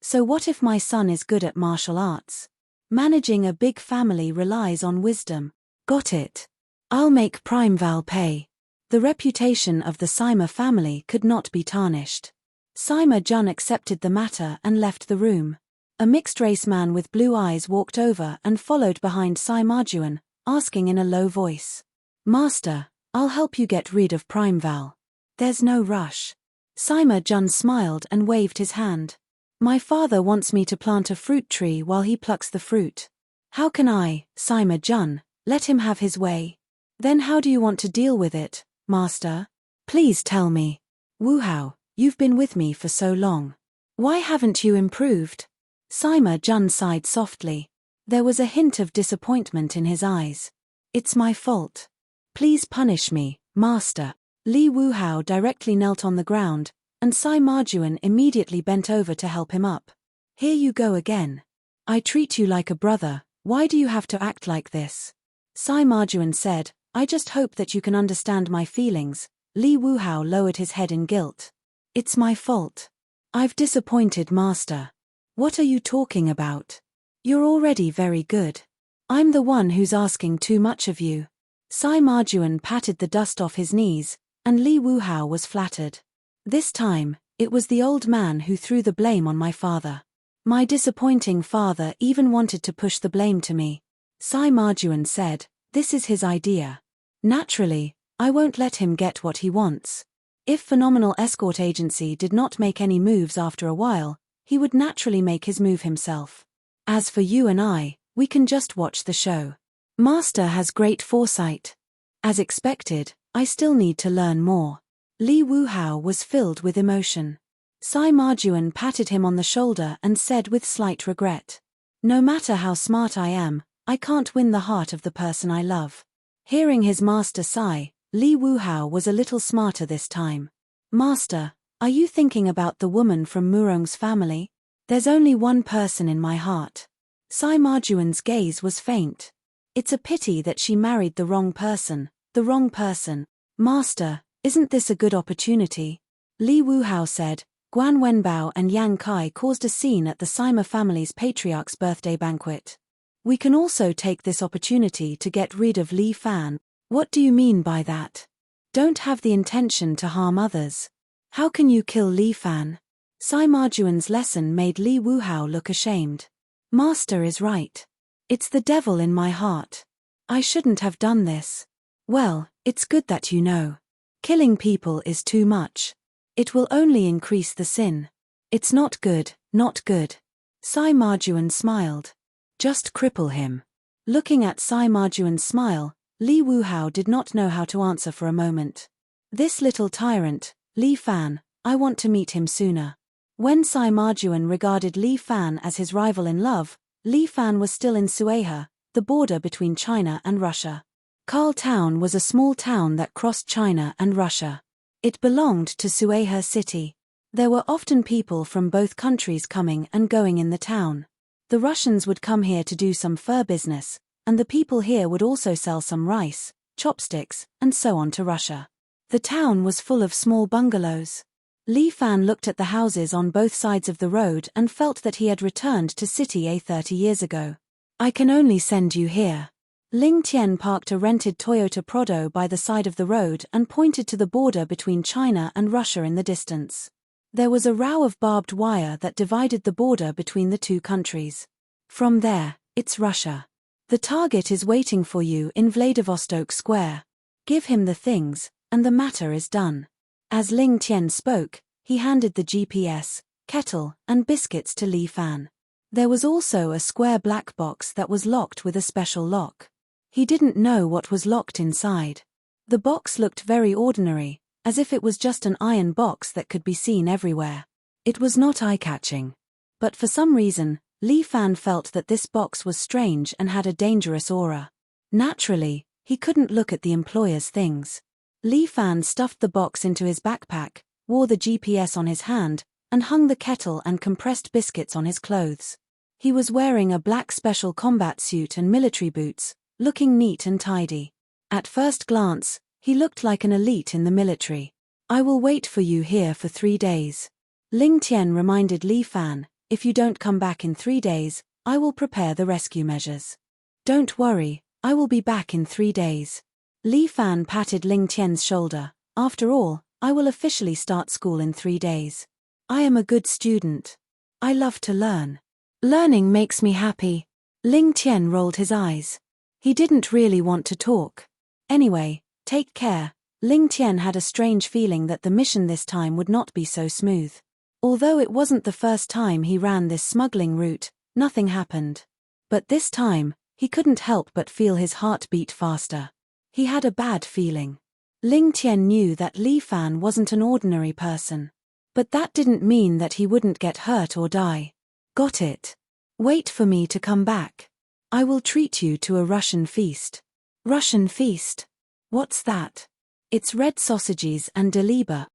So what if my son is good at martial arts? Managing a big family relies on wisdom. Got it. I'll make Primeval pay. The reputation of the Sima family could not be tarnished. Sima Jun accepted the matter and left the room. A mixed-race man with blue eyes walked over and followed behind Sima Jun, asking in a low voice, "Master, I'll help you get rid of Primeval. There's no rush." Sima Jun smiled and waved his hand. "My father wants me to plant a fruit tree while he plucks the fruit. How can I, Sima Jun, let him have his way? Then how do you want to deal with it, master? Please tell me. Wu Hao, you've been with me for so long. Why haven't you improved?" Sima Jun sighed softly. There was a hint of disappointment in his eyes. "It's my fault. Please punish me, master." Li Wuhao directly knelt on the ground, and Sai Marjuan immediately bent over to help him up. "Here you go again. I treat you like a brother, why do you have to act like this?" Sai Marjuan said, I just hope that you can understand my feelings. Li Wuhao lowered his head in guilt. It's my fault. I've disappointed Master. What are you talking about? You're already very good. I'm the one who's asking too much of you. Sai Marjuan patted the dust off his knees, and Li Wuhao was flattered. This time, it was the old man who threw the blame on my father. My disappointing father even wanted to push the blame to me. Sai Marjuan said, this is his idea. Naturally, I won't let him get what he wants. If Phenomenal Escort Agency did not make any moves after a while, he would naturally make his move himself. As for you and I, we can just watch the show. Master has great foresight. As expected, I still need to learn more. Li Wuhao was filled with emotion. Sai Marjuan patted him on the shoulder and said with slight regret. No matter how smart I am, I can't win the heart of the person I love. Hearing his master sigh, Li Wuhao was a little smarter this time. Master, are you thinking about the woman from Murong's family? There's only one person in my heart. Sai Marjuan's gaze was faint. It's a pity that she married the wrong person. The wrong person. Master, isn't this a good opportunity? Li Wuhao said. Guan Wenbao and Yang Kai caused a scene at the Sima family's patriarch's birthday banquet. We can also take this opportunity to get rid of Li Fan. What do you mean by that? Don't have the intention to harm others. How can you kill Li Fan? Sai Marjuan's lesson made Li Wuhao look ashamed. Master is right. It's the devil in my heart. I shouldn't have done this. Well, it's good that you know. Killing people is too much. It will only increase the sin. It's not good, not good. Sai Marjuan smiled. Just cripple him. Looking at Sai Marjuan's smile, Li Wuhao did not know how to answer for a moment. This little tyrant, Li Fan, I want to meet him sooner. When Sai Marjuan regarded Li Fan as his rival in love, Li Fan was still in Sueha, the border between China and Russia. Karl Town was a small town that crossed China and Russia. It belonged to Sueha city. There were often people from both countries coming and going in the town. The Russians would come here to do some fur business, and the people here would also sell some rice, chopsticks, and so on to Russia. The town was full of small bungalows. Li Fan looked at the houses on both sides of the road and felt that he had returned to City A 30 years ago. I can only send you here. Ling Tian parked a rented Toyota Prado by the side of the road and pointed to the border between China and Russia in the distance. There was a row of barbed wire that divided the border between the two countries. From there, it's Russia. The target is waiting for you in Vladivostok Square. Give him the things, and the matter is done. As Ling Tian spoke, he handed the GPS, kettle, and biscuits to Li Fan. There was also a square black box that was locked with a special lock. He didn't know what was locked inside. The box looked very ordinary, as if it was just an iron box that could be seen everywhere. It was not eye-catching. But for some reason, Li Fan felt that this box was strange and had a dangerous aura. Naturally, he couldn't look at the employer's things. Li Fan stuffed the box into his backpack, wore the GPS on his hand, and hung the kettle and compressed biscuits on his clothes. He was wearing a black special combat suit and military boots, looking neat and tidy. At first glance, he looked like an elite in the military. I will wait for you here for 3 days. Ling Tian reminded Li Fan, if you don't come back in 3 days, I will prepare the rescue measures. Don't worry, I will be back in 3 days. Li Fan patted Ling Tian's shoulder. After all, I will officially start school in 3 days. I am a good student. I love to learn. Learning makes me happy. Ling Tian rolled his eyes. He didn't really want to talk. Anyway, take care. Ling Tian had a strange feeling that the mission this time would not be so smooth. Although it wasn't the first time he ran this smuggling route, nothing happened. But this time, he couldn't help but feel his heart beat faster. He had a bad feeling. Ling Tian knew that Li Fan wasn't an ordinary person. But that didn't mean that he wouldn't get hurt or die. Got it. Wait for me to come back. I will treat you to a Russian feast. Russian feast? What's that? It's red sausages and deliba.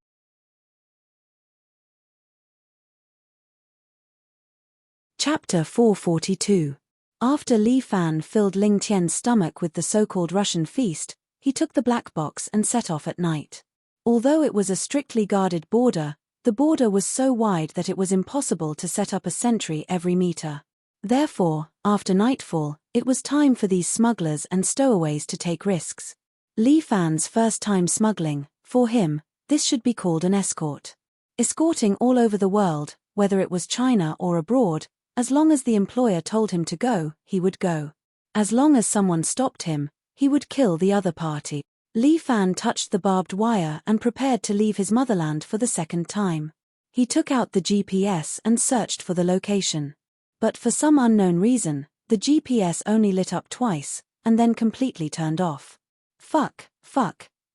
Chapter 442. After Li Fan filled Ling Tian's stomach with the so-called Russian feast, he took the black box and set off at night. Although it was a strictly guarded border, the border was so wide that it was impossible to set up a sentry every meter. Therefore, after nightfall, it was time for these smugglers and stowaways to take risks. Li Fan's first time smuggling, for him, this should be called an escort. Escorting all over the world, whether it was China or abroad, as long as the employer told him to go, he would go. As long as someone stopped him, he would kill the other party. Li Fan touched the barbed wire and prepared to leave his motherland for the second time. He took out the GPS and searched for the location. But for some unknown reason, the GPS only lit up twice, and then completely turned off. Fuck.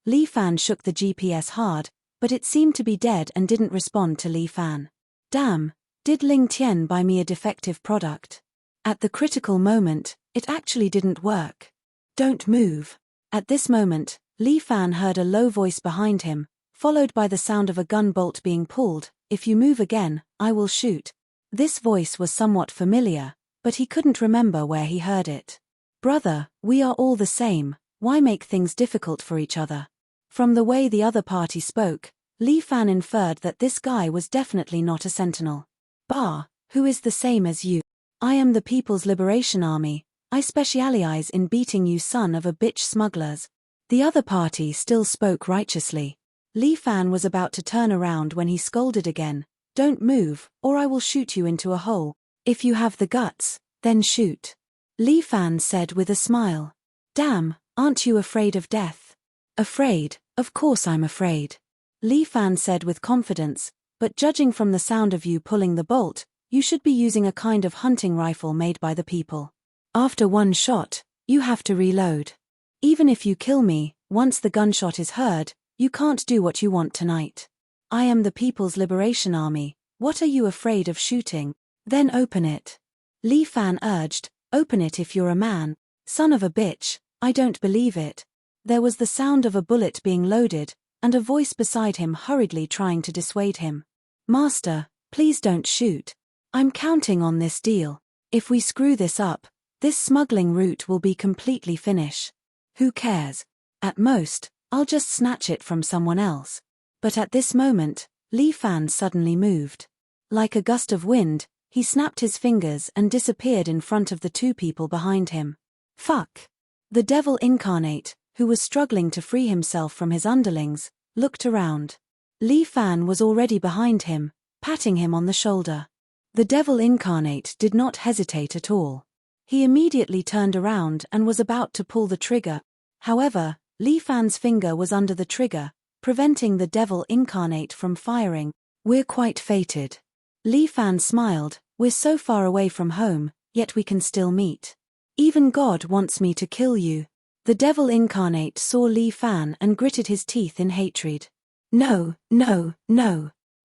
Li Fan shook the GPS hard, but it seemed to be dead and didn't respond to Li Fan. Damn, did Ling Tian buy me a defective product? At the critical moment, it actually didn't work. Don't move. At this moment, Li Fan heard a low voice behind him, followed by the sound of a gun bolt being pulled. If you move again, I will shoot. This voice was somewhat familiar, but he couldn't remember where he heard it. Brother, we are all the same, why make things difficult for each other? From the way the other party spoke, Li Fan inferred that this guy was definitely not a sentinel. Bah, who is the same as you? I am the People's Liberation Army, I specialize in beating you son of a bitch smugglers. The other party still spoke righteously. Li Fan was about to turn around when he scolded again, don't move, or I will shoot you into a hole. If you have the guts, then shoot. Li Fan said with a smile. Damn, aren't you afraid of death? Afraid, of course I'm afraid. Li Fan said with confidence, but judging from the sound of you pulling the bolt, you should be using a kind of hunting rifle made by the people. After one shot, you have to reload. Even if you kill me, once the gunshot is heard, you can't do what you want tonight. I am the People's Liberation Army, what are you afraid of shooting? Then open it. Li Fan urged, open it if you're a man. Son of a bitch, I don't believe it. There was the sound of a bullet being loaded, and a voice beside him hurriedly trying to dissuade him. Master, please don't shoot. I'm counting on this deal. If we screw this up, this smuggling route will be completely finished. Who cares? At most, I'll just snatch it from someone else. But at this moment, Li Fan suddenly moved. Like a gust of wind, he snapped his fingers and disappeared in front of the two people behind him. Fuck. The devil incarnate, who was struggling to free himself from his underlings, looked around. Li Fan was already behind him, patting him on the shoulder. The devil incarnate did not hesitate at all. He immediately turned around and was about to pull the trigger. However, Li Fan's finger was under the trigger, preventing the devil incarnate from firing. We're quite fated. Li Fan smiled, we're so far away from home, yet we can still meet. Even God wants me to kill you. The devil incarnate saw Li Fan and gritted his teeth in hatred. No.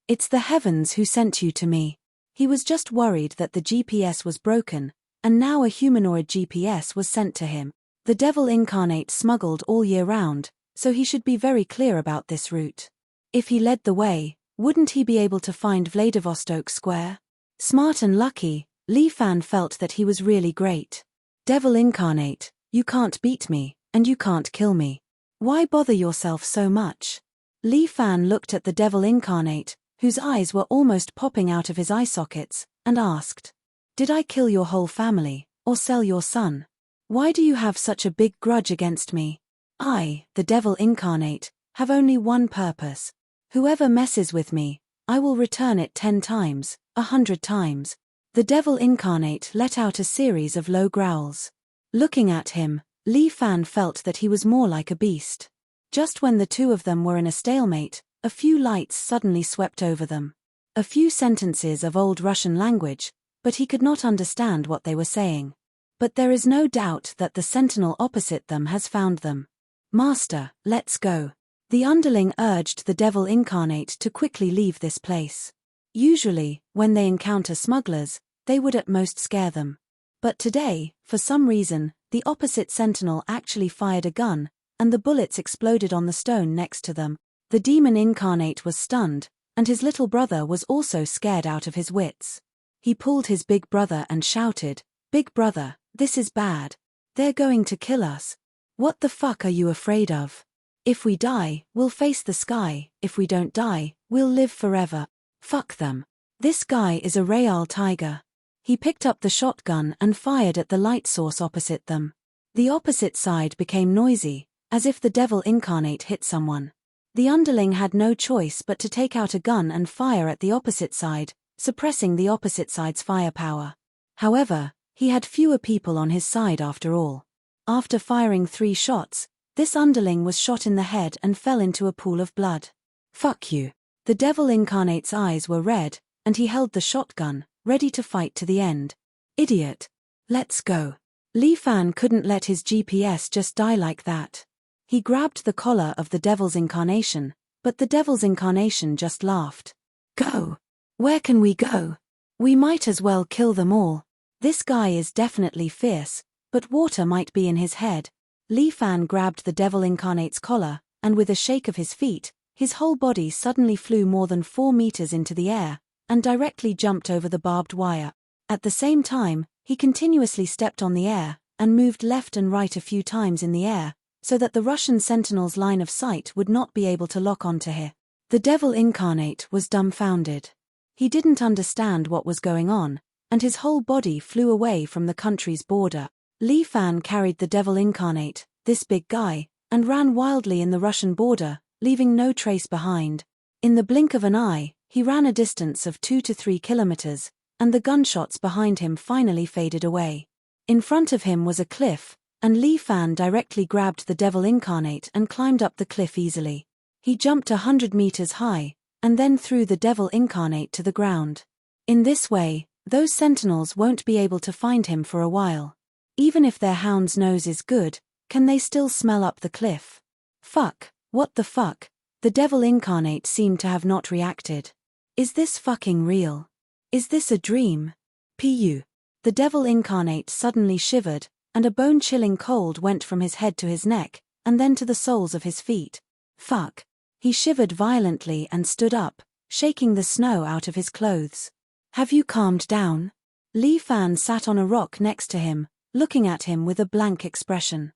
It's the heavens who sent you to me. He was just worried that the GPS was broken, and now a humanoid GPS was sent to him. The devil incarnate smuggled all year round, so he should be very clear about this route. If he led the way, wouldn't he be able to find Vladivostok Square? Smart and lucky, Li Fan felt that he was really great. Devil incarnate, you can't beat me, and you can't kill me. Why bother yourself so much? Li Fan looked at the devil incarnate, whose eyes were almost popping out of his eye sockets, and asked, did I kill your whole family, or sell your son? Why do you have such a big grudge against me? I, the devil incarnate, have only one purpose. Whoever messes with me, I will return it 10 times, 100 times. The devil incarnate let out a series of low growls. Looking at him, Li Fan felt that he was more like a beast. Just when the two of them were in a stalemate, a few lights suddenly swept over them. A few sentences of old Russian language, but he could not understand what they were saying. But there is no doubt that the sentinel opposite them has found them. Master, let's go. The underling urged the devil incarnate to quickly leave this place. Usually, when they encounter smugglers, they would at most scare them. But today, for some reason, the opposite sentinel actually fired a gun, and the bullets exploded on the stone next to them. The demon incarnate was stunned, and his little brother was also scared out of his wits. He pulled his big brother and shouted, Big brother, this is bad. They're going to kill us. What the fuck are you afraid of? If we die, we'll face the sky, if we don't die, we'll live forever. Fuck them. This guy is a real tiger. He picked up the shotgun and fired at the light source opposite them. The opposite side became noisy, as if the devil incarnate hit someone. The underling had no choice but to take out a gun and fire at the opposite side, suppressing the opposite side's firepower. However, he had fewer people on his side after all. After firing 3 shots, this underling was shot in the head and fell into a pool of blood. Fuck you. The devil incarnate's eyes were red, and he held the shotgun, ready to fight to the end. Idiot. Let's go. Li Fan couldn't let his GPS just die like that. He grabbed the collar of the devil's incarnation, but the devil's incarnation just laughed. Go. Where can we go? We might as well kill them all. This guy is definitely fierce, but water might be in his head. Li Fan grabbed the devil incarnate's collar, and with a shake of his feet, his whole body suddenly flew more than 4 meters into the air, and directly jumped over the barbed wire. At the same time, he continuously stepped on the air, and moved left and right a few times in the air, so that the Russian sentinel's line of sight would not be able to lock onto him. The devil incarnate was dumbfounded. He didn't understand what was going on, and his whole body flew away from the country's border. Li Fan carried the devil incarnate, this big guy, and ran wildly in the Russian border, leaving no trace behind. In the blink of an eye, he ran a distance of 2 to 3 kilometers, and the gunshots behind him finally faded away. In front of him was a cliff, and Li Fan directly grabbed the devil incarnate and climbed up the cliff easily. He jumped 100 meters high, and then threw the devil incarnate to the ground. In this way, those sentinels won't be able to find him for a while. Even if their hound's nose is good, can they still smell up the cliff? Fuck, what the fuck? The devil incarnate seemed to have not reacted. Is this fucking real? Is this a dream? Pu. The devil incarnate suddenly shivered, and a bone-chilling cold went from his head to his neck, and then to the soles of his feet. Fuck. He shivered violently and stood up, shaking the snow out of his clothes. Have you calmed down? Li Fan sat on a rock next to him, looking at him with a blank expression.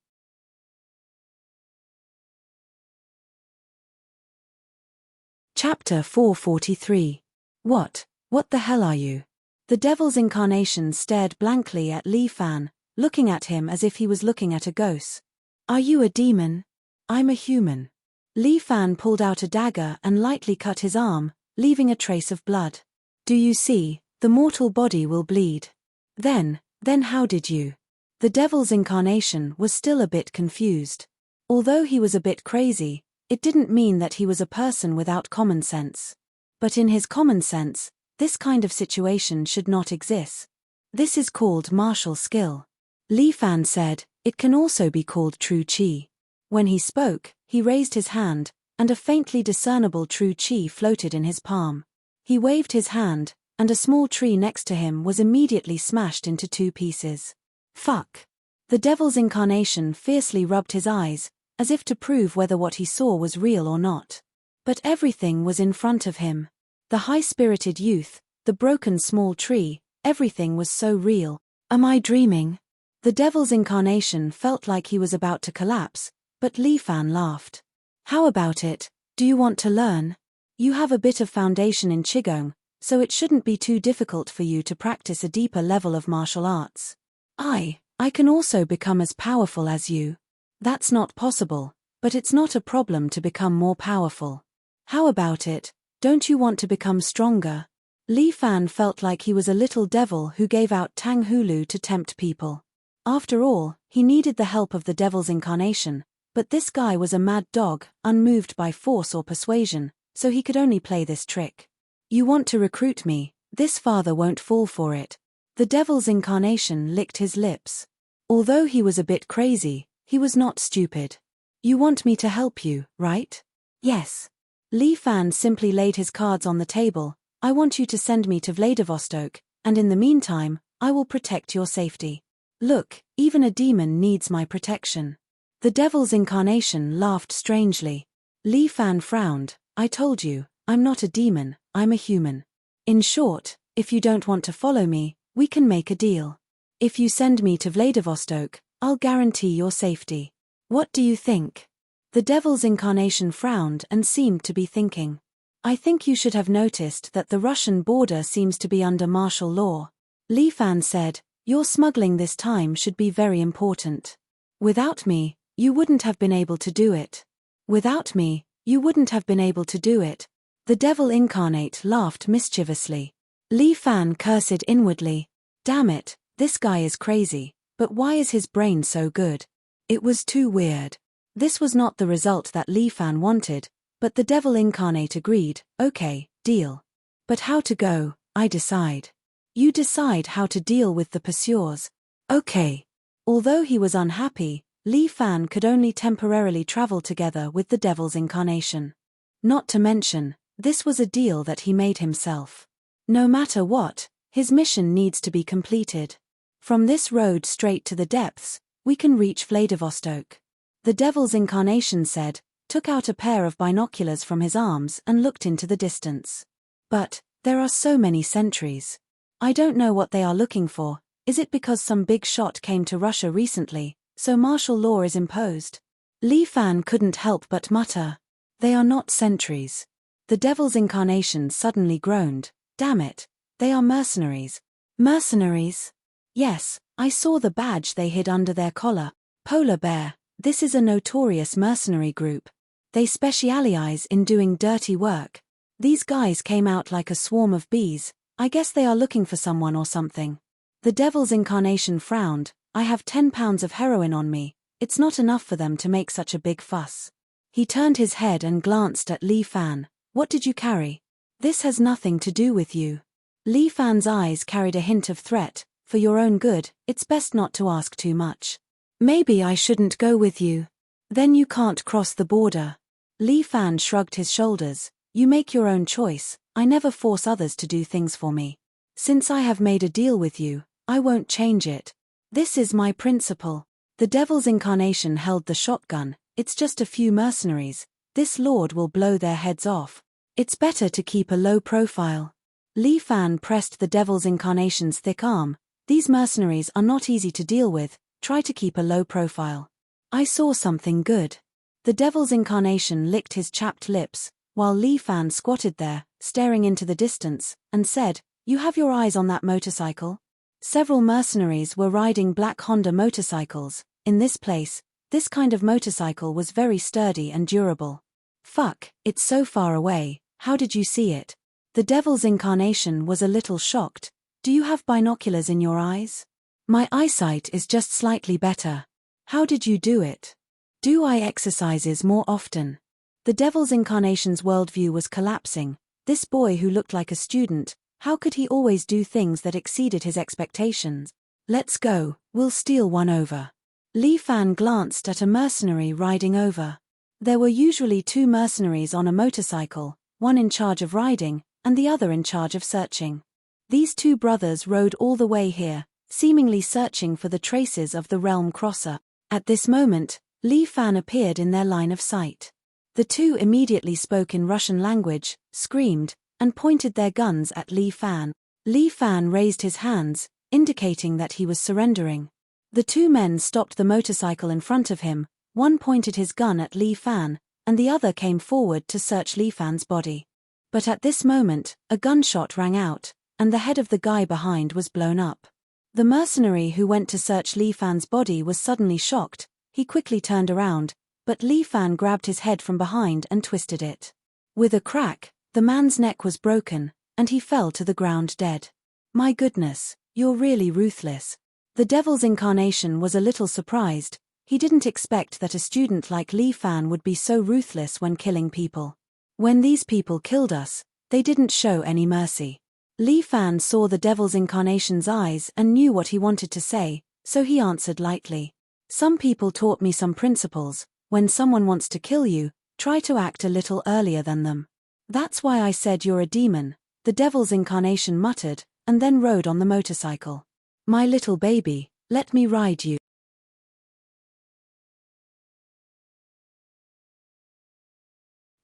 Chapter 443. What the hell are you? The devil's incarnation stared blankly at Li Fan, looking at him as if he was looking at a ghost. Are you a demon? I'm a human. Li Fan pulled out a dagger and lightly cut his arm, leaving a trace of blood. Do you see, the mortal body will bleed. Then how did you? The devil's incarnation was still a bit confused. Although he was a bit crazy, it didn't mean that he was a person without common sense. But in his common sense, this kind of situation should not exist. This is called martial skill. Li Fan said, it can also be called true qi. When he spoke, he raised his hand, and a faintly discernible true qi floated in his palm. He waved his hand, and a small tree next to him was immediately smashed into 2 pieces. Fuck. The devil's incarnation fiercely rubbed his eyes, as if to prove whether what he saw was real or not. But everything was in front of him. The high-spirited youth, the broken small tree, everything was so real. Am I dreaming? The devil's incarnation felt like he was about to collapse, but Li Fan laughed. How about it? Do you want to learn? You have a bit of foundation in Qigong, so it shouldn't be too difficult for you to practice a deeper level of martial arts. I can also become as powerful as you. That's not possible, but it's not a problem to become more powerful. How about it? Don't you want to become stronger? Li Fan felt like he was a little devil who gave out Tang Hulu to tempt people. After all, he needed the help of the devil's incarnation, but this guy was a mad dog, unmoved by force or persuasion, so he could only play this trick. You want to recruit me? This father won't fall for it. The devil's incarnation licked his lips. Although he was a bit crazy, he was not stupid. You want me to help you, right? Yes. Li Fan simply laid his cards on the table. I want you to send me to Vladivostok, and in the meantime, I will protect your safety. Look, even a demon needs my protection. The devil's incarnation laughed strangely. Li Fan frowned. I told you, I'm not a demon, I'm a human. In short, if you don't want to follow me, we can make a deal. If you send me to Vladivostok, I'll guarantee your safety. What do you think? The devil's incarnation frowned and seemed to be thinking. I think you should have noticed that the Russian border seems to be under martial law. Li Fan said, your smuggling this time should be very important. Without me, you wouldn't have been able to do it. Without me, you wouldn't have been able to do it. The devil incarnate laughed mischievously. Li Fan cursed inwardly. Damn it, this guy is crazy, but why is his brain so good? It was too weird. This was not the result that Li Fan wanted, but the devil incarnate agreed, okay, deal. But how to go, I decide. You decide how to deal with the pursuers. Okay. Although he was unhappy, Li Fan could only temporarily travel together with the devil's incarnation. Not to mention, this was a deal that he made himself. No matter what, his mission needs to be completed. From this road straight to the depths, we can reach Vladivostok. The devil's incarnation said, took out a pair of binoculars from his arms and looked into the distance. But, there are so many sentries. I don't know what they are looking for. Is it because some big shot came to Russia recently, so martial law is imposed? Li Fan couldn't help but mutter. They are not sentries. The devil's incarnation suddenly groaned. Damn it, they are mercenaries. Mercenaries? Yes, I saw the badge they hid under their collar. Polar bear, this is a notorious mercenary group. They specialize in doing dirty work. These guys came out like a swarm of bees. I guess they are looking for someone or something. The devil's incarnation frowned. I have 10 pounds of heroin on me. It's not enough for them to make such a big fuss. He turned his head and glanced at Li Fan. What did you carry? This has nothing to do with you. Li Fan's eyes carried a hint of threat. For your own good, it's best not to ask too much. Maybe I shouldn't go with you. Then you can't cross the border. Li Fan shrugged his shoulders. You make your own choice. I never force others to do things for me. Since I have made a deal with you, I won't change it. This is my principle. The devil's incarnation held the shotgun. It's just a few mercenaries. This lord will blow their heads off. It's better to keep a low profile. Li Fan pressed the devil's incarnation's thick arm. These mercenaries are not easy to deal with. Try to keep a low profile. I saw something good. The devil's incarnation licked his chapped lips, while Li Fan squatted there, staring into the distance, and said, You have your eyes on that motorcycle? Several mercenaries were riding black Honda motorcycles. In this place, this kind of motorcycle was very sturdy and durable. Fuck, it's so far away, how did you see it? The devil's incarnation was a little shocked. Do you have binoculars in your eyes? My eyesight is just slightly better. How did you do it? Do I exercises more often? The devil's incarnation's worldview was collapsing. This boy who looked like a student, how could he always do things that exceeded his expectations? Let's go, we'll steal one over. Li Fan glanced at a mercenary riding over. There were usually 2 mercenaries on a motorcycle, one in charge of riding, and the other in charge of searching. These 2 brothers rode all the way here, seemingly searching for the traces of the realm crosser. At this moment, Li Fan appeared in their line of sight. The 2 immediately spoke in Russian language, screamed, and pointed their guns at Li Fan. Li Fan raised his hands, indicating that he was surrendering. The 2 men stopped the motorcycle in front of him, one pointed his gun at Li Fan, and the other came forward to search Li Fan's body. But at this moment, a gunshot rang out, and the head of the guy behind was blown up. The mercenary who went to search Li Fan's body was suddenly shocked. He quickly turned around, but Li Fan grabbed his head from behind and twisted it. With a crack, the man's neck was broken, and he fell to the ground dead. My goodness, you're really ruthless. The devil's incarnation was a little surprised. He didn't expect that a student like Li Fan would be so ruthless when killing people. When these people killed us, they didn't show any mercy. Li Fan saw the devil's incarnation's eyes and knew what he wanted to say, so he answered lightly. Some people taught me some principles. When someone wants to kill you, try to act a little earlier than them. That's why I said you're a demon, the devil's incarnation muttered, and then rode on the motorcycle. My little baby, let me ride you.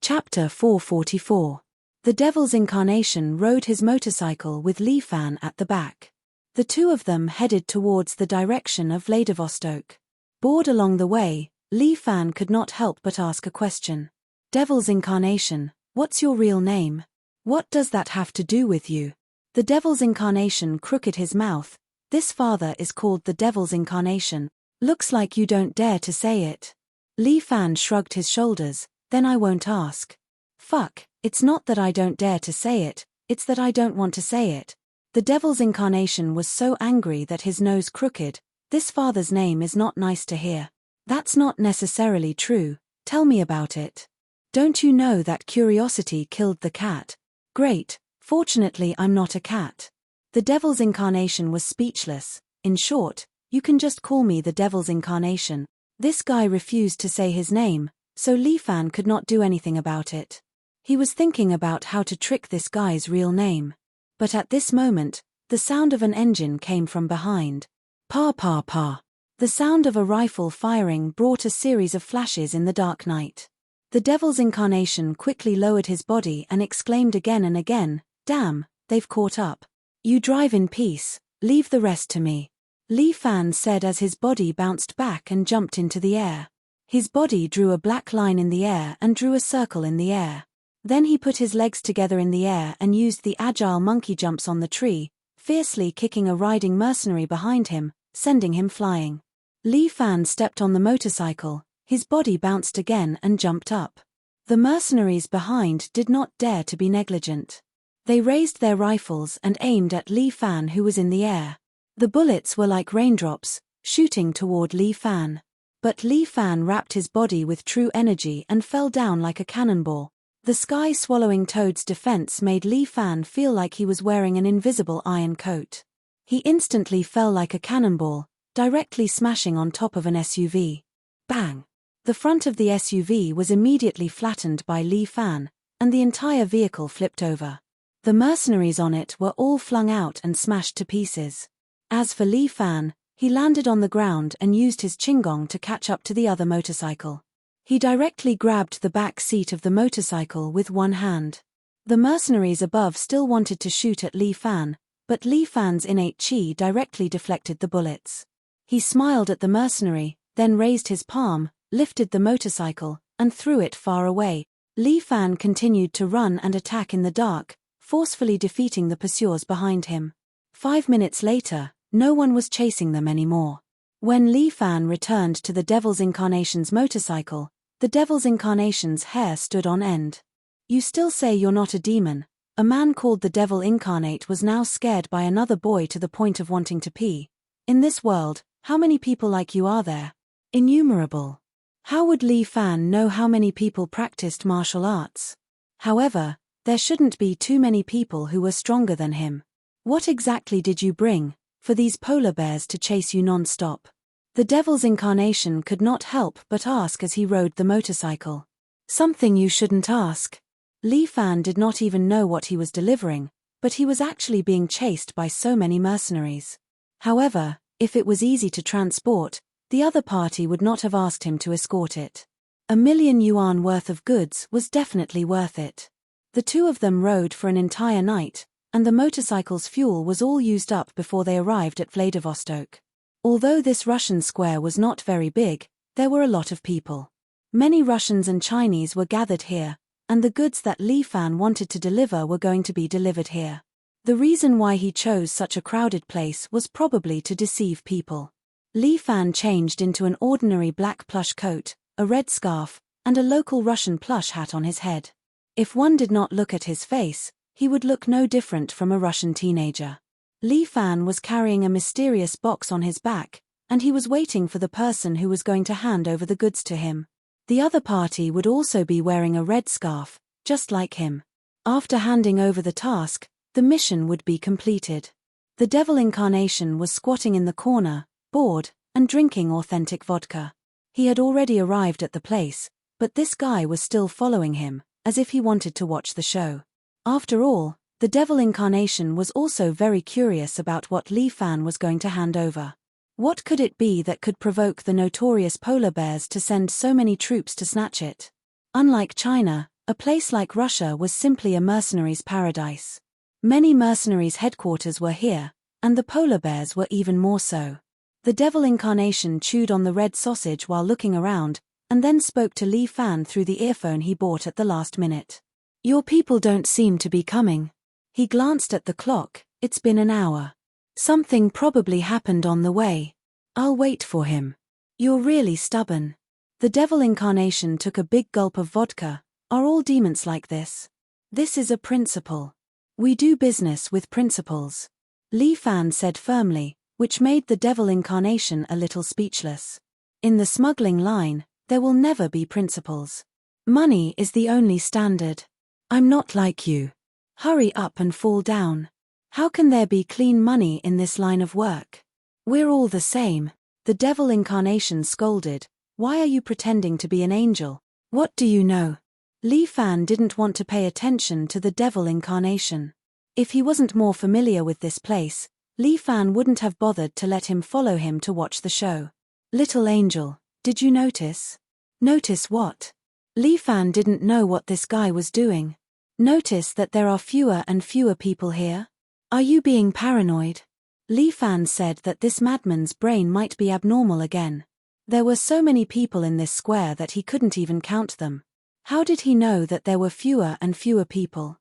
Chapter 444. The devil's incarnation rode his motorcycle with Li Fan at the back. The 2 of them headed towards the direction of Vladivostok. Bored along the way, Li Fan could not help but ask a question. Devil's incarnation, what's your real name? What does that have to do with you? The devil's incarnation crooked his mouth. This father is called the devil's incarnation. Looks like you don't dare to say it. Li Fan shrugged his shoulders. Then I won't ask. Fuck, it's not that I don't dare to say it, it's that I don't want to say it. The devil's incarnation was so angry that his nose crooked. This father's name is not nice to hear. That's not necessarily true, tell me about it. Don't you know that curiosity killed the cat? Great, fortunately I'm not a cat. The devil's incarnation was speechless. In short, you can just call me the devil's incarnation. This guy refused to say his name, so Li Fan could not do anything about it. He was thinking about how to trick this guy's real name. But at this moment, the sound of an engine came from behind. Pa pa pa. The sound of a rifle firing brought a series of flashes in the dark night. The devil's incarnation quickly lowered his body and exclaimed again and again, damn, they've caught up. You drive in peace, leave the rest to me. Li Fan said as his body bounced back and jumped into the air. His body drew a black line in the air and drew a circle in the air. Then he put his legs together in the air and used the agile monkey jumps on the tree, fiercely kicking a riding mercenary behind him, sending him flying. Li Fan stepped on the motorcycle, his body bounced again and jumped up. The mercenaries behind did not dare to be negligent. They raised their rifles and aimed at Li Fan, who was in the air. The bullets were like raindrops, shooting toward Li Fan. But Li Fan wrapped his body with true energy and fell down like a cannonball. The sky-swallowing toad's defense made Li Fan feel like he was wearing an invisible iron coat. He instantly fell like a cannonball, directly smashing on top of an SUV. Bang! The front of the SUV was immediately flattened by Li Fan, and the entire vehicle flipped over. The mercenaries on it were all flung out and smashed to pieces. As for Li Fan, he landed on the ground and used his qinggong to catch up to the other motorcycle. He directly grabbed the back seat of the motorcycle with one hand. The mercenaries above still wanted to shoot at Li Fan, but Li Fan's innate qi directly deflected the bullets. He smiled at the mercenary, then raised his palm, lifted the motorcycle, and threw it far away. Li Fan continued to run and attack in the dark, forcefully defeating the pursuers behind him. 5 minutes later, no one was chasing them anymore. When Li Fan returned to the Devil's Incarnation's motorcycle, the Devil's Incarnation's hair stood on end. You still say you're not a demon? A man called the Devil Incarnate was now scared by another boy to the point of wanting to pee. In this world, how many people like you are there? Innumerable. How would Li Fan know how many people practiced martial arts? However, there shouldn't be too many people who were stronger than him. What exactly did you bring, for these polar bears to chase you non-stop? The Devil's Incarnation could not help but ask as he rode the motorcycle. Something you shouldn't ask. Li Fan did not even know what he was delivering, but he was actually being chased by so many mercenaries. However, if it was easy to transport, the other party would not have asked him to escort it. 1,000,000 yuan worth of goods was definitely worth it. The two of them rode for an entire night, and the motorcycle's fuel was all used up before they arrived at Vladivostok. Although this Russian square was not very big, there were a lot of people. Many Russians and Chinese were gathered here, and the goods that Li Fan wanted to deliver were going to be delivered here. The reason why he chose such a crowded place was probably to deceive people. Li Fan changed into an ordinary black plush coat, a red scarf, and a local Russian plush hat on his head. If one did not look at his face, he would look no different from a Russian teenager. Li Fan was carrying a mysterious box on his back, and he was waiting for the person who was going to hand over the goods to him. The other party would also be wearing a red scarf, just like him. After handing over the task, the mission would be completed. The Devil Incarnation was squatting in the corner, bored, and drinking authentic vodka. He had already arrived at the place, but this guy was still following him, as if he wanted to watch the show. After all, the Devil Incarnation was also very curious about what Li Fan was going to hand over. What could it be that could provoke the notorious polar bears to send so many troops to snatch it? Unlike China, a place like Russia was simply a mercenaries' paradise. Many mercenaries' headquarters were here, and the polar bears were even more so. The devil incarnation chewed on the red sausage while looking around, and then spoke to Li Fan through the earphone he bought at the last minute. Your people don't seem to be coming. He glanced at the clock. It's been an hour. Something probably happened on the way. I'll wait for him. You're really stubborn. The devil incarnation took a big gulp of vodka. Are all demons like this? This is a principle. We do business with principles. Li Fan said firmly, which made the devil incarnation a little speechless. In the smuggling line, there will never be principles. Money is the only standard. I'm not like you. Hurry up and fall down. How can there be clean money in this line of work? We're all the same. The devil incarnation scolded. Why are you pretending to be an angel? What do you know? Li Fan didn't want to pay attention to the devil incarnation. If he wasn't more familiar with this place, Li Fan wouldn't have bothered to let him follow him to watch the show. Little angel, did you notice? Notice what? Li Fan didn't know what this guy was doing. Notice that there are fewer and fewer people here? Are you being paranoid? Li Fan said that this madman's brain might be abnormal again. There were so many people in this square that he couldn't even count them. How did he know that there were fewer and fewer people?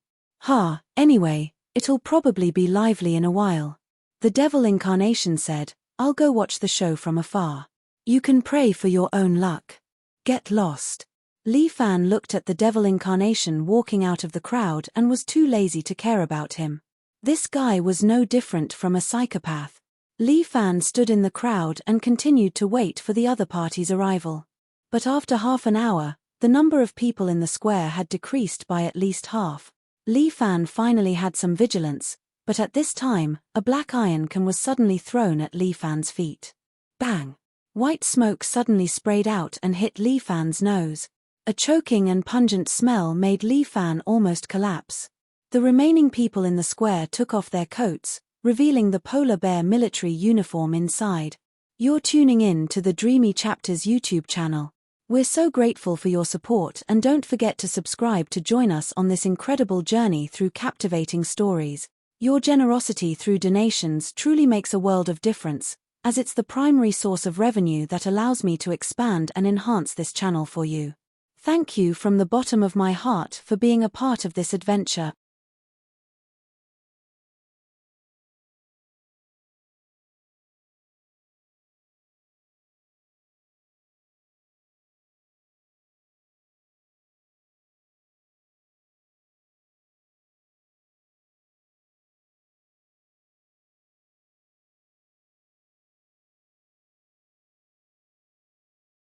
Anyway, it'll probably be lively in a while. The devil incarnation said, I'll go watch the show from afar. You can pray for your own luck. Get lost. Li Fan looked at the devil incarnation walking out of the crowd and was too lazy to care about him. This guy was no different from a psychopath. Li Fan stood in the crowd and continued to wait for the other party's arrival. But after half an hour, the number of people in the square had decreased by at least half. Li Fan finally had some vigilance, but at this time, a black iron can was suddenly thrown at Li Fan's feet. Bang! White smoke suddenly sprayed out and hit Li Fan's nose. A choking and pungent smell made Li Fan almost collapse. The remaining people in the square took off their coats, revealing the polar bear military uniform inside. You're tuning in to the Dreamy Chapters YouTube channel. We're so grateful for your support, and don't forget to subscribe to join us on this incredible journey through captivating stories. Your generosity through donations truly makes a world of difference, as it's the primary source of revenue that allows me to expand and enhance this channel for you. Thank you from the bottom of my heart for being a part of this adventure.